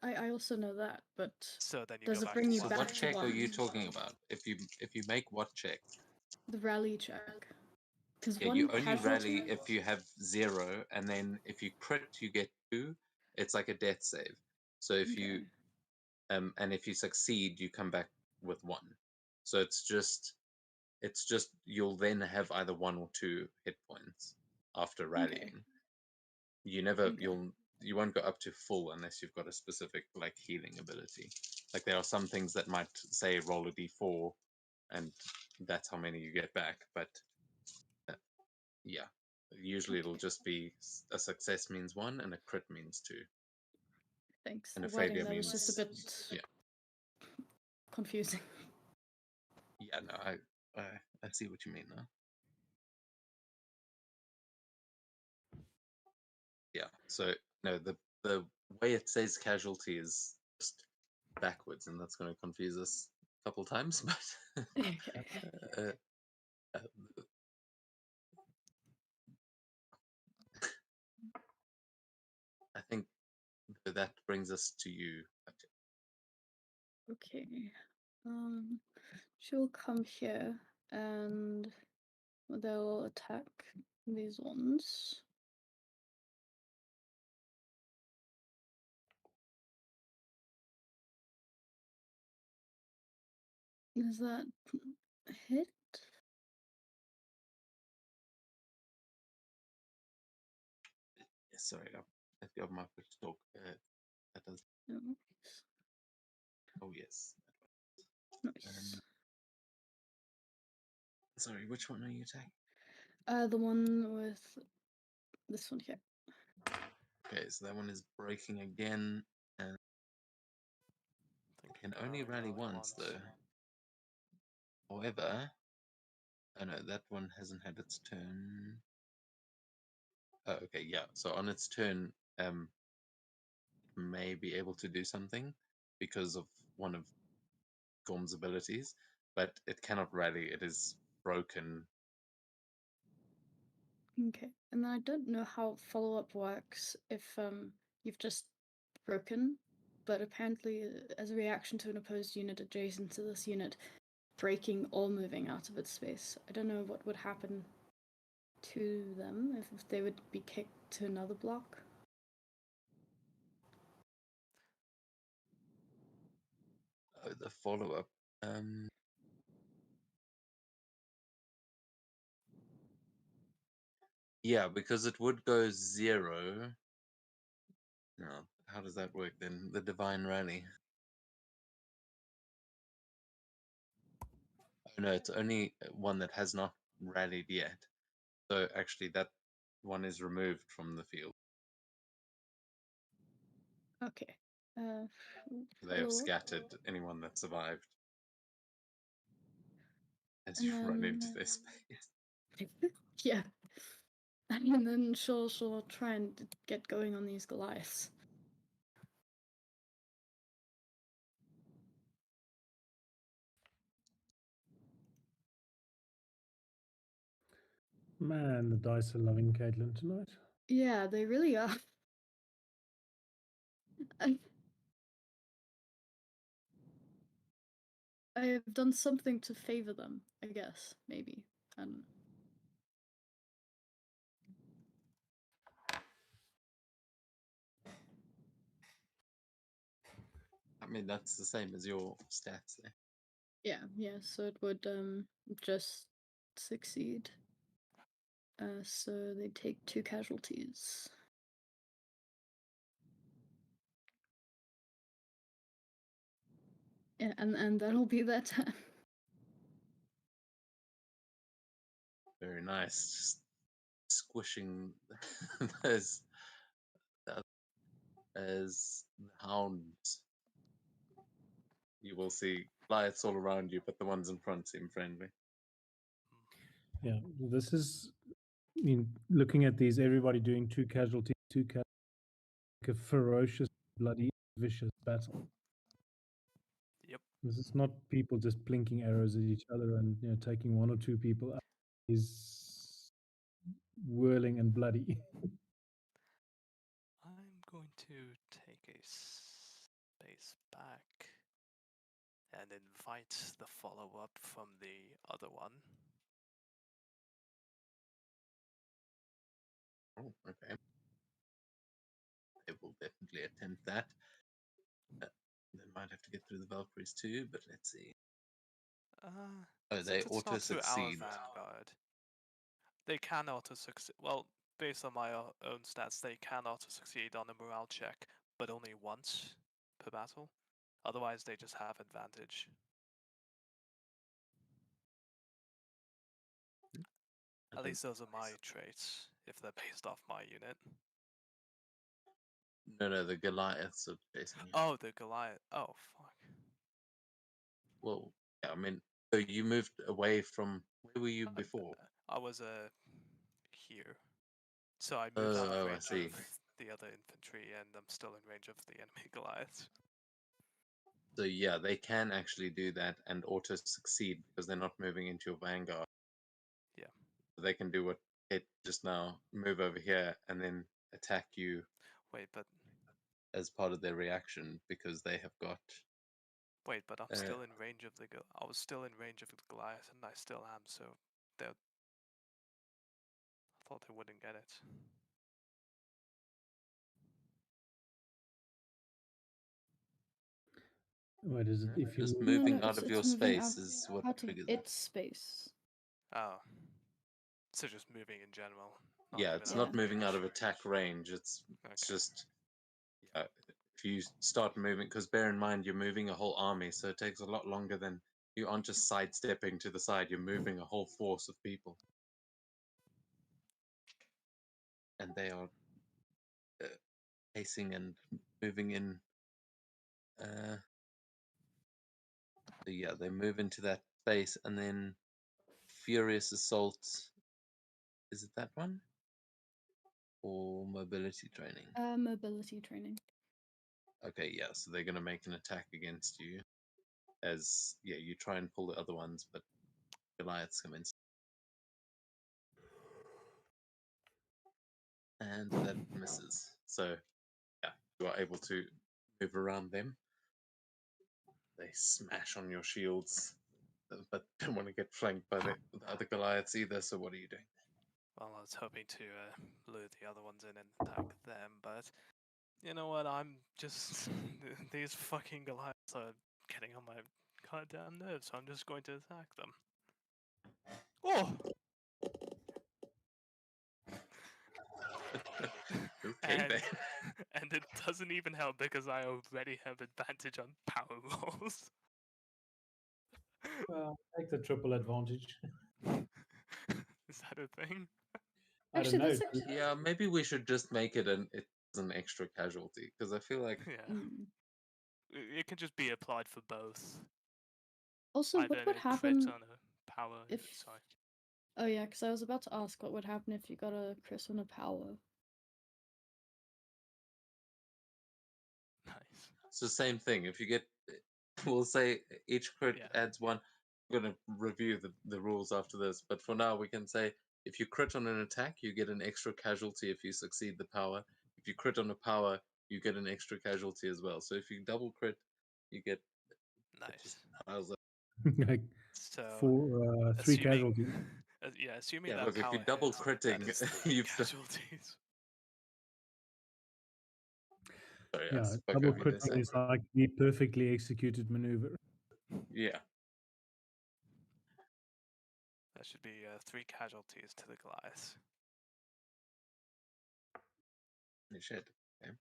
I also know that, but So then you does go it back bring to you So one. back what to check are 1? you talking about? If you make what check? The rally check. Because Yeah, 1 you only casualty. rally if you have 0, and then if you crit, you get 2. It's like a death save. So if you Okay. and if you succeed, you come back with 1. So it's just you'll then have either 1 or 2 hit points after rallying. You never Okay. you won't go up to full unless you've got a specific like healing ability. Like there are some things that might say roll a d4, and that's how many you get back. But yeah, usually it'll Okay. just be a success means 1 and a crit means 2, Thanks. and The a wording failure there was means just a bit yeah. confusing. Yeah, no, I see what you mean now. Yeah, so no, the way it says casualty is just backwards, and that's going to confuse us a couple times. But Okay. uh, uh, I think that brings us to you. Okay. She'll come here and they'll attack these ones. Is that hit? sorry, I've let go of my foot to talk. That does. No. Oh yes. Nice. Sorry, which one are you taking? The one with this one here. Okay, so that one is breaking again, and think can only rally once though. However, oh no, that one hasn't had its turn. Oh, okay, yeah. So on its turn, it may be able to do something because of one of Gorm's abilities, but it cannot rally. It is broken. Okay, and then I don't know how follow-up works if you've just broken, but apparently as a reaction to an opposed unit adjacent to this unit breaking or moving out of its space, I don't know what would happen to them if they would be kicked to another block. Oh, the follow-up. Yeah, because it would go 0. No, how does that work then? The Divine Rally. Oh, no, it's only one that has not rallied yet. So actually, that one is removed from the field. Okay. They have follow-up. scattered anyone that survived as And you run into then- their space. Yeah. And then she'll try and get going on these Goliaths. Man, the dice are loving Caitlin tonight. Yeah, they really are. I have done something to favor them, I guess, maybe. I don't know. I mean, that's the same as your stats there. Yeah, so it would just succeed. So they take 2 casualties. Yeah, and that'll be their turn. Very nice. Just squishing those as hounds. You will see Goliaths all around you, but the ones in front seem friendly. Yeah, this is. I mean, looking at these, everybody doing 2 casualties, 2 casualties, like a ferocious, bloody, vicious battle. Yep. This is not people just blinking arrows at each other and taking 1 or 2 people out. Is whirling and bloody. I'm going to take a space back and invite the follow-up from the other one. Oh, okay. They will definitely attempt that. They might have to get through the Valkyries too, but let's see. Oh, Since they it's auto not through our succeed. Vanguard, they can auto succeed. Well, based on my own stats, they can auto succeed on a morale check, but only once per battle. Otherwise, they just have advantage. At least those are my traits, if they're based off my unit. No, the Goliaths are chasing you. Oh, the Goliath. Oh, fuck. Well, yeah, I mean, so you moved away from where were you before? I was here. So I moved out of I range see. of the other infantry, and I'm still in range of the enemy Goliaths. So yeah, they can actually do that and auto succeed because they're not moving into your vanguard. Yeah. So they can do what it just now, move over here and then attack you Wait, but as part of their reaction because they have got. wait, but I'm still in range of the. I was still in range of the Goliath, and I still am. So they. I thought they wouldn't get it. What is it? If you Just move- moving No, out of it's your moving space out- is what out of triggers it. its space. Oh. So just moving in general. Yeah, even it's out not of moving out of range. attack range. It's Okay. just if you start moving, because bear in mind you're moving a whole army, so it takes a lot longer than you aren't just sidestepping to the side. You're moving a whole force of people, and they are pacing and moving in. So yeah, they move into that space, and then Furious Assault. Is it that one? Or mobility training? Mobility training. Okay, yeah, so they're gonna make an attack against you. As yeah, you try and pull the other ones, but Goliaths come in. And that misses. So yeah, you are able to move around them. They smash on your shields, but don't want to get flanked by the other Goliaths either. So what are you doing? Well, I was hoping to lure the other ones in and attack them, but you know what? I'm just these fucking Goliaths are getting on my goddamn nerves. So I'm just going to attack them. Oh! Okay and, then. and it doesn't even help because I already have advantage on power rolls. Well, take the triple advantage. Is that a thing? I don't Actually, know. that's actually. Yeah, maybe we should just make it an extra casualty because I feel like Yeah. Mm. It can just be applied for both. Also, Either what would a crit happen on a power. if? Sorry. Oh yeah, because I was about to ask what would happen if you got a crit on a power. Nice. it's the same thing. If you get, we'll say each crit Yeah. adds one. We're gonna review the rules after this, but for now we can say if you crit on an attack, you get an extra casualty if you succeed the power. If you crit on a power, you get an extra casualty as well. So if you double crit, you get Nice. how's that? Like So, three assuming, casualties. assuming Yeah, that look, if power you double hits, critting, that is 3 you've casualties. sorry, I Yeah, spoke double over you there, critting Sam. is like the perfectly executed maneuver. Yeah. That should be 3 casualties to the Goliath. You should. Okay.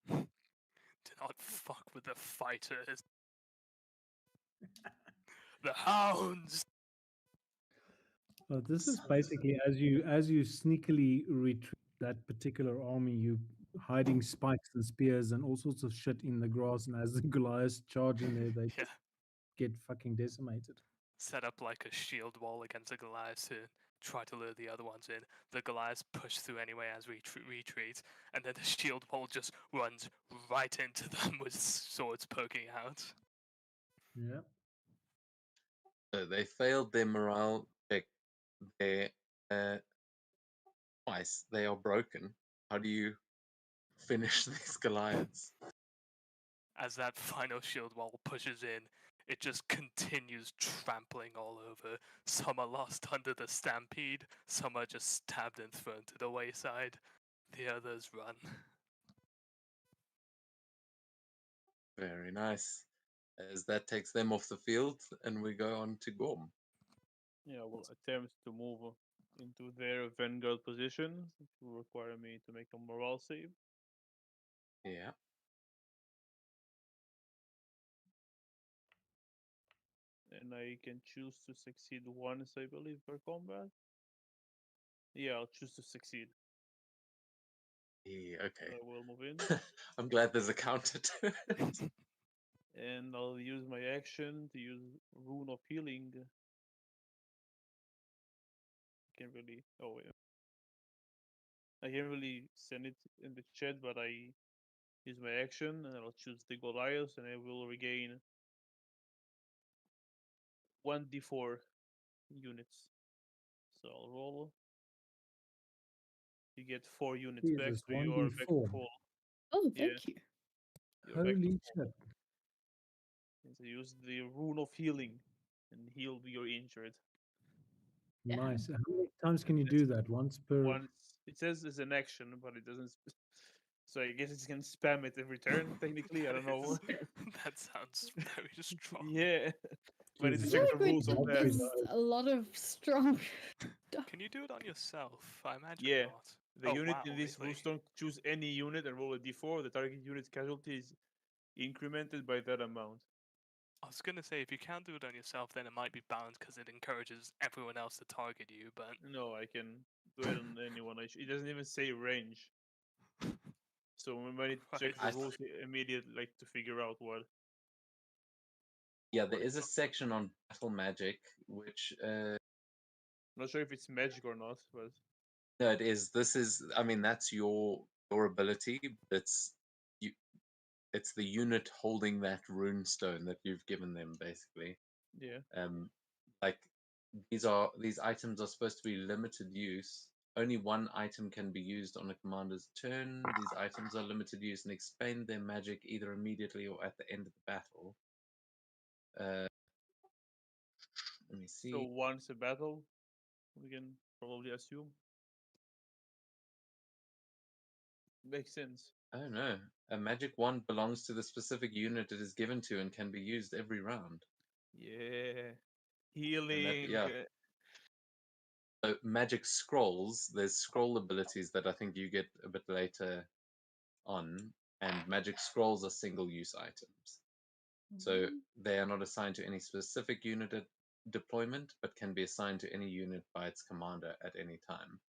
Do not fuck with the fighters. The hounds. This is basically as you sneakily retreat that particular army, you hiding spikes and spears and all sorts of shit in the grass, and as the Goliaths charge in there, they Yeah. get fucking decimated. Set up like a shield wall against the Goliaths to try to lure the other ones in. The Goliaths push through anyway as we retreat, and then the shield wall just runs right into them with swords poking out. Yeah. So they failed their morale check. They twice. They are broken. How do you finish these Goliaths? As that final shield wall pushes in, it just continues trampling all over. Some are lost under the stampede, some are just stabbed and thrown to the wayside. The others run. Very nice. As that takes them off the field, and we go on to Gorm. Yeah, will attempt to move into their vanguard position. It will require me to make a morale save. Yeah. And I can choose to succeed once, I believe, per combat. Yeah, I'll choose to succeed. Yeah. So Okay. I will move in. I'm glad there's a counter to it. And I'll use my action to use Rune of Healing. I can't really. Oh, wait. I can't really send it in the chat, but I use my action and I'll choose the Goliath and I will regain 1d4 units. So I'll roll. You get 4 units back, Jesus, so you are back to 1d4. full. Oh, Yeah. thank you. You're back to Holy full. shit. And so use the Rune of Healing and heal your injured. Yeah. Nice. How many times can And you that's do that? Once per. Once it says it's an action, but it doesn't. So I guess it can spam it every turn. Technically, I don't know. That sounds very strong. Yeah, But it's Jesus. I feel check like the we rules on did that. this a lot of strong. Can you do it on yourself? I imagine Yeah. not. The Oh, unit wow, in this really? rules don't choose any unit and roll a d4. The target unit's casualty is incremented by that amount. I was gonna say if you can't do it on yourself, then it might be balanced because it encourages everyone else to target you. But No, I can do it on anyone. It doesn't even say range. So we might need to check Right. the rules immediately, like to figure out what. Yeah, there what is a it's section on battle magic, which I'm not sure if it's magic or not, but no, it is. This is, I mean, that's your ability. But you. It's the unit holding that rune stone that you've given them, basically. yeah. Like these items are supposed to be limited use. Only one item can be used on a commander's turn. These items are limited use and expend their magic either immediately or at the end of the battle. Let me So see. once a battle, we can probably assume. Makes sense. I don't know. A magic wand belongs to the specific unit it is given to and can be used every round. Yeah. Healing. Yeah. So magic scrolls, there's scroll abilities that I think you get a bit later on, and magic scrolls are single-use items. So they are not assigned to any specific unit at deployment, but can be assigned to any unit by its commander at any time.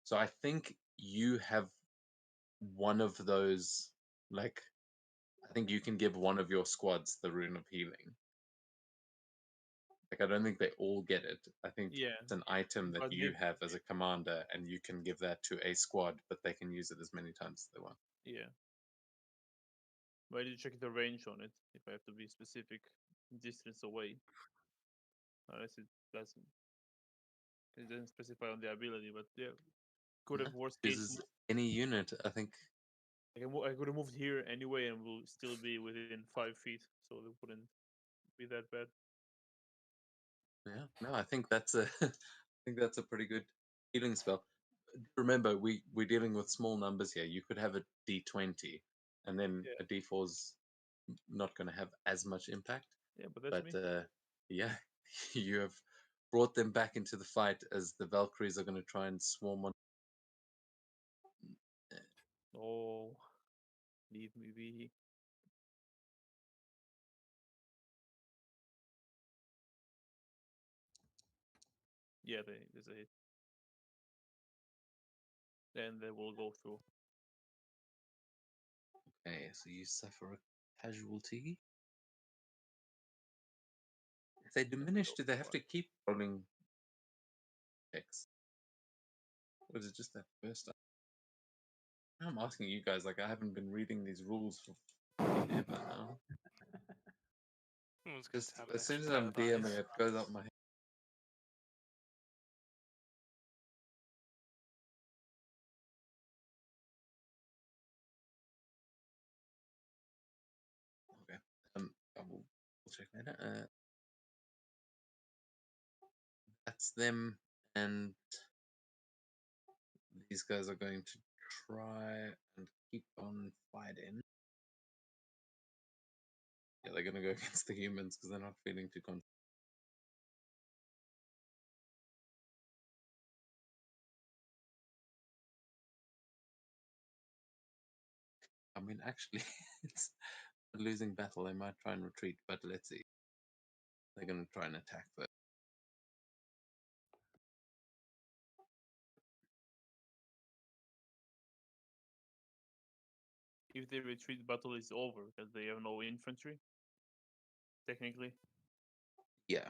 So I think you have one of those, like, I think you can give one of your squads the Rune of Healing. Like, I don't think they all get it. I think Yeah. it's an item that But you maybe, have as a commander, and you can give that to a squad, but they can use it as many times as they want. yeah. But I need to check the range on it if I have to be specific distance away. Unless it doesn't specify on the ability, but yeah. Could have worst case. Uses any unit, I think. I could have moved here anyway and will still be within 5 feet, so it wouldn't be that bad. Yeah, no, I think that's a I think that's a pretty good healing spell. Remember, we're dealing with small numbers here. You could have a D20, and then Yeah. a D4's not going to have as much impact. Yeah, but that's But me. yeah, you have brought them back into the fight as the Valkyries are going to try and swarm on. Oh, leave me be. Yeah, there's a hit. Then they will go through. Okay, so you suffer a casualty. If they diminish, do they have to keep rolling checks? Or is it just that first time? I'm asking you guys, like I haven't been reading these rules for ever now. It was good Just to have an as soon extra as pair I'm of DMing, eyes. it goes up my head. Okay. I will we'll check later. That's them, and these guys are going to try and keep on fighting. Yeah, they're going to go against the humans because they're not feeling too confident. I mean, actually, it's a losing battle. They might try and retreat, but let's see. They're going to try and attack first. If the retreat battle is over, because they have no infantry, technically. Yeah.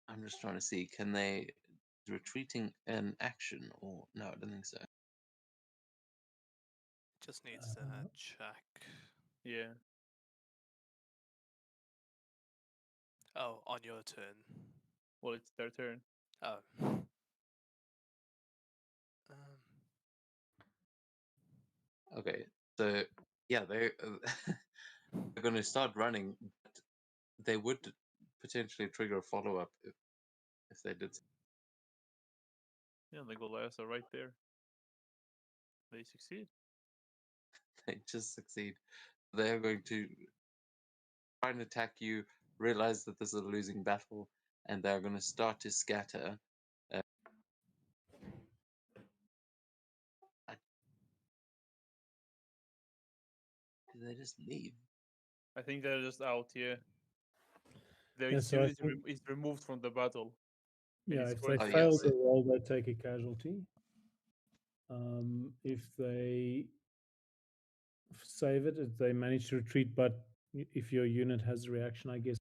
I'm just trying to see, can they retreating an action or no? I don't think so. Just needs to check. Yeah. Oh, on your turn. Well, it's their turn. Oh. Okay, so yeah, they're they're going to start running. But they would potentially trigger a follow up if they did. Yeah, the Goliaths are right there. They succeed. They just succeed. They are going to try and attack you, realize that this is a losing battle, and they're going to start to scatter. Did they just leave? I think they're just out here. Their Yeah, so I unit think- is removed from the battle. Yeah, it's if they quite- Oh, fail yes. the roll, they take a casualty. If they save it, if they manage to retreat, but if your unit has a reaction, I guess,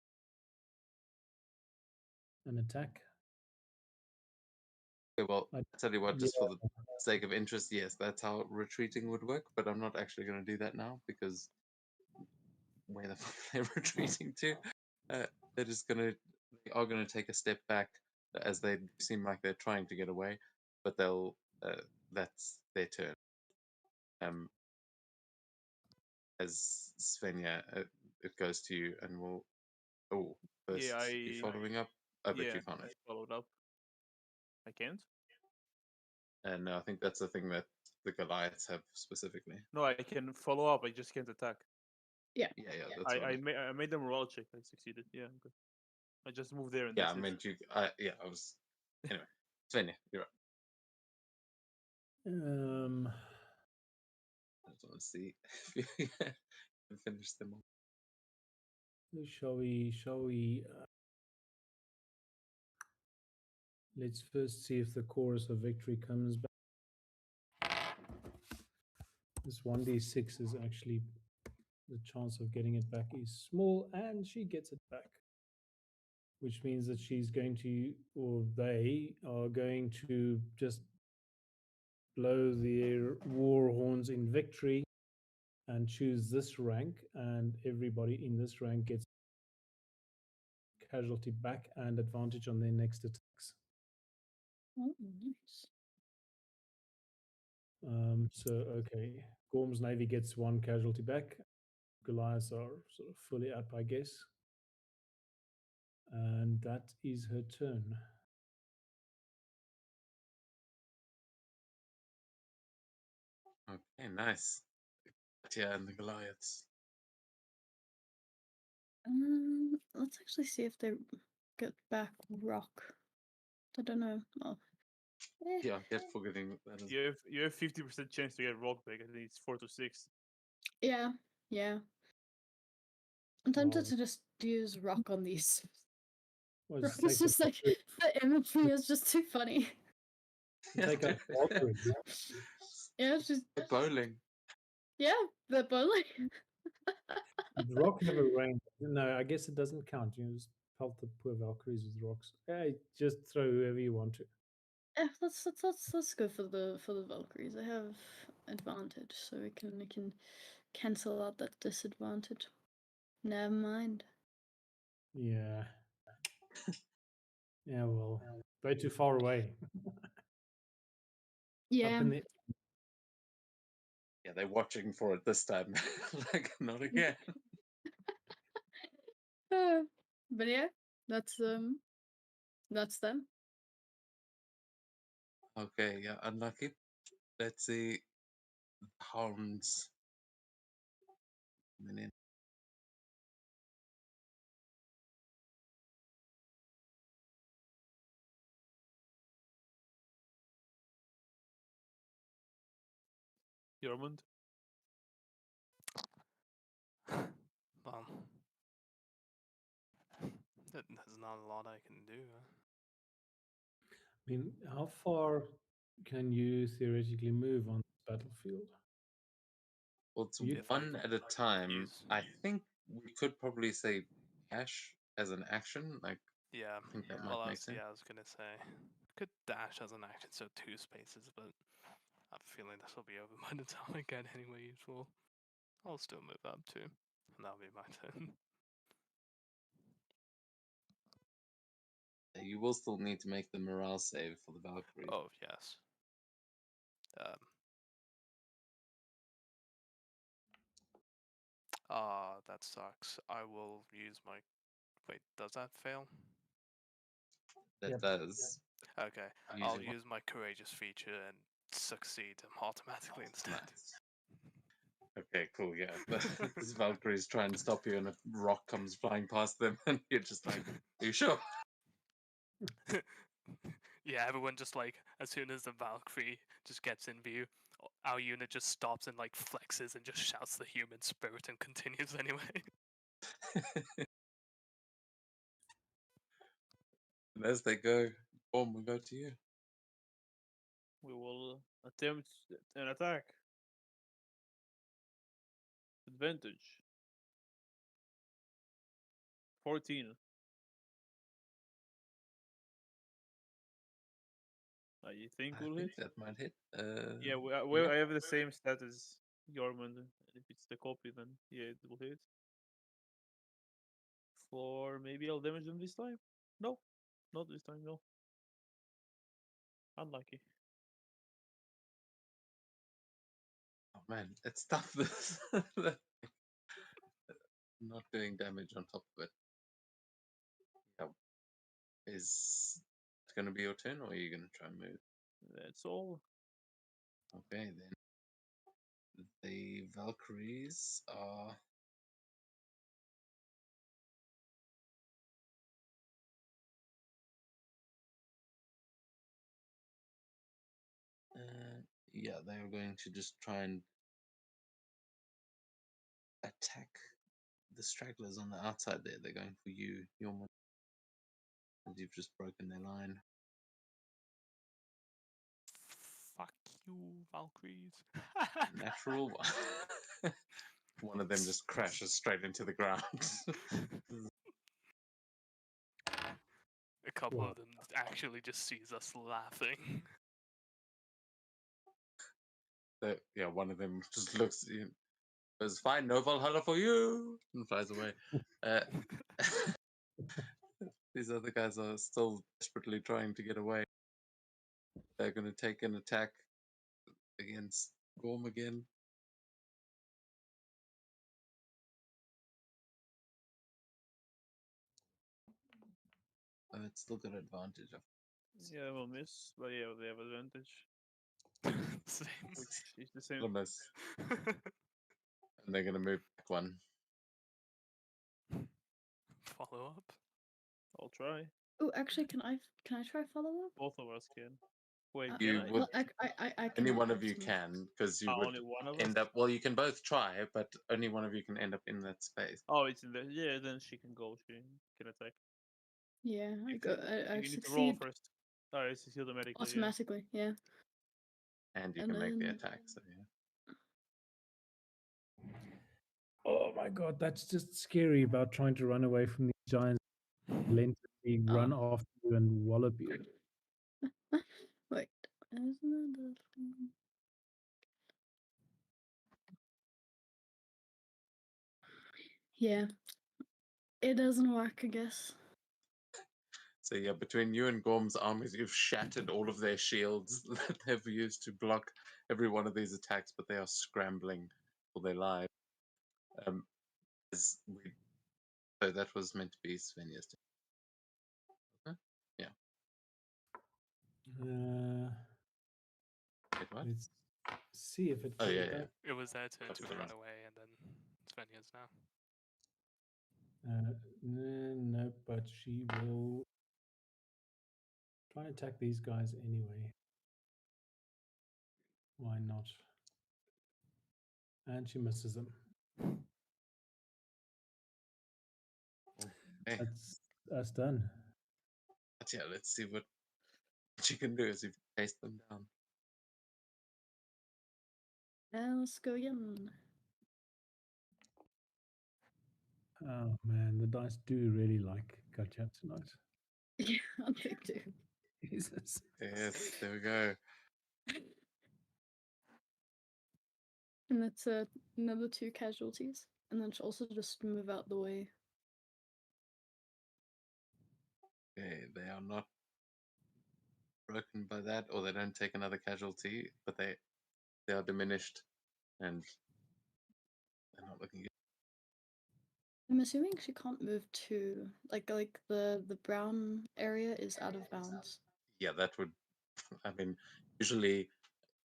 an attack. Okay, well, I- I'll tell you what, just yeah. for the sake of interest, yes, that's how retreating would work, but I'm not actually going to do that now because where the fuck they're retreating to? They're just they are gonna take a step back as they seem like they're trying to get away, but they'll that's their turn. As Svenja, it goes to you, and we'll. Oh, first Yeah, you following up. Oh, but yeah, you can't. I followed up. I can't. And no, I think that's the thing that the Goliaths have specifically. No, I can follow up. I just can't attack. Yeah, that's what I made them roll check. I succeeded. Yeah, I'm good. I just moved there and Yeah, I that's it. meant you. Yeah, I was. Anyway, Svenja, you're up. I just want to see if you can finish them all. Shall we? Let's first see if the chorus of victory comes back. This 1d6 is actually, the chance of getting it back is small, and she gets it back, which means that she's going to, or they are going to just blow their war horns in victory and choose this rank, and everybody in this rank gets casualty back and advantage on their next attacks. Oh, nice. So okay, Gorm's navy gets one casualty back. Goliaths are sort of fully up, I guess. And that is her turn. Okay, nice. Yeah, and the Goliaths. Let's actually see if they get back rock. I don't know. Oh. Yeah, I kept forgetting that. You have 50% chance to get rock back. I think it's 4 to 6. Yeah, yeah. I'm tempted Wow. to just use rock on these. Well, Rock just is take just like the imagery is just too funny. take out Valkyrie. Yeah, it's just Bowling. yeah, the bowling. Did rock have a range? No, I guess it doesn't count. You just pelt the poor Valkyries with rocks. Yeah, just throw whoever you want to. Yeah, let's go for the Valkyries. I have advantage, so we can cancel out that disadvantage. Never mind. Yeah. Yeah, well, way too far away. Yeah. Up in the Yeah, they're watching for it this time. Like, not again. But yeah, that's them. Okay, yeah, unlucky. Let's see. Hounds. Coming in. Yormund? Well, there's not a lot I can do. I mean, how far can you theoretically move on this battlefield? Well, it's You- If I one at a time. use- I think we could probably say dash as an action. Like, Yeah, I think that well, might make sense. I was gonna say, could dash as an action, so 2 spaces, but I have a feeling this will be over by the time I get anywhere useful. I'll still move up too, and that'll be my turn. You will still need to make the morale save for the Valkyrie. Oh yes. That sucks. I will use my. Wait, does that fail? That Yep. does. Okay, I'll Using use my courageous feature and succeed automatically instead. Nice. Okay, cool. Yeah, this Valkyries try and stop you, and a rock comes flying past them, and you're just like, "Are you sure?" Yeah, everyone just like as soon as the Valkyrie just gets in view, our unit just stops and like flexes and just shouts the human spirit and continues anyway. And as they go, boom, we go to you. We will attempt an attack. Advantage. 14. You think I we'll think hit? that might hit. Yeah, yeah. I have the same stat as Yormund. If it's the copy, then yeah, it will hit. For maybe I'll damage them this time. No, not this time. No. Unlucky. Oh man, it's tough. This not doing damage on top of it. Yeah. Is it going to be your turn, or are you going to try and move? That's all. Okay, then. The Valkyries are. Yeah, they are going to just try and attack the stragglers on the outside there. They're going for you, Yormund, as you've just broken their line. Fuck you, Valkyries. Natural one. One of them just crashes straight into the ground. A couple Wow. of them actually just sees us laughing. Yeah, one of them just looks. Goes, fine, no Valhalla for you, and flies away. These other guys are still desperately trying to get away. They're going to take an attack against Gorm again. It's still got advantage. Yeah, we'll miss, but yeah, they have advantage, Same. which is the same. Still miss. And they're going to move back one. Follow up. I'll try. Oh, actually, can I try follow up? Both of us can. Wait, Uh, can You I? would. I Only cannot one of you actually. can, because you would Only one of end us. up. Well, you can both try, but only one of you can end up in that space. Oh, it's in there. Yeah, then she can go. She can attack. Yeah, I If go. I you need to roll succeed first. Oh, it's automatically. Yeah. automatically. Yeah, And you and can make the then attack. So yeah. Oh my god, that's just scary about trying to run away from these giants relentlessly run after you and wallop you. wait. Isn't that the thing? Yeah, it doesn't work. I guess. So yeah, between you and Gorm's armies, you've shattered all of their shields that they've used to block every one of these attacks, but they are scrambling for their lives. As we, so that was meant to be Svenja's turn. Okay. Yeah. Wait, what? Let's see if it Oh came yeah, yeah. back. It was their turn That's to the run one. away, and then Svenja's now. No, but she will try and attack these guys anyway. Why not? And she misses them. Hey, That's done. but yeah, let's see what you can do as you chase them down. Let's go again. Oh man, the dice do really like Gotcha tonight. Yeah, they do. Jesus. Yes, there we go. And that's another 2 casualties, and then also just move out the way. Okay, they are not broken by that, or they don't take another casualty, but they are diminished, and they're not looking good. I'm assuming she can't move to like the brown area is out of bounds. Yeah, that would. I mean, usually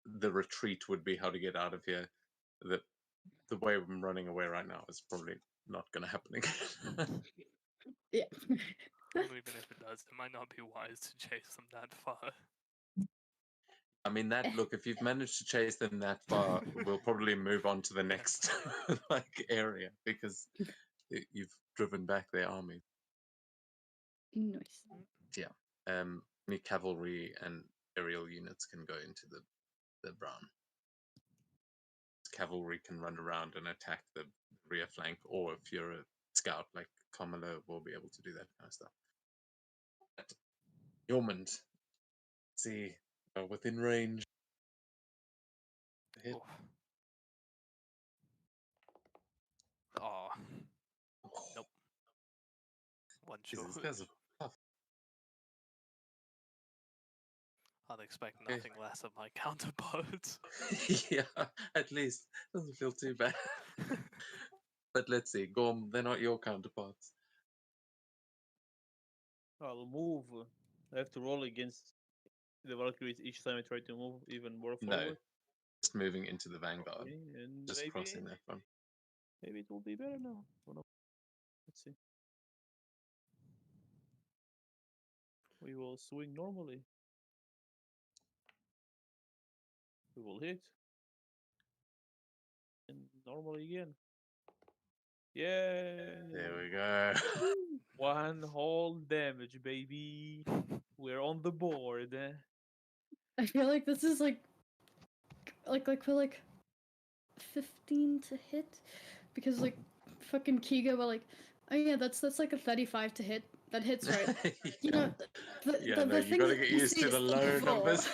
the retreat would be how to get out of here. The the way I'm running away right now is probably not going to happen again. Yeah. Well, even if it does, it might not be wise to chase them that far. I mean, look, if you've managed to chase them that far, we'll probably move on to the next like area because you've driven back their army. Nice. Any cavalry and aerial units can go into the brown. Cavalry can run around and attack the rear flank, or if you're a scout like Kamala, will be able to do that kind of stuff. But Yeoman, see, within range. Hit. Oof. Oh, nope. One shot. Jesus, guys are tough. I'd expect Okay. nothing less of my counterparts. Yeah, at least doesn't feel too bad. But let's see, Gorm, they're not your counterparts. I'll move. I have to roll against the Valkyries each time I try to move even more No, forward. just moving into the vanguard, Okay, and just crossing that one. maybe it will be better now. Or not. Let's see. We will swing normally. We will hit. And normally again. Yeah. There we go. One whole damage, baby. We're on the board. I feel like this is like for like 15 to hit, because like fucking Kiga were like, oh yeah, that's like a 35 to hit. That hits, right? You know, Yeah, the no, you thing gotta that get you used see to is the low floor. numbers.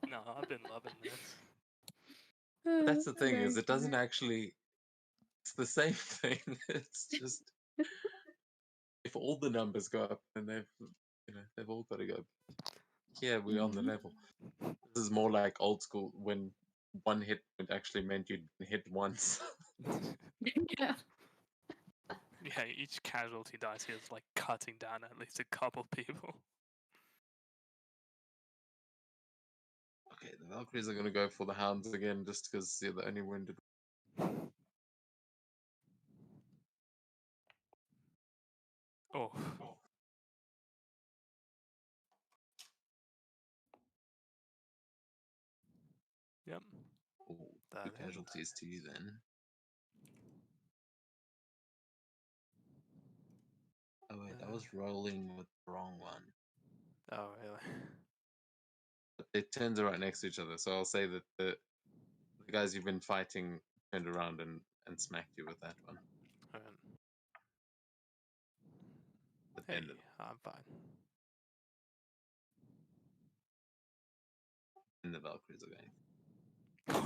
No, I've been loving this. That's the thing, is Very it doesn't cute. actually. It's the same thing. It's just if all the numbers go up, then they've all got to go. Yeah, we're on the Mhm. level. This is more like old school when one hit point actually meant you'd hit once. Yeah. Yeah, each casualty dice here is like cutting down at least a couple people. Okay, the Valkyries are going to go for the hounds again, just because they're the only wounded. Oh, yep. Ooh, That two hit. casualties to you then. Oh wait, I was rolling with the wrong one. Oh, really? But their turns are right next to each other, so I'll say that the guys you've been fighting turned around and smacked you with that one. Alright. But Hey, then I'm fine. the Valkyries are going.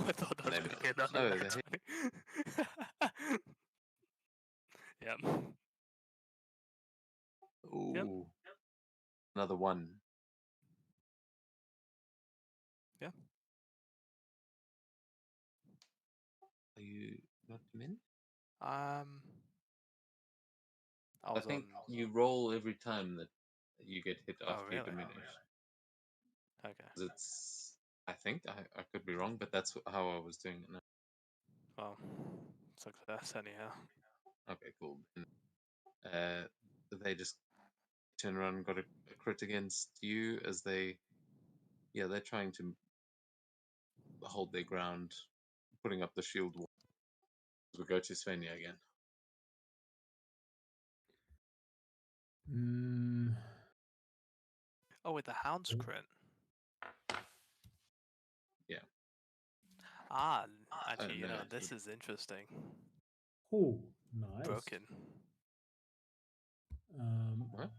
I thought that was They going to be missed. another Oh, they nat 20. Yep. Ooh. Another one. Yeah. Are you not in? I I was think on. you roll every time that you get hit Oh, after you really? diminish. Okay. 'Cause it's, I think, I could be wrong, but that's how I was doing it now. Well, success anyhow. Okay, cool. And, they just turn around and got a crit against you as they're trying to hold their ground, putting up the shield wall. We go to Svenja again. Mm, Oh, with the hound's crit. Yeah. Ah, actually, no, this is interesting. oh, nice. Broken. What?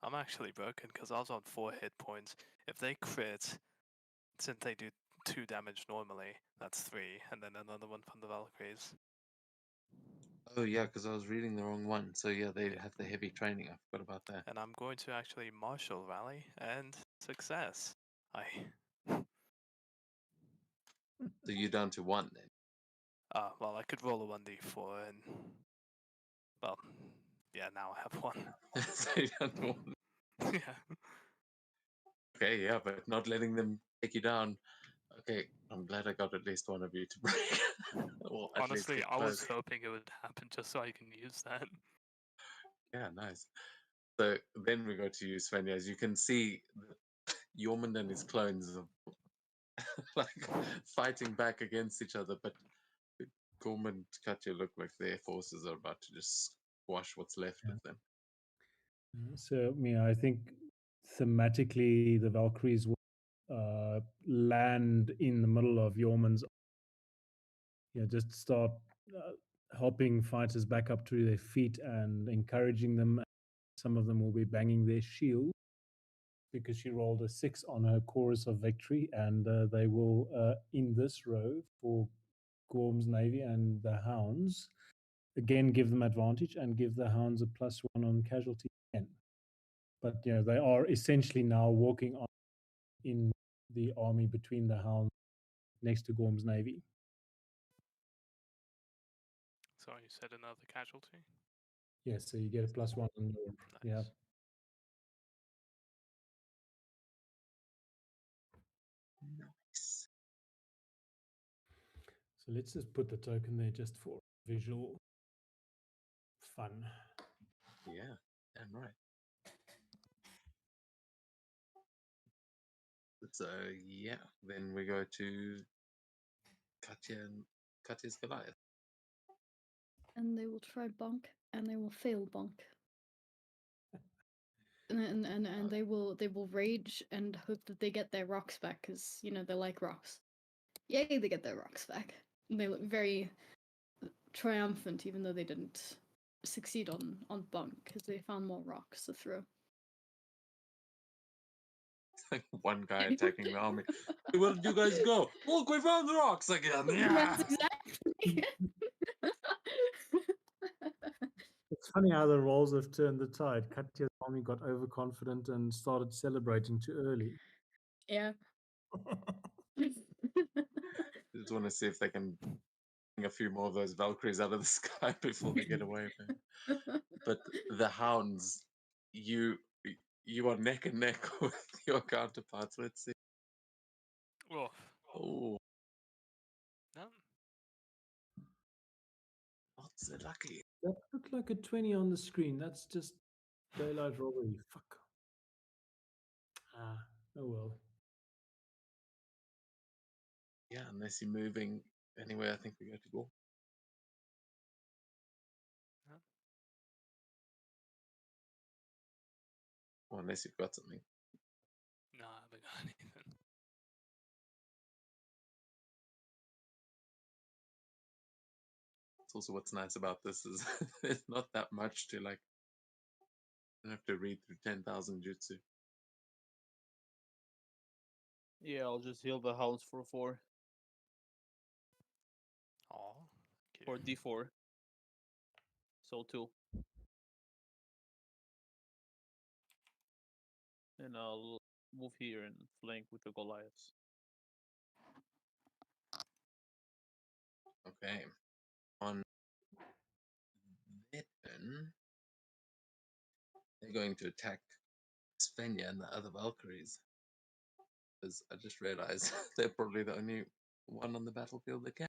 I'm actually broken because I was on 4 hit points. If they crit, since they do 2 damage normally, that's 3, and then another one from the Valkyries. Oh yeah, because I was reading the wrong one. So yeah, they have the heavy training. I forgot about that. And I'm going to actually martial rally and success. So you're down to 1 then. Well, I could roll a 1d4 and, well, yeah, now I have 1. So you're down to 1. Yeah. Okay, yeah, but not letting them take you down. Okay, I'm glad I got at least one of you to break. Or at least Honestly, get I was close. hoping it would happen just so I can use that. Yeah, nice. So then we go to you, Svenja. As you can see, Yormund and his clones are like fighting back against each other, but Gorm and Katya look like their forces are about to just squash what's left Yeah. of them. So, yeah, I think thematically the Valkyries will land in the middle of Yorman's. Yeah, just start helping fighters back up to their feet and encouraging them. Some of them will be banging their shield because she rolled a 6 on her chorus of victory, and they will, in this row for Gorm's Navy and the Hounds, again give them advantage and give the Hounds a +1 on casualty again. But they are essentially now walking on in the army between the Hounds next to Gorm's Navy. So you said another casualty? Yes, so you get a +1 on your yeah. Nice. Nice. So let's just put the token there just for visual fun. Yeah, damn right. So yeah, then we go to Katya's Goliath. And they will try bonk, and they will fail bonk. And they will rage and hope that they get their rocks back because they like rocks. Yay, they get their rocks back. And they look very triumphant, even though they didn't succeed on bonk because they found more rocks to throw. Like one guy attacking the army. Where did you guys go? Look, we found the rocks again. Yeah. Yes, exactly. It's funny how the roles have turned the tide. Katya's army got overconfident and started celebrating too early. Yeah. Just want to see if they can bring a few more of those Valkyries out of the sky before they get away with it. But the Hounds, you are neck and neck with your counterparts. Let's see. Oh, Oh, no. not so lucky. That looked like a 20 on the screen. That's just daylight robbery. Fuck. Ah, oh well. Yeah, unless you're moving anywhere, I think we go to go. No. Or unless you've got something. No, I haven't got anything. That's also what's nice about this is there's not that much to like. You don't have to read through 10,000 jutsu. Yeah, I'll just heal the hounds for 4 Oh, or D4. So 2. And I'll move here and flank with the Goliaths. Okay. On their turn, they're going to attack Svenja and the other Valkyries. Because I just realized they're probably the only one on the battlefield that can.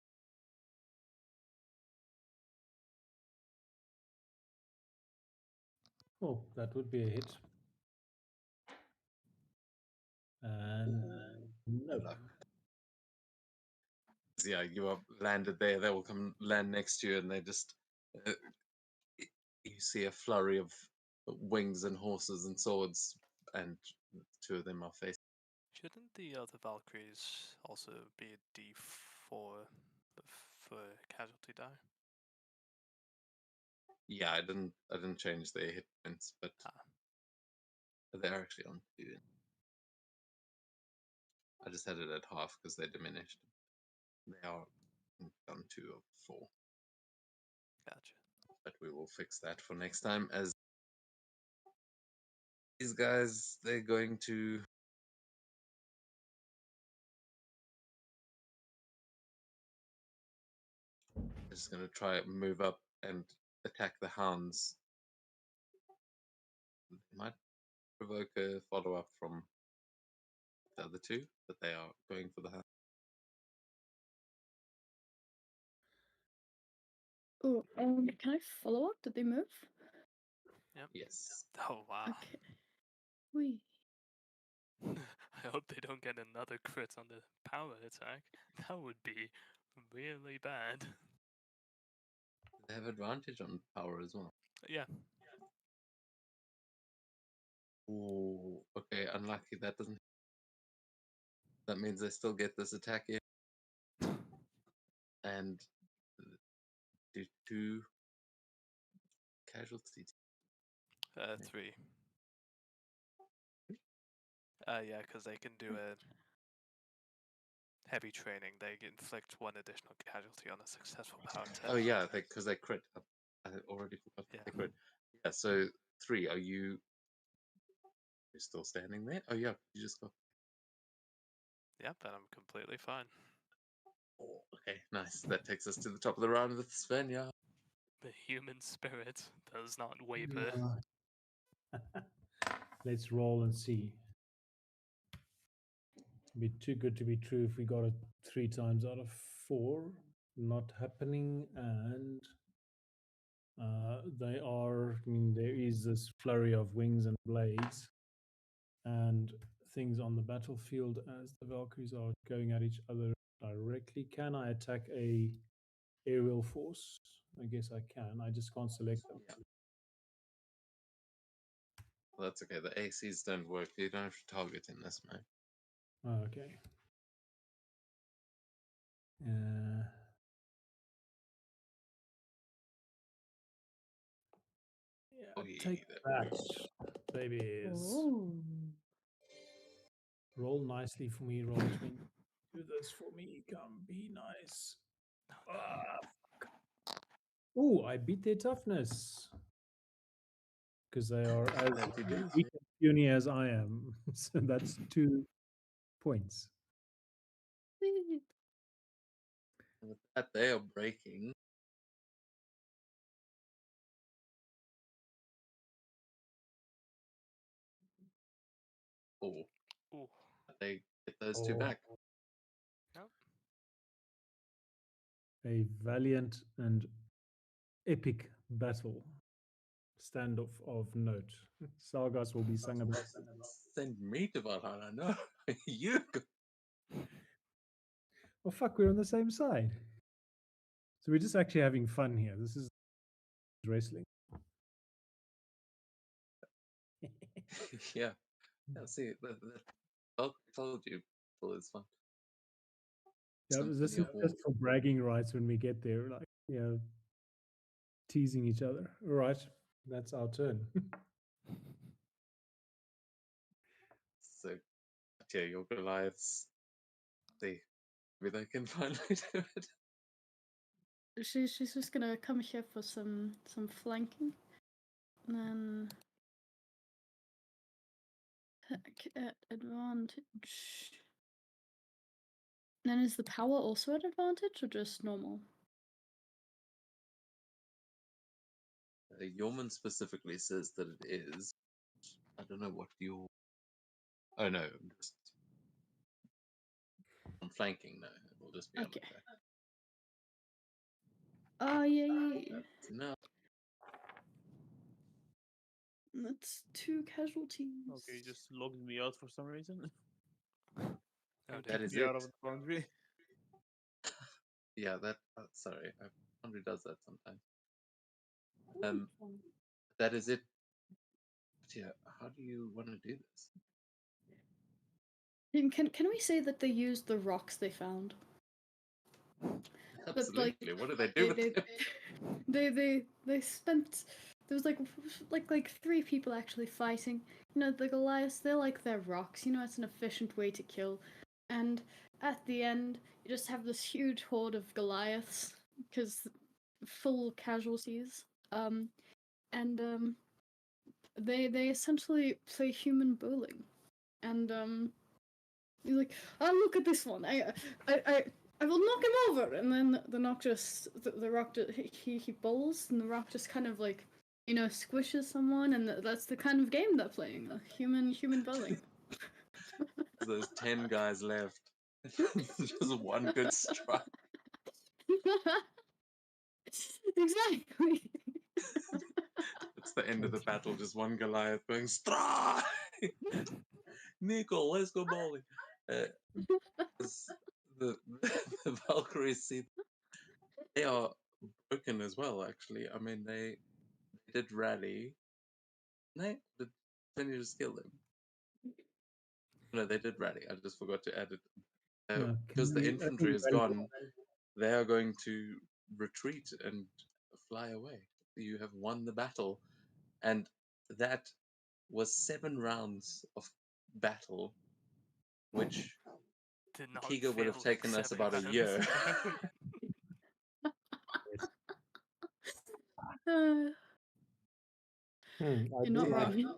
Oh, that would be a hit. And no. Good luck. Yeah, you are landed there. They will come land next to you, and they just you see a flurry of wings and horses and swords, and 2 of them are facing. Shouldn't the other Valkyries also be a D4 for casualty die? Yeah, I didn't change their hit points, but they're actually on 2. I just had it at half because they're diminished. They are on 2 of 4. Gotcha. But we will fix that for next time. As these guys, they're going to just going to try and move up and attack the hounds. They might provoke a follow-up from the other 2, but they are going for the hound. Oh, can I follow up? Did they move? Yes. Oh wow. Okay. Wee. I hope they don't get another crit on the power attack. That would be really bad. They have advantage on power as well. Yeah. Oh, okay, unlucky. That doesn't. That means they still get this attack in and do 2 casualties. 3. Yeah, because they can do a heavy training. They inflict 1 additional casualty on a successful power attack. Oh yeah, because they crit. I already forgot Yeah. they crit. Yeah, so 3. Are you? You're still standing there? Oh yeah, you just got. Yep, and I'm completely fine. Oh, okay, nice. That takes us to the top of the round with Sven. Yeah. The human spirit does not waver. Let's roll and see. Be too good to be true if we got it 3 times out of 4. Not happening, and they are. I mean, there is this flurry of wings and blades, and things on the battlefield as the Valkyries are going at each other directly. Can I attack a aerial force? I guess I can. I just can't select them. Yeah. Well, that's okay. The ACs don't work. You don't have to target in this mode. Oh, okay. Yeah, Oh, yeah, take that, babies. Oh. Roll nicely for me, roll 20. Do this for me, come be nice. Oh, I beat their toughness. Because they are as Glad you did. weak and puny as I am. So that's 2 points. Wee. And with that, they are breaking. Oh, Ooh. they get those 2 Oh. back. Yep. A valiant and epic battle. Standoff of note. Sagas will be sung about. Send me to Valhalla. No, you go. Oh fuck, we're on the same side. So we're just actually having fun here. This is wrestling. Yeah. Yeah, see, I told you, well, it's fun. Yeah, Something this is your wall. just for bragging rights when we get there, like, you know, teasing each other. All right, that's our turn. So, yeah, your Goliaths, maybe they can finally do it. She's just gonna come here for some flanking, and then attack at advantage. Then is the power also at advantage or just normal? Yeoman specifically says that it is. I don't know what your. Oh no, I'm just. I'm flanking now. It will just be Okay. on attack. Oh yeah. No. That's 2 casualties. Okay, you just logged me out for some reason. Oh, And dear. That kicked is me out it. of the boundary. Yeah, that. Sorry, Foundry does that sometimes. That is it. But yeah, how do you want to do this? Can we say that they used the rocks they found? But like Absolutely. What do they do with them? they spent there was like 3 people actually fighting. You know, the Goliaths, they're like their rocks, you know, it's an efficient way to kill. And at the end, you just have this huge horde of Goliaths because full casualties. They essentially play human bowling. And he's like, oh, look at this one. I will knock him over, and then the rock just he bowls, and the rock just kind of like, you know, squishes someone, and that's the kind of game they're playing, human bowling. There's 10 guys left. Just one good strike. Exactly. It's the end of the battle. Just one Goliath going strike. Nico, let's go bowling. 'Cause the the Valkyries see they are broken as well. Actually, I mean they did rally. No, did Finny just kill them? No, they did rally. I just forgot to add it. Yeah, Because the can I infantry think is very gone, they are going to retreat and fly away. You have won the battle, and that was 7 rounds of battle, which Did not Kiga would have feel like taken us 7 about a rounds. year. Uh, I you're not do like wrong.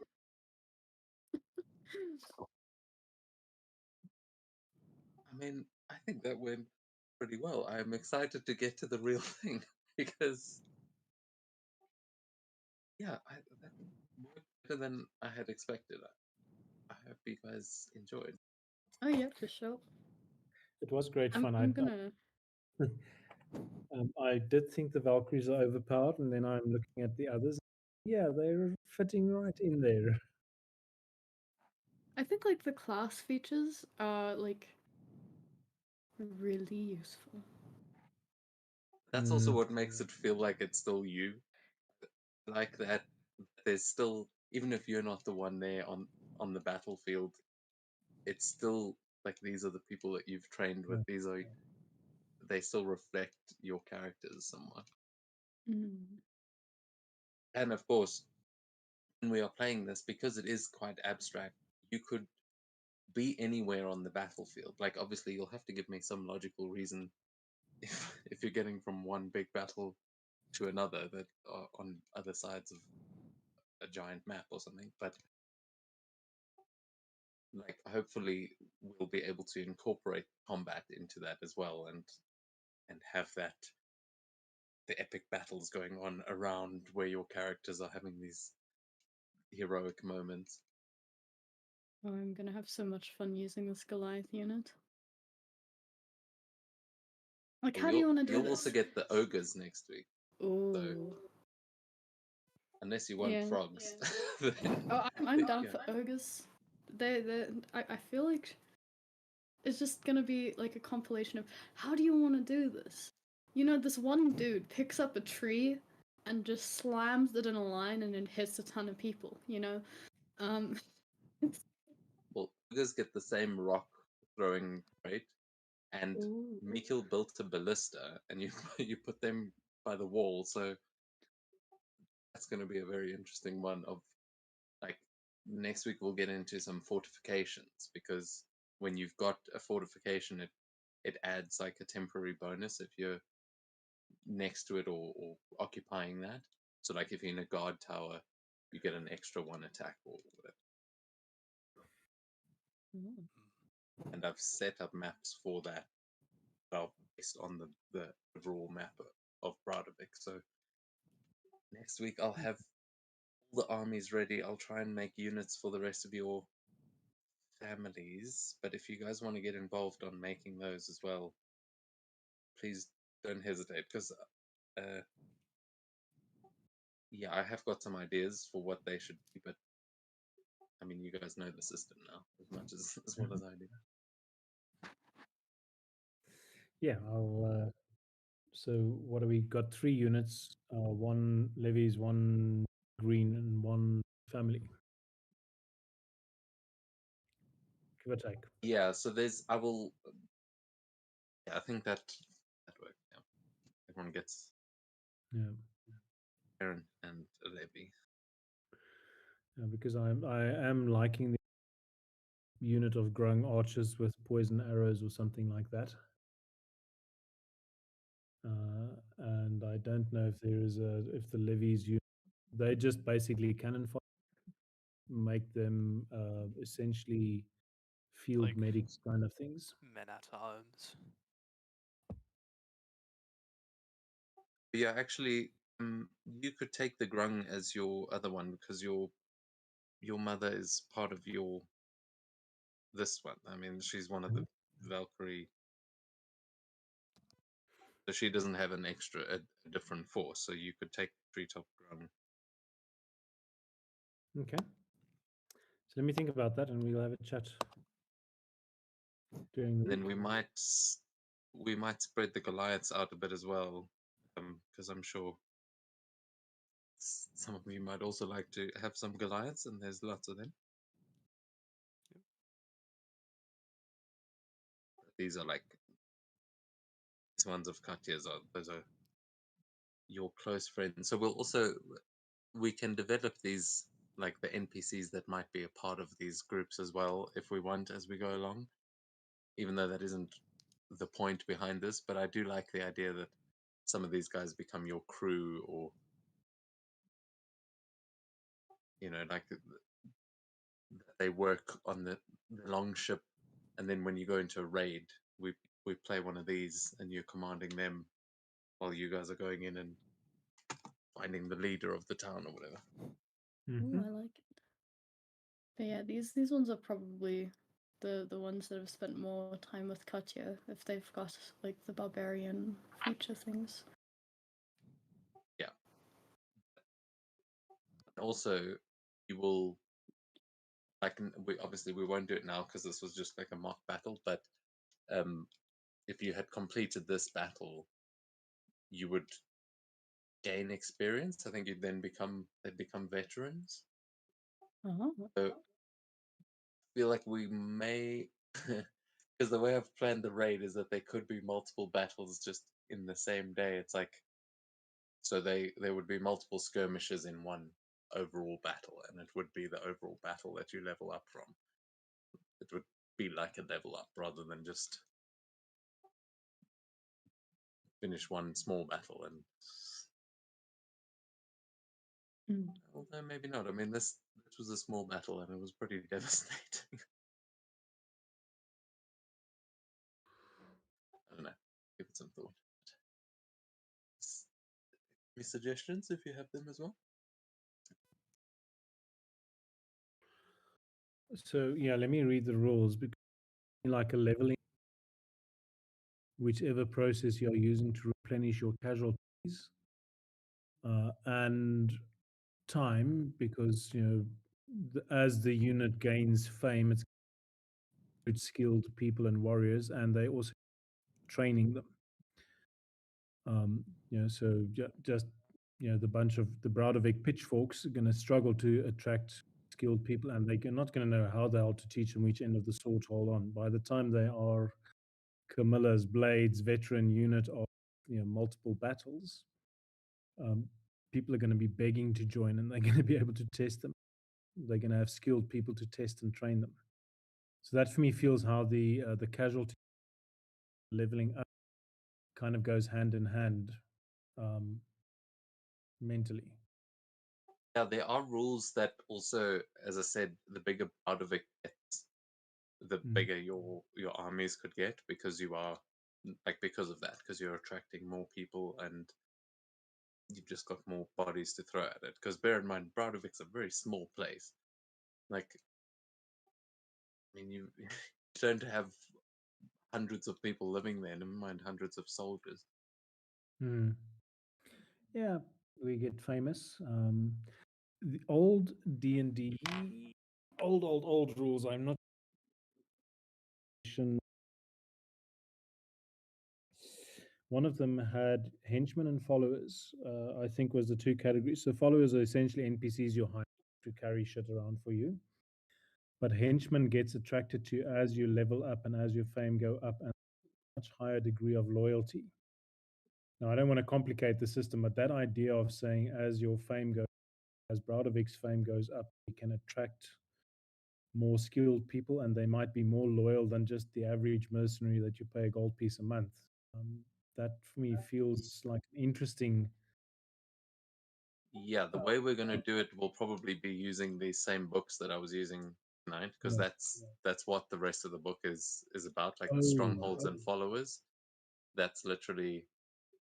I mean, I think that went pretty well. I'm excited to get to the real thing because, yeah, that worked better than I had expected. I hope you guys enjoyed. Oh yeah, for sure. it was great I'm, fun. I'm gonna. I did think the Valkyries are overpowered, and then I'm looking at the others. Yeah, they're fitting right in there. I think like the class features are like really useful. That's also what makes it feel like it's still you. Like that, there's still, even if you're not the one there on the battlefield, it's still like these are the people that you've trained with. These are they still reflect your characters somewhat. Mm. And of course, when we are playing this, because it is quite abstract, you could be anywhere on the battlefield. Like obviously, you'll have to give me some logical reason if you're getting from one big battle to another that are on other sides of a giant map or something. But like hopefully we'll be able to incorporate combat into that as well and have that the epic battles going on around where your characters are having these heroic moments. Oh, I'm gonna have so much fun using this Goliath unit. Like, how do you want to do You'll this? also get the ogres next week. Ooh. Unless you want Yeah. frogs. Oh, I'm down Yeah. for ogres. I feel like it's just gonna be like a compilation of how do you want to do this? You know, this one dude picks up a tree and just slams it in a line and then hits a ton of people. You know, Well, ogres get the same rock throwing rate, and Ooh. Mikil built a ballista, and you you put them by the wall, so that's going to be a very interesting one. Of like next week, we'll get into some fortifications because when you've got a fortification, it adds like a temporary bonus if you're next to it or occupying that. So like if you're in a guard tower, you get an extra 1 attack or whatever. Ooh. And I've set up maps for that based on the overall map of Bradovik. So next week I'll have all the armies ready. I'll try and make units for the rest of your families. But if you guys want to get involved on making those as well, please don't hesitate because yeah, I have got some ideas for what they should be, but I mean, you guys know the system now as much as well as I do. Yeah, I'll. So what do we got? 3 units, 1 levies, 1 green, and 1 family. Give or take. Yeah, so there's I will. Yeah, I think that works. Yeah, everyone gets Yeah. Aaron and Levi. Yeah, because I am liking the unit of growing archers with poison arrows or something like that. And I don't know if there is if the levies they just basically cannon fire, make them essentially field Like medics kind of things. men at arms. Yeah, actually, you could take the Grung as your other one because your mother is part of your this one. I mean, she's one of the Valkyrie. So she doesn't have an extra, a different force. So you could take Treetop Grun. Okay. So let me think about that, and we'll have a chat during the Then week. we might spread the Goliaths out a bit as well, because I'm sure some of you might also like to have some Goliaths, and there's lots of them. These are like these ones of Katya's are those are your close friends. So we can develop these, like the NPCs that might be a part of these groups as well if we want as we go along. Even though that isn't the point behind this, but I do like the idea that some of these guys become your crew, or like that they work on the long ship, and then when you go into a raid, we play one of these, and you're commanding them while you guys are going in and finding the leader of the town or whatever. Mhm. Ooh, I like it. But yeah, these ones are probably the ones that have spent more time with Katya if they've got like the barbarian feature things. Also, you will we won't do it now because this was just like a mock battle, but if you had completed this battle, you would gain experience. I think you'd then become veterans. Oh. So I feel like we may, because the way I've planned the raid is that there could be multiple battles just in the same day. It's like, so there would be multiple skirmishes in one overall battle, and it would be the overall battle that you level up from. It would be like a level up rather than just finish one small battle and. Although maybe not. I mean, this was a small battle and it was pretty devastating. I don't know. Give it some thought. Any suggestions if you have them as well? So yeah, let me read the rules because like a leveling, whichever process you're using to replenish your casualties, and time because as the unit gains fame, it's good skilled people and warriors, and they also training them. So just the bunch of the Broudevik pitchforks are going to struggle to attract skilled people, and they're not going to know how the hell to teach them which end of the sword to hold on. By the time they are Camilla's Blades veteran unit of multiple battles, people are going to be begging to join, and they're going to be able to test them. They're going to have skilled people to test and train them. So that for me feels how the casualty leveling up kind of goes hand in hand mentally. Yeah, there are rules that also, as I said, the bigger part of it gets, the bigger your armies could get because you are because of that, because you're attracting more people and you've just got more bodies to throw at it. Because bear in mind, Braudevik's a very small place. I mean, you don't have hundreds of people living there, never mind hundreds of soldiers. Yeah, we get famous. The old D&D, old rules. I'm not. One of them had henchmen and followers. I think was the two categories. So followers are essentially NPCs you hire to carry shit around for you. But henchmen gets attracted to as you level up and as your fame go up, and much higher degree of loyalty. Now, I don't want to complicate the system, but that idea of saying as your fame goes, as Braudevik's fame goes up, you can attract more skilled people, and they might be more loyal than just the average mercenary that you pay a gold piece a month. That for me feels like an interesting. Yeah, the way we're going to do it will probably be using these same books that I was using tonight, because Yeah. that's what the rest of the book is about, like the Oh, strongholds and followers. That's literally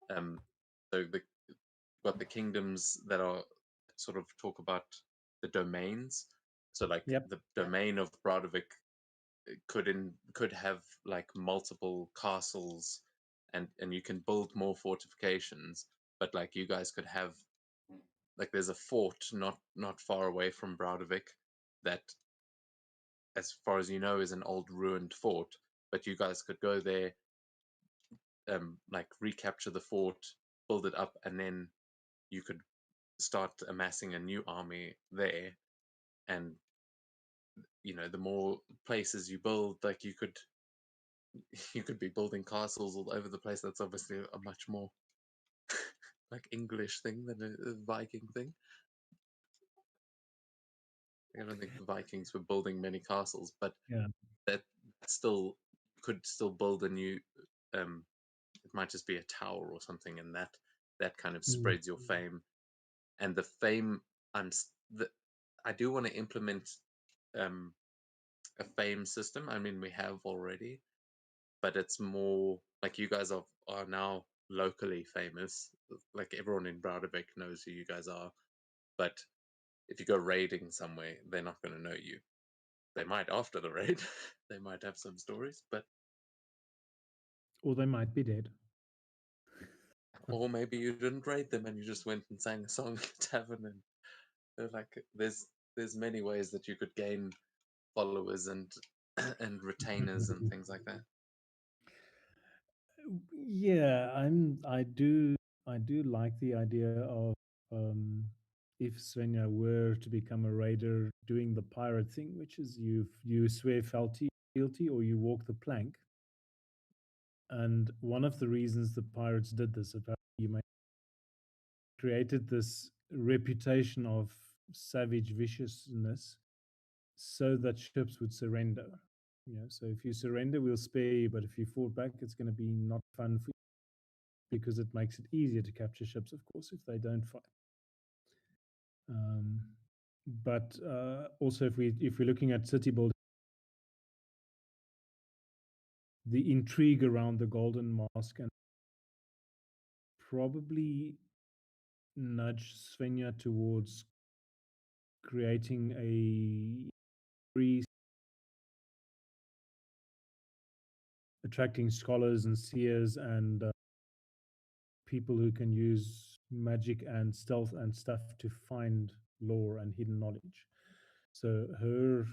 so got the kingdoms that are sort of talk about the domains. So like Yep. the domain of Broudevik could have like multiple castles and you can build more fortifications. But like you guys could have, like there's a fort not far away from Broudevik that, as far as you know, is an old ruined fort. But you guys could go there, like recapture the fort, build it up, and then you could start amassing a new army there. And the more places you build, like you could be building castles all over the place. That's obviously a much more like English thing than a Viking thing. I don't think the Vikings were building many castles, but Yeah. that still could still build a new. It might just be a tower or something, and that kind of spreads your fame. And the fame, I do want to implement a fame system. I mean, we have already, but it's more like you guys are now locally famous. Like everyone in Broudevik knows who you guys are, but if you go raiding somewhere, they're not going to know you. They might after the raid. They might have some stories, but Or they might be dead. or maybe you didn't raid them and you just went and sang a song at a tavern. And they're like, there's many ways that you could gain followers and and retainers and things like that. Yeah, I do like the idea of if Svenja were to become a raider, doing the pirate thing, which is you swear fealty or you walk the plank. And one of the reasons the pirates did this, apparently, you may created this reputation of savage viciousness so that ships would surrender. So if you surrender, we'll spare you, but if you fall back, it's going to be not fun for you, because it makes it easier to capture ships, of course, if they don't fight. But also, if we're looking at city building, the intrigue around the Golden Mask and probably nudge Svenja towards creating a free, attracting scholars and seers and people who can use magic and stealth and stuff to find lore and hidden knowledge. So her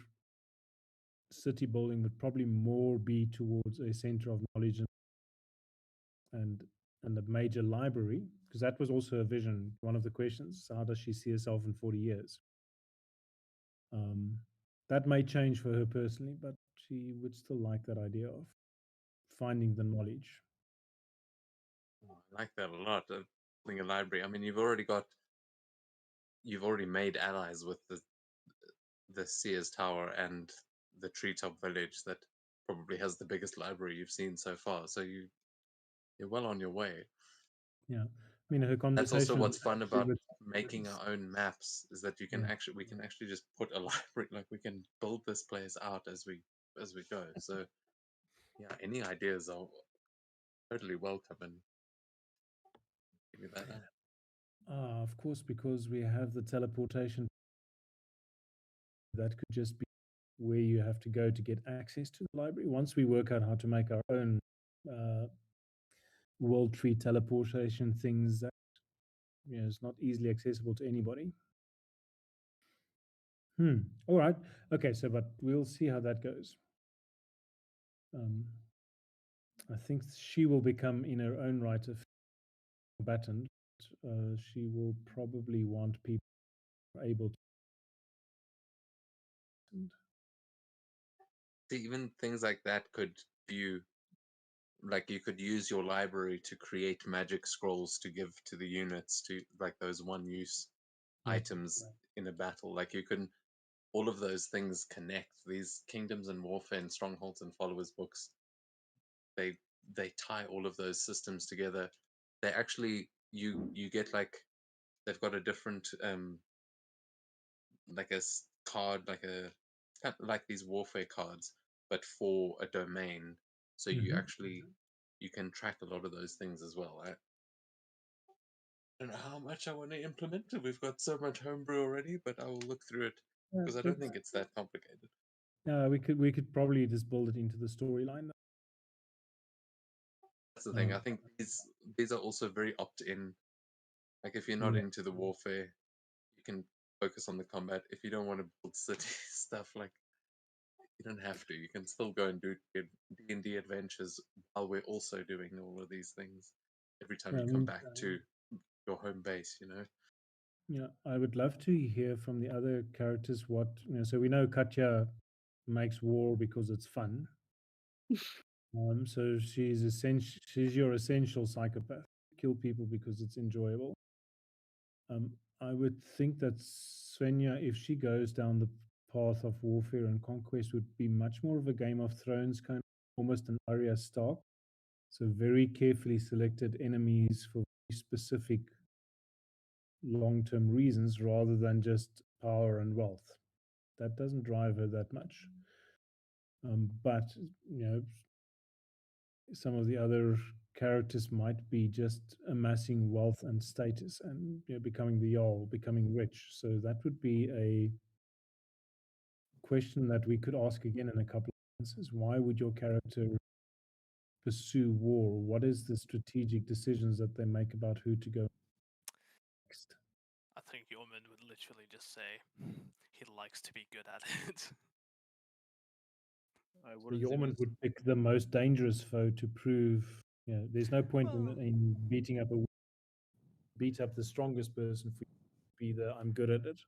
city building would probably more be towards a center of knowledge and a major library, because that was also a vision. One of the questions: how does she see herself in 40 years? That may change for her personally, but she would still like that idea of finding the knowledge. I like that a lot. Building a library. I mean, you've already made allies with the Sears Tower and the Treetop Village that probably has the biggest library you've seen so far. So you're well on your way. Yeah, I mean, her That's also conversation what's fun about with making our own maps, is that we can actually just put a library, like we can build this place out as we go. So yeah, any ideas are totally welcome, and figure that out. of course, because we have the teleportation, that could just be where you have to go to get access to the library. Once we work out how to make our own world tree teleportation things that is not easily accessible to anybody. All right. Okay. So, but we'll see how that goes. I think she will become, in her own right, a combatant. She will probably want people able to. Even things like that could view, like you could use your library to create magic scrolls to give to the units, to like those one use items in a battle. Like you can, all of those things connect. These Kingdoms and Warfare and Strongholds and Followers books, they tie all of those systems together. They actually, you get like, they've got a different like a card, like a kind of like these warfare cards, but for a domain. So you actually, you can track a lot of those things as well. I don't know how much I want to implement it. We've got so much homebrew already, but I will look through it, because I don't think it's that complicated. We could probably just build it into the storyline. that's the thing. I Um, think these are also very opt-in. Like if you're not Yeah. into the warfare, you can focus on the combat. If you don't want to build city stuff, like you don't have to. You can still go and do D&D adventures while we're also doing all of these things. Every time Yeah, you I come mean, back to your home base, you know. yeah, I would love to hear from the other characters what, so we know Katya makes war because it's fun. So she's your essential psychopath. Kill people because it's enjoyable. I would think that Svenja, if she goes down the path of warfare and conquest, would be much more of a Game of Thrones kind of, almost an Arya Stark. So very carefully selected enemies for very specific long-term reasons rather than just power and wealth. That doesn't drive her that much. But some of the other characters might be just amassing wealth and status and becoming the Jarl, becoming rich. So that would be a question that we could ask again in a couple of answers. Why would your character pursue war? What is the strategic decisions that they make about who to go next? I think Yeoman would literally just say he likes to be good at it. I The wouldn't even Yeoman would pick the most dangerous foe to prove, there's no point Well- in beat up the strongest person for you to be the I'm good at it.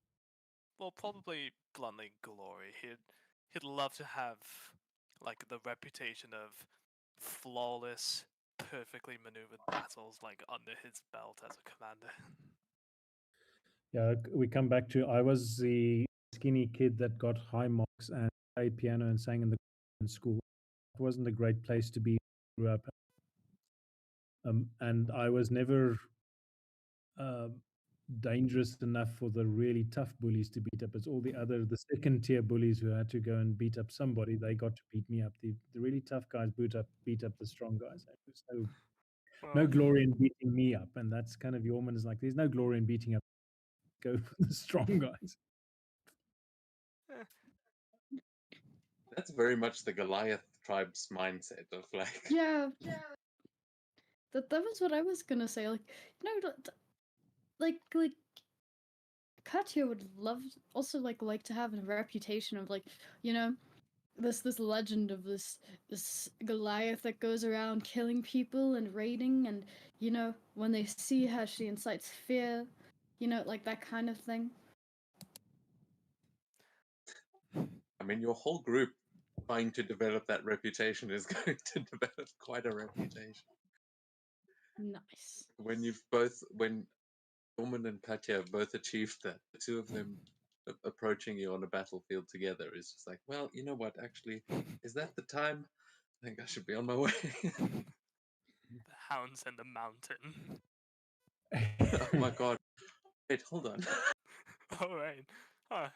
Well, probably bluntly glory. He'd love to have like the reputation of flawless, perfectly maneuvered battles like under his belt as a commander. Yeah, we come back to I was the skinny kid that got high marks and played piano and sang in school. It wasn't a great place to be. Grew up, and I was never dangerous enough for the really tough bullies to beat up. It's all the second tier bullies who had to go and beat up somebody. They got to beat me up. The really tough guys beat up the strong guys. There's no Well, glory in beating me up, and that's kind of Yeoman is like. There's no glory in beating up. Go for the strong guys. That's very much the Goliath tribe's mindset of like. Yeah, that was what I was gonna say. Like, like Katya would also like to have a reputation of this legend of this Goliath that goes around killing people and raiding, and when they see her, she incites fear, like that kind of thing. I mean, your whole group trying to develop that reputation is going to develop quite a reputation. Nice. When Norman and Katya have both achieved that, the two of them approaching you on a battlefield together is just like, well, you know what? Actually, is that the time? I think I should be on my way. the hounds and the mountain. Oh my god! Wait, hold on. All right. Huh.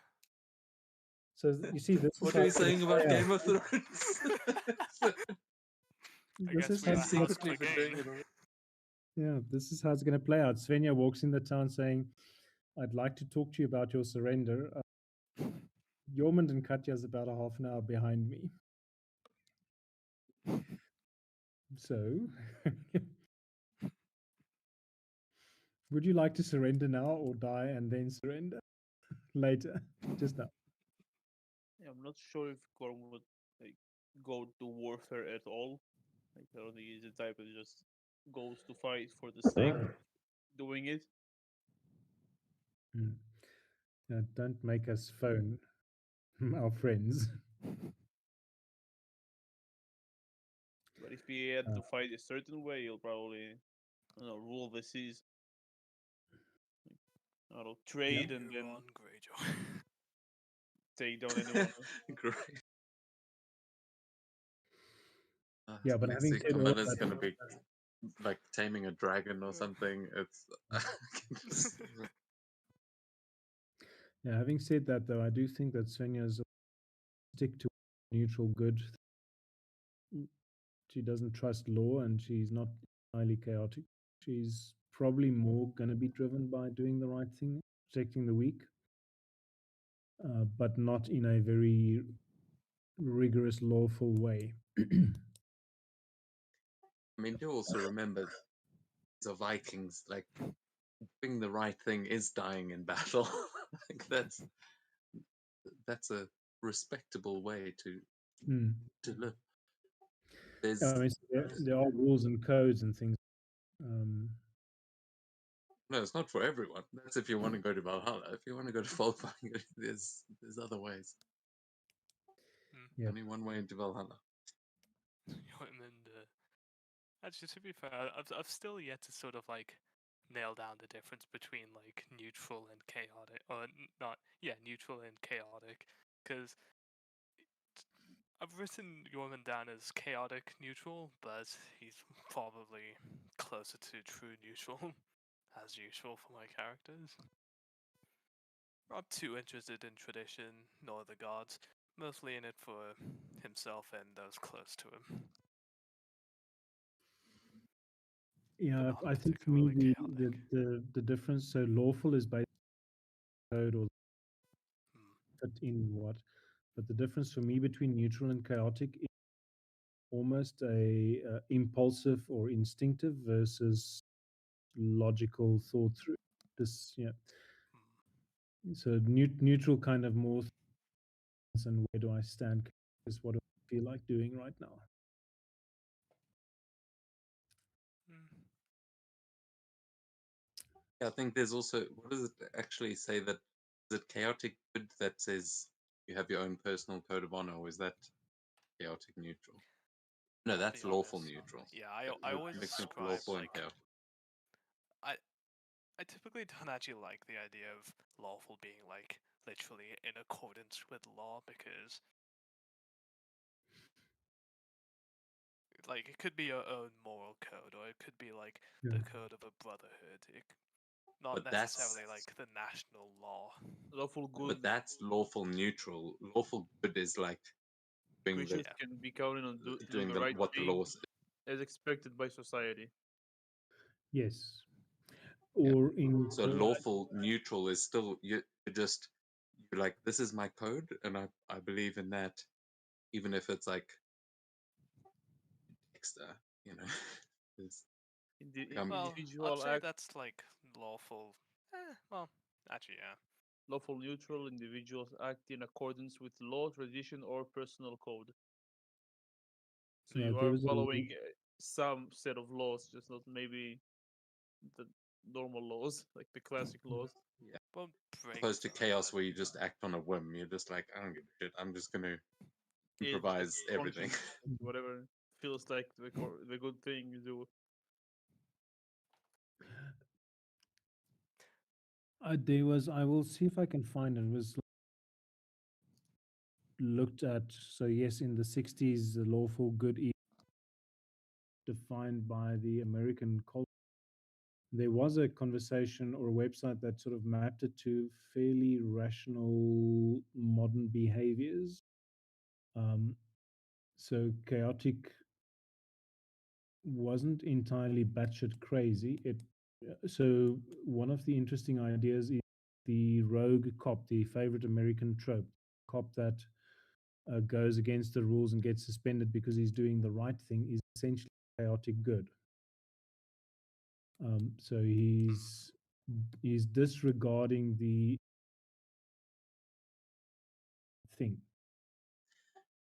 So you see, this What is are how you it's gonna saying about play out. Game of Thrones? I This guess is we how are it's gonna House secretly been Clegane. doing it all. Yeah, this is how it's going to play out. Svenja walks in the town saying, I'd like to talk to you about your surrender. Yeoman and Katya's about a half an hour behind me. So, would you like to surrender now or die and then surrender later? Just now. Yeah, I'm not sure if Gorm would like go to warfare at all. Like I don't think he's the type that just goes to fight for the sake of doing it. Mm. Now, don't make us phone our friends. But if he had Uh, to fight a certain way, he'll probably, rule the seas. I don't know, trade and then Euron Greyjoy. take down anyone else. Great. Yeah, but having see said all Camilla's that, gonna be like taming a dragon or something. It's I can just see it. yeah, having said that, though, I do think that Svenja's stick to neutral good. She doesn't trust law and she's not highly chaotic. She's probably more going to be driven by doing the right thing, protecting the weak, but not in a very rigorous, lawful way. I I mean, do also remember the Vikings, like doing the right thing is dying in battle. Like that's a respectable way Mm. to live. There's I mean, there are rules and codes and things. no, it's not for everyone. That's if you want to go to Valhalla. If you want to go to Volkvanger, there's other ways. Yeah. Only one way into Valhalla. And actually, to be fair, I've still yet to sort of like nail down the difference between like neutral and chaotic, or not, yeah, neutral and chaotic, because I've written Yorman down as chaotic neutral, but he's probably closer to true neutral, as usual for my characters. Not too interested in tradition nor the gods, mostly in it for himself and those close to him. Yeah, not I think for me particularly the difference. So lawful is based on code or fit in what, but the difference for me between neutral and chaotic is almost a impulsive or instinctive versus logical thought through. This yeah. So neutral kind of more and where do I stand is what I feel like doing right now. Yeah, I think there's also, what does it actually say, that is it chaotic good that says you have your own personal code of honor, or is that chaotic neutral? No, I'll that's be lawful honest. neutral. Yeah, I We're always mixing up describe lawful and like chaotic. I typically don't actually like the idea of lawful being like literally in accordance with law, because like it could be your own moral code, or it could be like Yeah. the code of a brotherhood. Not But necessarily that's like the national law. Lawful good but that's lawful neutral. Lawful good is like doing creatures the can be counted on to do doing the the right what the thing laws. as expected by society. Yes. Yeah. Or in So lawful neutral is still you're like, this is my code and I believe in that, even if it's like Dexter, you know. It's, Well, I'd Individual say act, that's like lawful. Well, actually, yeah. lawful neutral individuals act in accordance with law, tradition, or personal code. So you there are was following some set of laws, just not maybe the normal laws, like the classic laws. yeah. Won't break Opposed to them, chaos but where you just act on a whim. You're just like, I don't give a shit. I'm just gonna It's improvise just everything. conscience, whatever feels like the good thing you do. there was I will see if I can find it. It was looked at. So yes, in the 60s, the lawful good evil defined by the American culture. There was a conversation or a website that sort of mapped it to fairly rational modern behaviors. So chaotic wasn't entirely batshit crazy. So one of the interesting ideas is the rogue cop, the favorite American trope, cop that goes against the rules and gets suspended because he's doing the right thing, is essentially chaotic good. So he's disregarding the thing.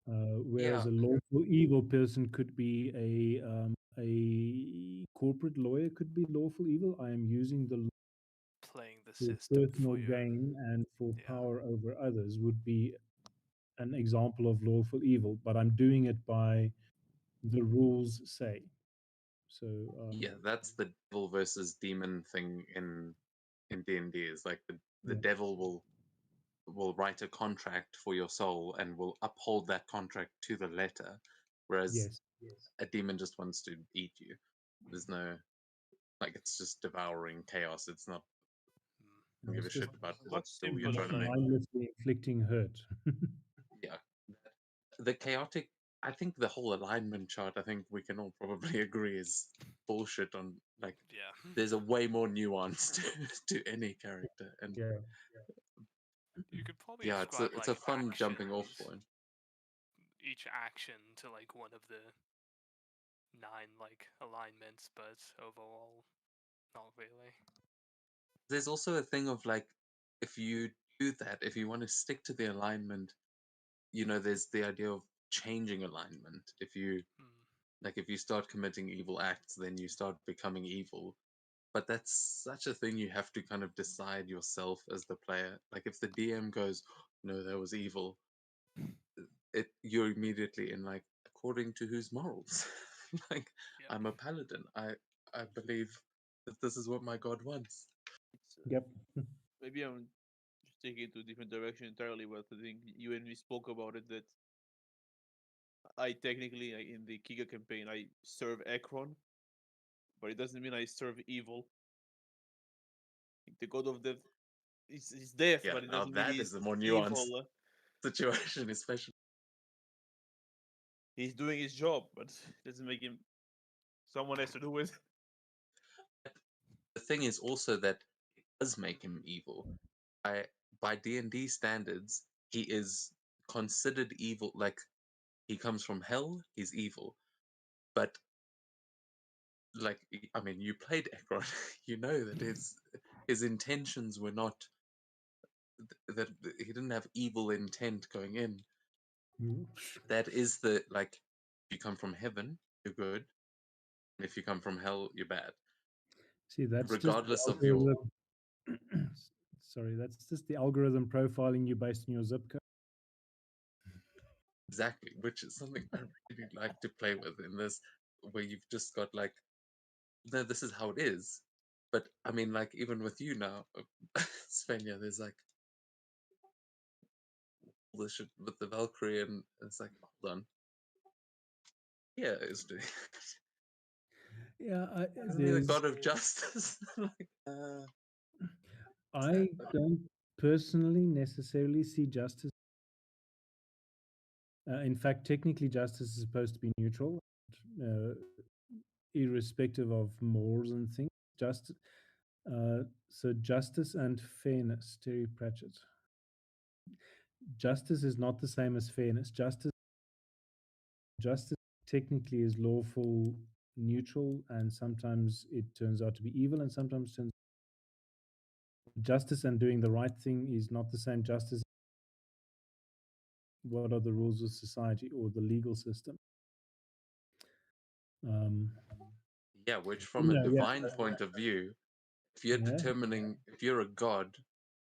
Whereas Yeah. a lawful evil person could be a corporate lawyer, could be lawful evil. I am using the law playing the for system personal for your gain and for yeah. power over others would be an example of lawful evil. But I'm doing it by the rules say. So Yeah, that's the devil versus demon thing in D&D. Is like the Yeah. devil will write a contract for your soul and will uphold that contract to the letter, whereas yes, a demon just wants to eat you. There's no, like, it's just devouring chaos. It's not don't give a it's just shit about what Much deal you're simpler. trying to make. mindlessly inflicting hurt. Yeah, the chaotic. I think the whole alignment chart. I think we can all probably agree is bullshit. On like, Yeah. there's a way more nuance to any character, and Yeah. You could probably yeah, ascribe it's like a fun jumping off actions, point. each action to like one of the 9 like alignments, but overall, not really. There's also a thing of like, if you do that, if you want to stick to the alignment, there's the idea of changing alignment. If you if you start committing evil acts, then you start becoming evil. But that's such a thing you have to kind of decide yourself as the player. Like if the DM goes, "No, that was evil," you're immediately in like, according to whose morals? Like, Yep. I'm a paladin. I believe that this is what my god wants. It's, Yep. maybe I'm just taking it to a different direction entirely, but I think you and me spoke about it that I technically in the Kiga campaign I serve Ekron, but it doesn't mean I serve evil. The god of death is death, Yeah, but it now doesn't mean that he's is a more evil. nuanced situation, especially. He's doing his job, but it doesn't make him. Someone has to do it. The thing is also that it does make him evil. By D&D standards, he is considered evil. Like, he comes from hell, he's evil. But like, I mean, you played Ekron, you know that his intentions were not that he didn't have evil intent going in. Mhm. That is the like, if you come from heaven, you're good. And if you come from hell, you're bad. See, that's just the Regardless of your algorithm. Sorry, that's just the algorithm profiling you based on your zip code. exactly, which is something I really like to play with in this, where you've just got like, no, this is how it is. But I mean, like, even with you now, Svenja, there's like all this shit with the Valkyrie, and it's like, hold on, yeah, is doing. Yeah, Isn't he the there's. god of justice? Like, I don't personally necessarily see justice. In fact, technically, justice is supposed to be neutral, uh, irrespective of mores and things. So justice and fairness, Terry Pratchett. Justice is not the same as fairness. Justice technically is lawful, neutral, and sometimes it turns out to be evil, and sometimes turns. Justice and doing the right thing is not the same. Justice. What are the rules of society or the legal system? Um, yeah, which from a yeah, divine point of view, if you're yeah, determining, if you're a god,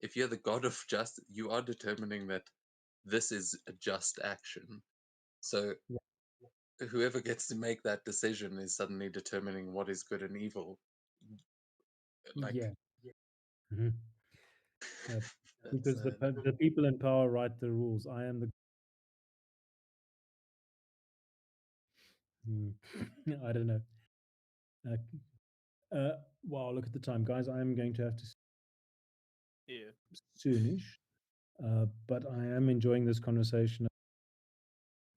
if you're the god of justice, you are determining that this is a just action. So yeah, whoever gets to make that decision is suddenly determining what is good and evil. Like, yeah. Mhm. Yeah, that's because the people in power write the rules. I am the. Hmm. I don't know. Wow, look at the time, guys. I am going to have to Yeah. soonish, but I am enjoying this conversation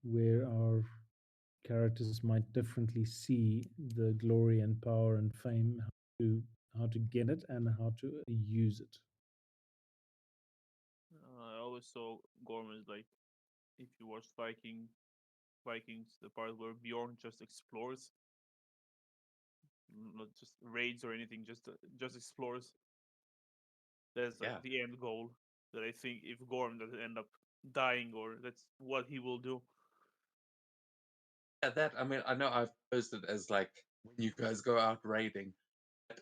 where our characters might differently see the glory and power and fame, how to get it and how to use it. I always saw Gorm as like, if you watch Vikings, the part where Bjorn just explores, not just raids or anything, just explores. That's like yeah, the end goal. That I think if Gorm doesn't end up dying, or that's what he will do. yeah. That, I mean, I know I've posed it as like, when you guys go out raiding, but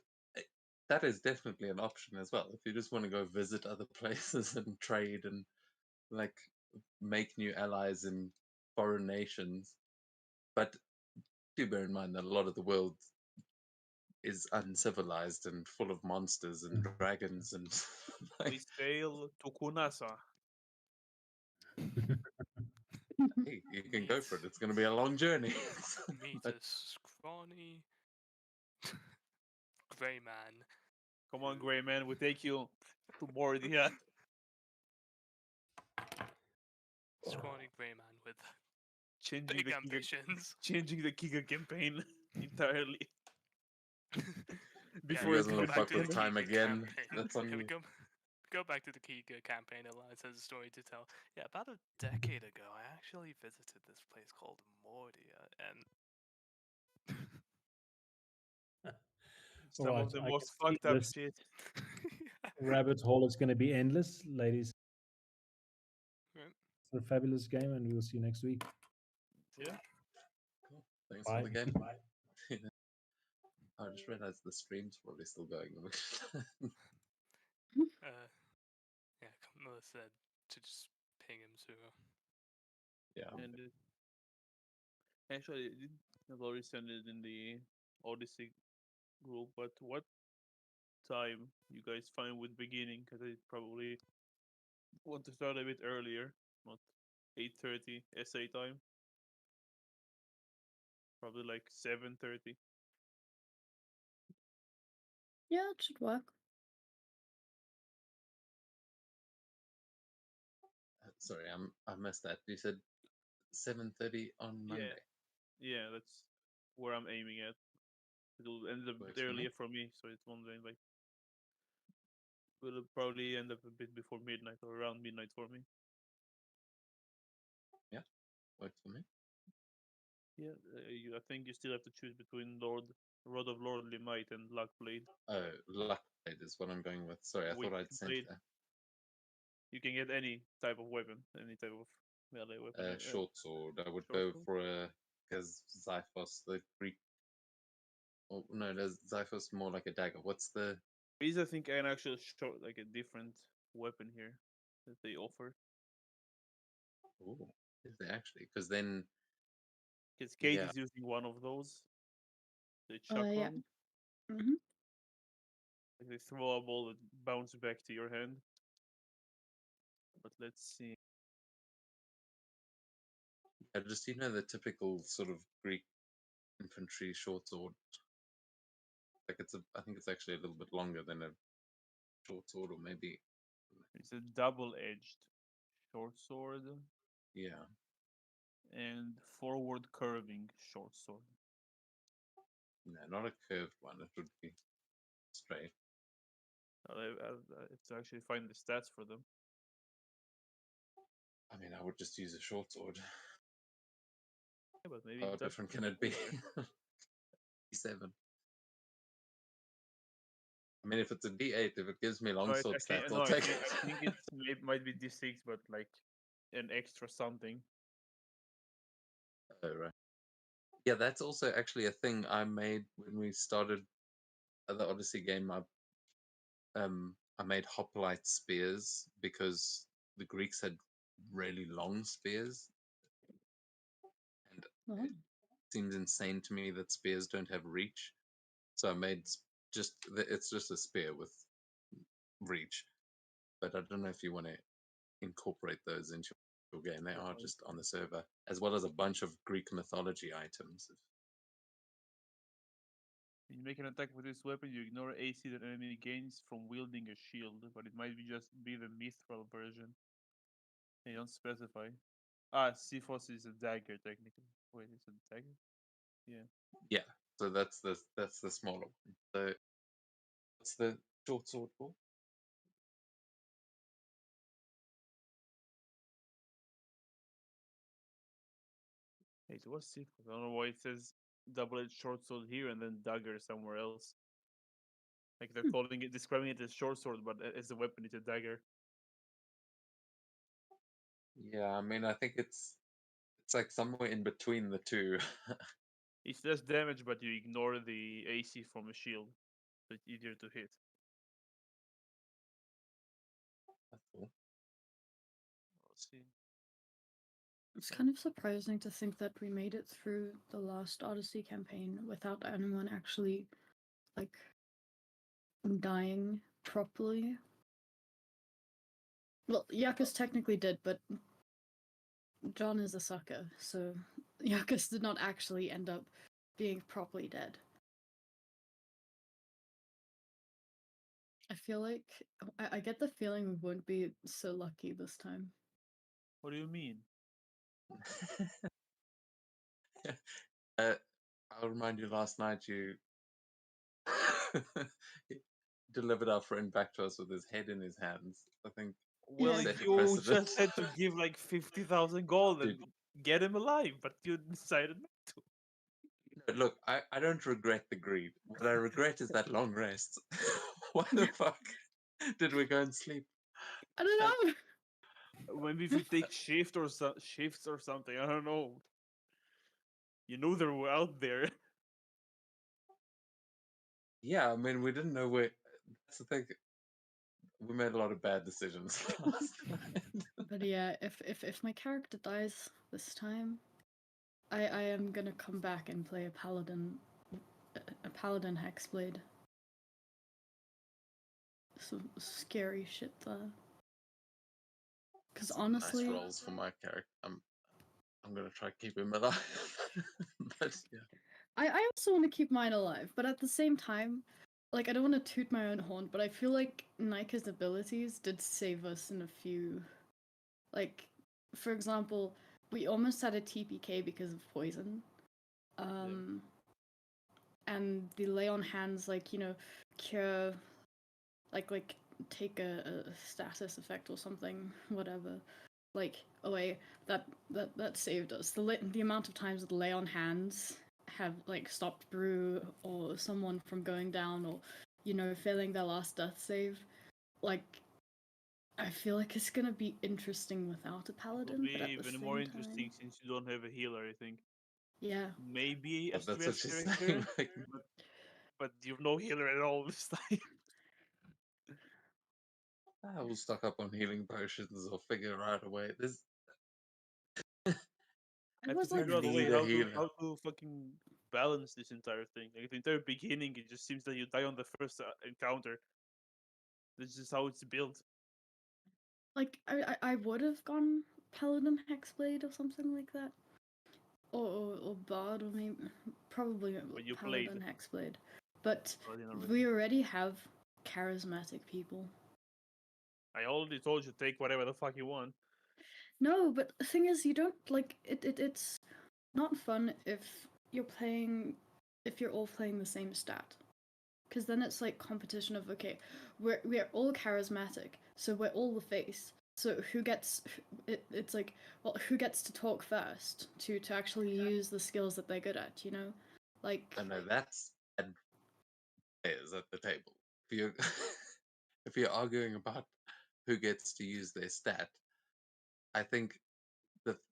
that is definitely an option as well. If you just want to go visit other places and trade and like make new allies in foreign nations, but do bear in mind that a lot of the world is uncivilized and full of monsters and dragons and like, We sail to Kunasa. hey, you can go for it. It's going to be a long journey. Meet But a scrawny grey man. Come on, Grey Man, we take you to Mordia. Scrawny grey man with Changing big the Kiga, ambitions. changing the Kiga campaign entirely. Yeah, Before you it's guys want gonna to back fuck to be the with time Kiga again? campaign. That's on Yeah, we you. go back to the Kiga campaign. Elias has a story to tell. Yeah, about a decade ago, I actually visited this place called Mordia, and Some Right, of the I can most see fucked up this shit. rabbit hole is going to be endless, ladies. Right. It's a fabulous game, and we'll see you next week. Yeah. Cool. Thanks Bye. for the game. I just realized the stream's probably still going. Yeah, Camilla said to just ping him to. Yeah. And actually, I've already sent it in the Odyssey group. But what time you guys find with beginning? Because I probably want to start a bit earlier, not 8:30 SA time. Probably like 7:30. Yeah, it should work. Sorry, I missed that. You said 7:30 on Yeah. Monday. Yeah, that's where I'm aiming at. It'll end up a Works bit for me. earlier for me, so it won't be like. Will probably end up a bit before midnight or around midnight for me. Works for me. Yeah, I think you still have to choose between Rod of Lordly Might and Luck Blade. Oh, Luck Blade is what I'm going with. Sorry, I Which thought I'd sent blade? that. You can get any type of weapon, any type of melee weapon. Short sword. I would short go sword? for a because Xiphos, the Greek. Oh no, there's Xiphos more like a dagger. What's the? Is I think an actual short, like a different weapon here that they offer. Ooh, is there actually? Because then, Because Kate yeah, is using one of those. The Yeah. chakram. Mm-hmm. Like they throw a ball that bounces back to your hand. But let's see. I just the typical sort of Greek infantry short sword. Like I think it's actually a little bit longer than a short sword, or maybe, It's a double-edged short sword yeah. and forward curving short sword. No, not a curved one. It would be straight. I have to actually find the stats for them. I mean, I would just use a short sword. Yeah, but maybe How it does different can something it be? better. D7. I mean, if it's a D8, if it gives me No, longsword stats, I'll I take think it. it might be D6, but like an extra something. Oh, right. Yeah, that's also actually a thing I made when we started the Odyssey game. I made hoplite spears because the Greeks had really long spears, and Oh. it seems insane to me that spears don't have reach. So I made it's just a spear with reach. But I don't know if you want to incorporate those into your game. They are just on the server, as well as a bunch of Greek mythology items. When you make an attack with this weapon, you ignore AC that enemy gains from wielding a shield, but it might be the mithril version. They don't specify. Siphos is a dagger technically. Wait, it's a dagger? Yeah. Yeah, so that's the smaller one. So what's the short sword for? Hey, so what's Siphos? I don't know why it says double-edged short sword here and then dagger somewhere else. Like they're calling it, describing it as short sword, but as a weapon, it's a dagger. Yeah, I mean, I think it's like somewhere in between the two. It's less damage, but you ignore the AC from a shield, so it's easier to hit. That's cool. Let's see. It's kind of surprising to think that we made it through the last Odyssey campaign without anyone actually, like, dying properly. Well, Yakus technically did, but John is a sucker, so Yakus did not actually end up being properly dead. I feel like I get the feeling we won't be so lucky this time. What do you mean? I'll remind you, last night you delivered our friend back to us with his head in his hands. I think Well, Yeah. set if a you precedent. just had to give like 50,000 gold and Dude. get him alive, but you decided not to. But look, I don't regret the greed. What I regret is that long rest. Why the fuck did we go and sleep? I don't know. Maybe if you take shifts or something, I don't know. You know they're out there. Yeah, I mean, we didn't know where. That's the thing. We made a lot of bad decisions last night. But yeah, if my character dies this time, I am gonna come back and play a paladin hexblade. Some scary shit there. Because Some honestly, nice rolls for my character. I'm gonna try to keep him alive. But yeah, I also want to keep mine alive, but at the same time, like I don't want to toot my own horn, but I feel like Nika's abilities did save us in a few. Like, for example, we almost had a TPK because of poison. And the lay on hands, like, you know, cure, like take a status effect or something, whatever, like away. That saved us. The amount of times that the lay on hands have like stopped brew or someone from going down, or you know, failing their last death save, like. I feel like it's gonna be interesting without a It'll paladin, be but at the even same more time, interesting since you don't have a healer, I think. yeah. Maybe a that's what stress she's character, saying. Like, but you've no healer at all this time. I will stock up on healing potions or figure out a way. This I I have to was like figure out a way need a healer. how to fucking balance this entire thing. Like the entire beginning, it just seems that you die on the first encounter. This is how it's built. like I would have gone paladin hexblade or something like that, or bard, or maybe probably When you played, paladin hexblade, but Paladin already. we already have charismatic people. I already told you take whatever the fuck you want. No, but the thing is, you don't like it. It's not fun if you're all playing the same stat, because then it's like competition of, okay, we're all charismatic, so we're all the face. So who gets it's like, well, who gets to talk first to actually use the skills that they're good at, you know? Like, I know that's bad players at the table. If you're if you're arguing about who gets to use their stat, I think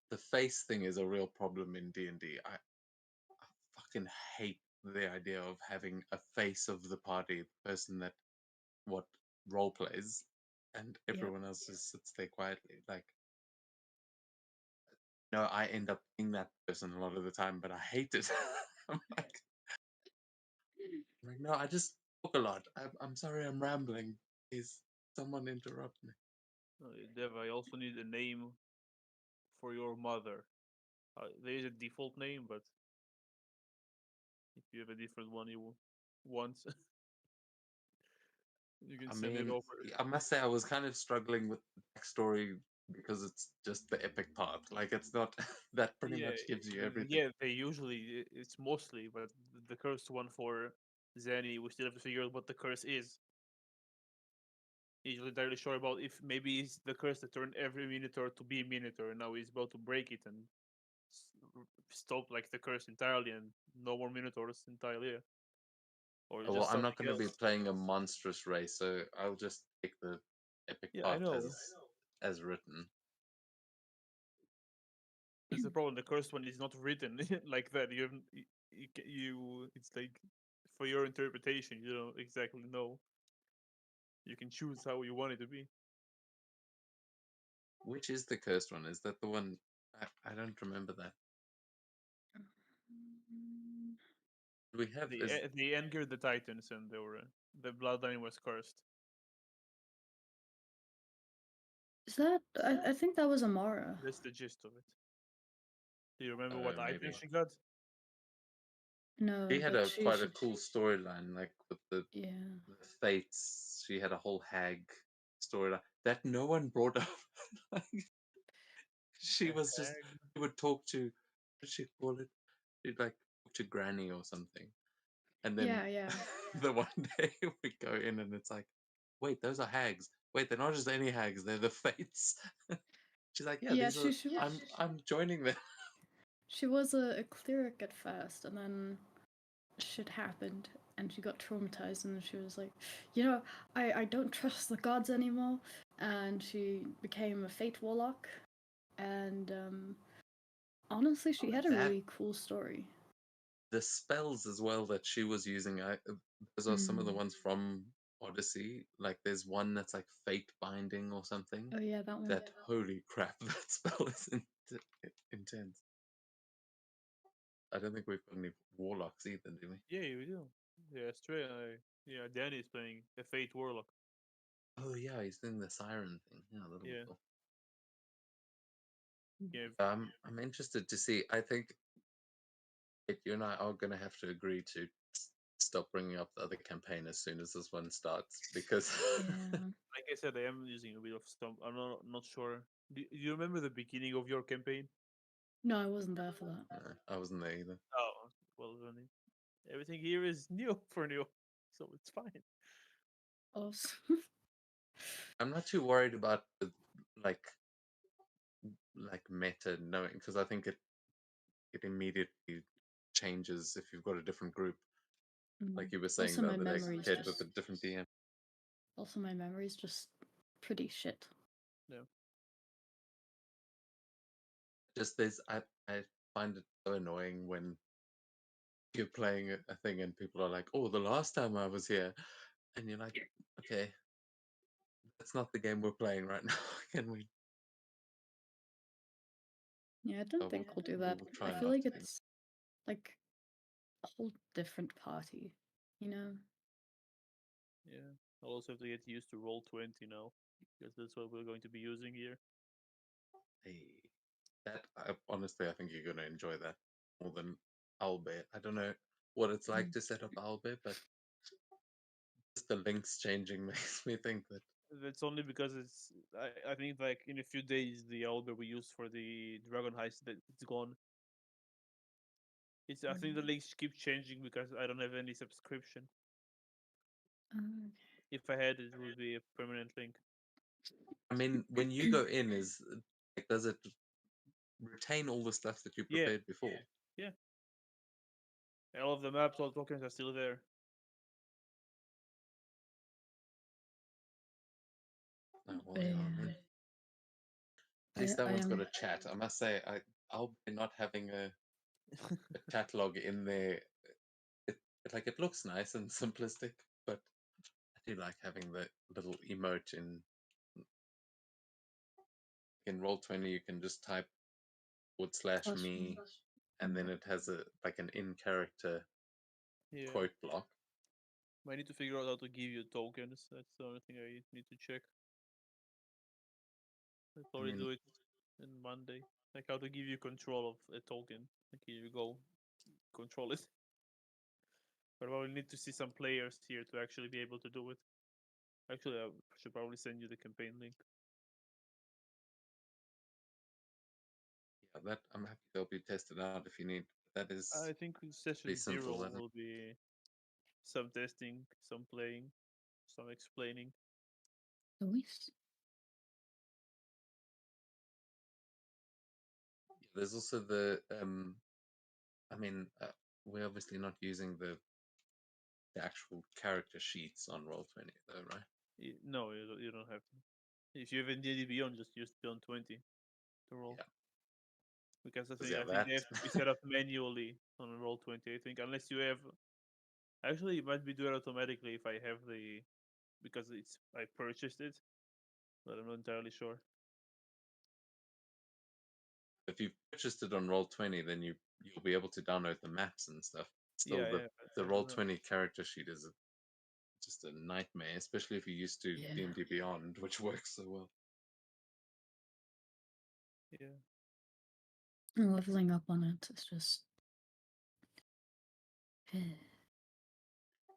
the face thing is a real problem in D&D. I fucking hate the idea of having a face of the party, the person that what role plays, and Yep. everyone else just sits there quietly. Like, no, I end up being that person a lot of the time, but I hate it. I'm like, no, I just talk a lot. I'm sorry, I'm rambling. Please, someone interrupt me. Dev, I also need a name for your mother. There is a default name, but if you have a different one you want, you can I send it mean, over. I must say I was kind of struggling with the backstory because it's just the epic part. Like, it's not that pretty Yeah, much gives you everything. yeah. They usually it's mostly, but the cursed one for Zenny, we still have to figure out what the curse is. He's not entirely sure about if maybe it's the curse that turned every Minotaur to be Minotaur, and now he's about to break it and stop like the curse entirely, and no more Minotaurs entirely. Yeah. Or Well, just I'm something not going to be else. playing a monstrous race, so I'll just take the epic Yeah, I part know. as written. That's the problem. The cursed one is not written like that. You haven't. It's like for your interpretation. You don't exactly know. You can choose how you want it to be. Which is the cursed one? Is that the one? I don't remember that. Do we have They angered the Titans, and they were the bloodline was cursed. is that I think that was Amara. That's the gist of it. Do you remember Oh, what maybe. item she got? No, She had but quite a cool storyline, like with the yeah. fates. She had a whole hag storyline that no one brought up. Like, she was just she would talk to, what did she call it? She'd like talk to Granny or something, and then Yeah. the one day we go in and it's like, wait, those are hags. Wait, they're not just any hags; they're the fates. She's like, yeah, Yeah, these are. I'm joining them. She was a cleric at first, and then shit happened, and she got traumatized, and she was like, I don't trust the gods anymore, and she became a Fate Warlock, and honestly, she had a That- really cool story. The spells as well that she was using, those are some of the Mm. ones from Odyssey. Like there's one that's like fate binding or something. Oh yeah, that one. That holy crap, that spell is intense. I don't think we've got any warlocks either, do we? Yeah, we do. Yeah, straight. Yeah, Danny is playing a Fate Warlock. Oh yeah, he's doing the siren thing. Yeah, that'll be Yeah. cool. Yeah, I'm interested to see. I think you and I are going to have to agree to stop bringing up the other campaign as soon as this one starts because Yeah. like I said, I am using a bit of stump. I'm not sure. Do you remember the beginning of your campaign? No, I wasn't there for that. I wasn't there either. Oh, well, then everything here is new for new, so it's fine. Awesome. I'm not too worried about the like meta knowing because I think it immediately changes if you've got a different group. Like you were saying Also, the my other day, memory's paired with just a different DM. also my memory's just pretty shit. Just I find it so annoying when you're playing a thing and people are like, "Oh, the last time I was here," and you're like, "Okay, that's not the game we're playing right now. Can we?" Yeah, I don't Oh, think we'll do we that. will try I feel not like to. it's like a whole different party, you know? Yeah. I'll also have to get used to Roll20 now because that's what we're going to be using here. Hey, honestly, I think you're going to enjoy that more than Owlbear. I don't know what it's like to set up Owlbear, but just the links changing makes me think that. That's only because I think like in a few days the Alber we used for the Dragon Heist that it's gone. I think the links keep changing because I don't have any subscription. Okay. If I had, it would be a permanent link. I mean, when you go in, does it retain all the stuff that you Yeah. prepared before? Yeah. All of the maps, all the tokens are still there. Oh, well, yeah, I mean, at least that one's got a chat. I must say, I'll be not having a chat log in there. It looks nice and simplistic, but I do like having the little emote in Roll20. You can just type /me, and then it has an in character Yeah. quote block. I need to figure out how to give you tokens. That's the only thing I need to check. I'll probably do it in Monday. Like how to give you control of a token. Like here you go, control it. But I will need to see some players here to actually be able to do it. Actually, I should probably send you the campaign link. Yeah, that I'm happy they'll be tested out if you need. That is. I think session simple, 0 will be some testing, some playing, some explaining. Luis? There's also the I mean, we're obviously not using the actual character sheets on Roll20 though, right? No, you don't have to. If you have a D&D Beyond, just use Beyond 20 to roll. Yeah. Because I 'Cause, think they have to be set up manually on Roll20. I think unless you have. Actually, it might be do it automatically if I have the, because I purchased it, but I'm not entirely sure. If you've purchased it on Roll20, then you'll be able to download the maps and stuff. Still, Yeah, the I don't know. Roll20 character sheet is just a nightmare, especially if you're used to Yeah. D&D Beyond, which works so well. Yeah. Leveling up on it. It's just.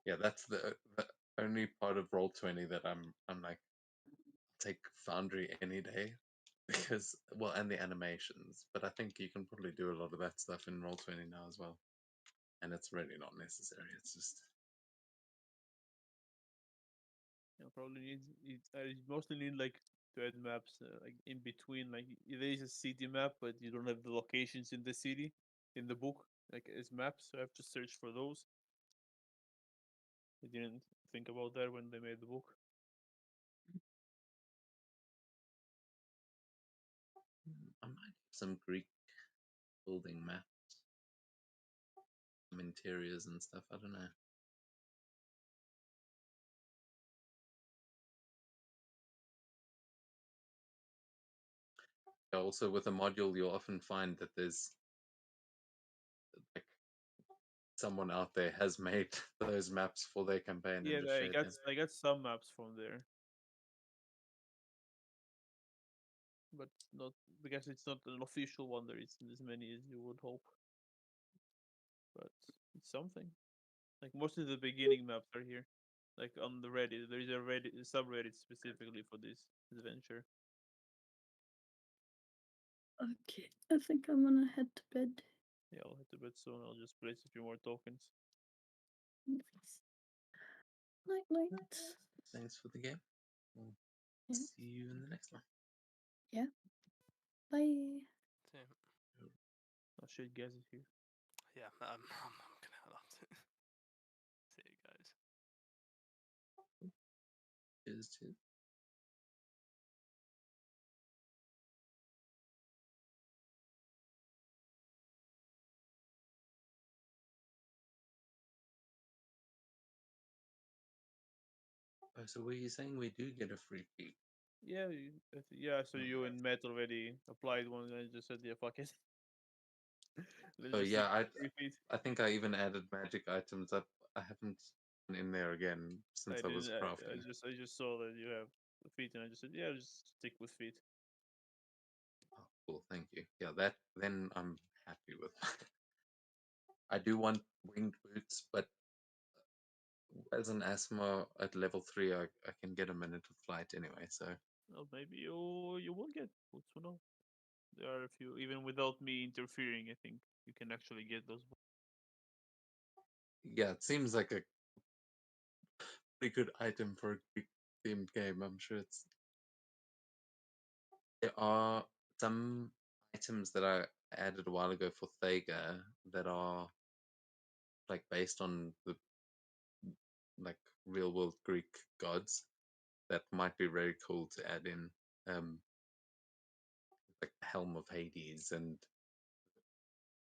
Yeah, that's the only part of Roll20 that I'm like, take Foundry any day because and the animations, but I think you can probably do a lot of that stuff in Roll20 now as well, and it's really not necessary. It's just You probably need. I mostly need like to add maps like in between. Like there is a city map, but you don't have the locations in the city in the book like as maps. So I have to search for those. I didn't think about that when they made the book. I might have some Greek building maps, some interiors and stuff. I don't know. Also, with a module, you'll often find that there's like someone out there has made those maps for their campaign Yeah, and just shared them. I got some maps from there, but not because it's not an official one. There isn't as many as you would hope, but it's something. Like most of the beginning maps are here, like on the Reddit. There is a Reddit a subreddit specifically for this adventure. Okay, I think I'm gonna head to bed. Yeah, I'll head to bed soon. I'll just place a few more tokens. Night, night. Thanks for the game. We'll Yeah. see you in the next one. Bye. So, Oh shit, Gaz is here. yeah, I'm gonna head out. See you guys. Cheers, cheers. Oh, so were you saying we do get a free peek? Yeah, yeah. So you and Matt already applied one, and I just said, yeah, fuck it. Let's Oh just yeah, see if I think I even added magic items up. I haven't gone in there again since I was didn't. crafting. I just saw that you have feet, and I just said, yeah, just stick with feet. Oh, cool, thank you. Yeah, that then I'm happy with. I do want winged boots, but as an asthma at level 3, I can get a minute of flight anyway. So Well, maybe you will get boots. Who knows? There are a few, even without me interfering. I think you can actually get those. yeah, it seems like a pretty good item for a Greek themed game. I'm sure it's. There are some items that I added a while ago for Thega that are like based on the like real world Greek gods that might be very cool to add in. Like the Helm of Hades and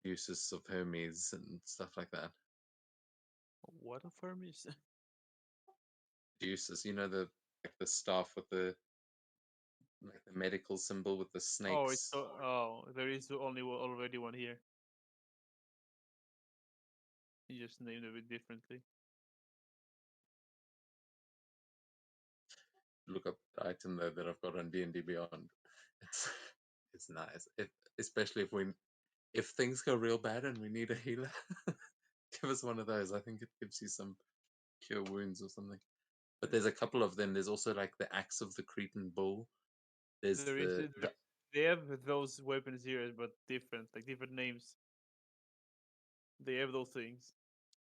Usus of Hermes and stuff like that. What of Hermes? Usus, you know, the like the staff with the like the medical symbol with the Oh, it's snakes. there is only already one here. You just named it a bit differently. Look up the item there that I've got on D&D Beyond. It's it's nice. Especially if things go real bad and we need a healer, give us one of those. I think it gives you some cure wounds or something. But there's a couple of them. There's also like the Axe of the Cretan Bull. There's There is the they have those weapons here, but different, like different names. They have those things,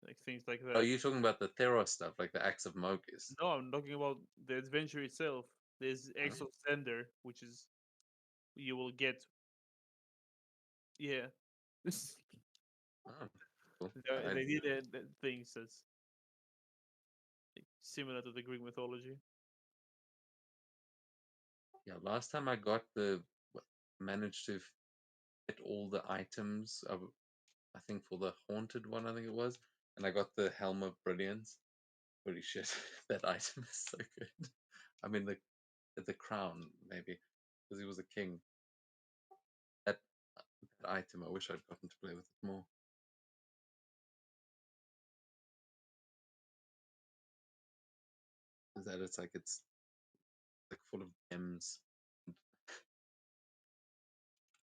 like things like Are that. you talking about the Theros stuff, like the Axe of Mogis? No, I'm talking about the adventure itself. There's Axe of Zender, which is you will get. Yeah, Oh, cool. they did things that's like, similar to the Greek mythology. Yeah, last time I managed to get all the items. I think for the haunted one, I think it was, and I got the Helm of Brilliance. Holy shit, that item is so good. I mean the crown maybe because he was a king. That item, I wish I'd gotten to play with it more. Is that it's like full of gems.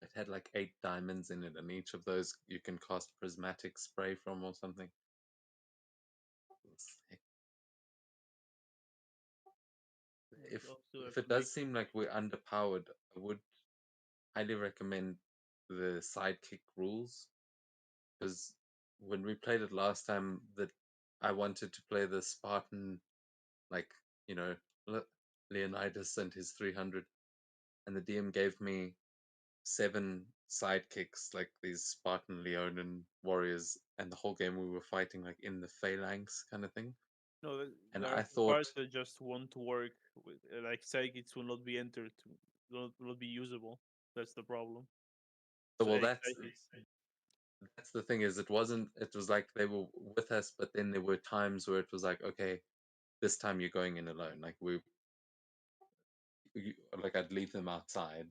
It had like 8 diamonds in it, and each of those you can cast prismatic spray from or something. If Also have if it to make does seem like we're underpowered, I would highly recommend the sidekick rules because when we played it last time, that I wanted to play the Spartan, like you know, Leonidas and his 300, and the DM gave me 7 sidekicks, like these Spartan Leonin warriors, and the whole game we were fighting like in the phalanx kind of thing. No, And there I are thought, parts that just won't work. With, like psychics will not be entered, will not be usable. That's the problem. so, well, any that's the thing is, it wasn't. It was like they were with us, but then there were times where it was like, okay, this time you're going in alone. Like like I'd leave them outside.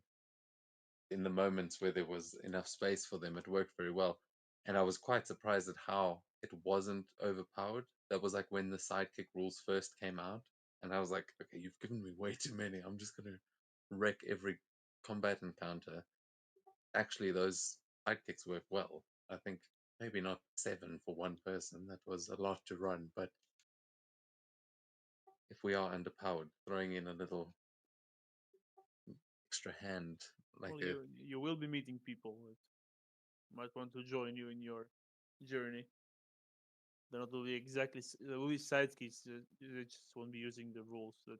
In the moments where there was enough space for them, it worked very well. And I was quite surprised at how it wasn't overpowered. That was like when the sidekick rules first came out, and I was like, okay, you've given me way too many. I'm just gonna wreck every combat encounter. Actually, those sidekicks work well. I think maybe not 7 for one person. That was a lot to run, but if we are underpowered, throwing in a little extra hand, like well, you will be meeting people that might want to join you in your journey. They're not will be exactly they will be sidekicks. They just won't be using the rules that,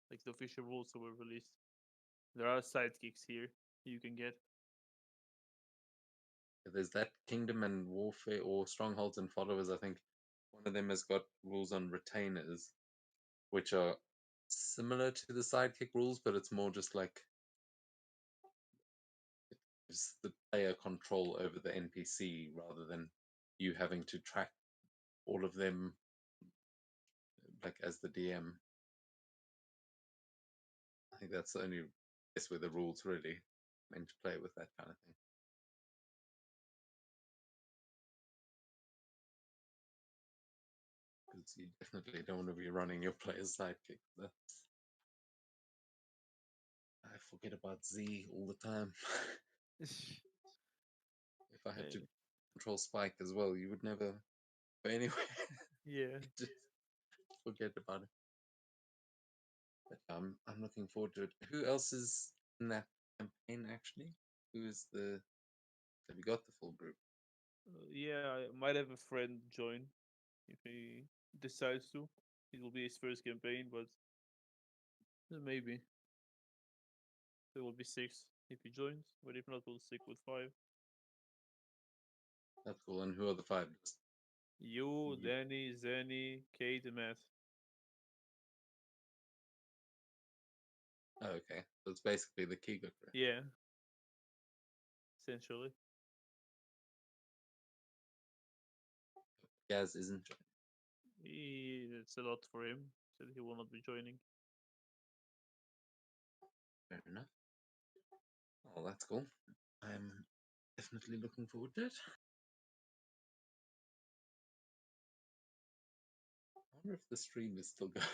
like the official rules that were released. There are sidekicks here you can get. there's that Kingdom and Warfare or Strongholds and Followers. I think one of them has got rules on retainers, which are similar to the sidekick rules, but it's more just like it's the player control over the NPC rather than you having to track all of them like as the DM. I think that's the only place where the rules really meant to play with that kind of thing. Because you definitely don't want to be running your player's sidekick. I forget about Z all the time. If I had to control Spike as well, you would never go anywhere. Yeah. Just forget about it. But I'm looking forward to it. Who else is in that campaign actually? Who is the? Have you got the full group? Yeah, I might have a friend join if he decides to. It will be his first campaign, but maybe there will be 6 if he joins. But if not, we'll stick with 5. That's cool. And who are the 5? You, You. Danny, Zenny, Kate, and Matt. Oh, okay. So it's basically the Kiga crew. Yeah. Essentially. Gaz isn't joining. It's a lot for him. Said he will not be joining. Fair enough. Oh, that's cool. I'm definitely looking forward to it. I wonder if the stream is still going.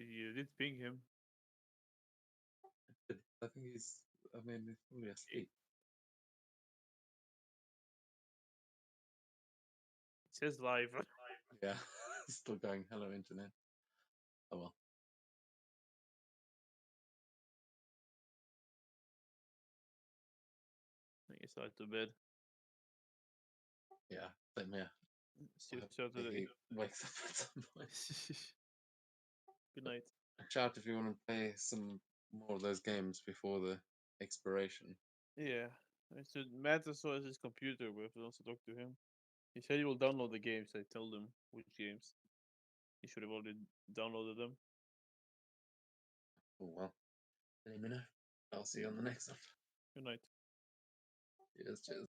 You did ping him. I think he's. I mean, he's probably asleep. It says live. Yeah, still going. Hello, internet. Oh well. I guess I went to bed. Yeah, same here. See you Hopefully Saturday. he wakes up at some point. Good night. Shout if you want to play some more of those games before the expiration. Yeah. So Matt also has his computer, but I also talk to him. He said he will download the games. I told him which games. He should have already downloaded them. Oh well. Let me know. I'll see you on the next one. Good night. Cheers, cheers.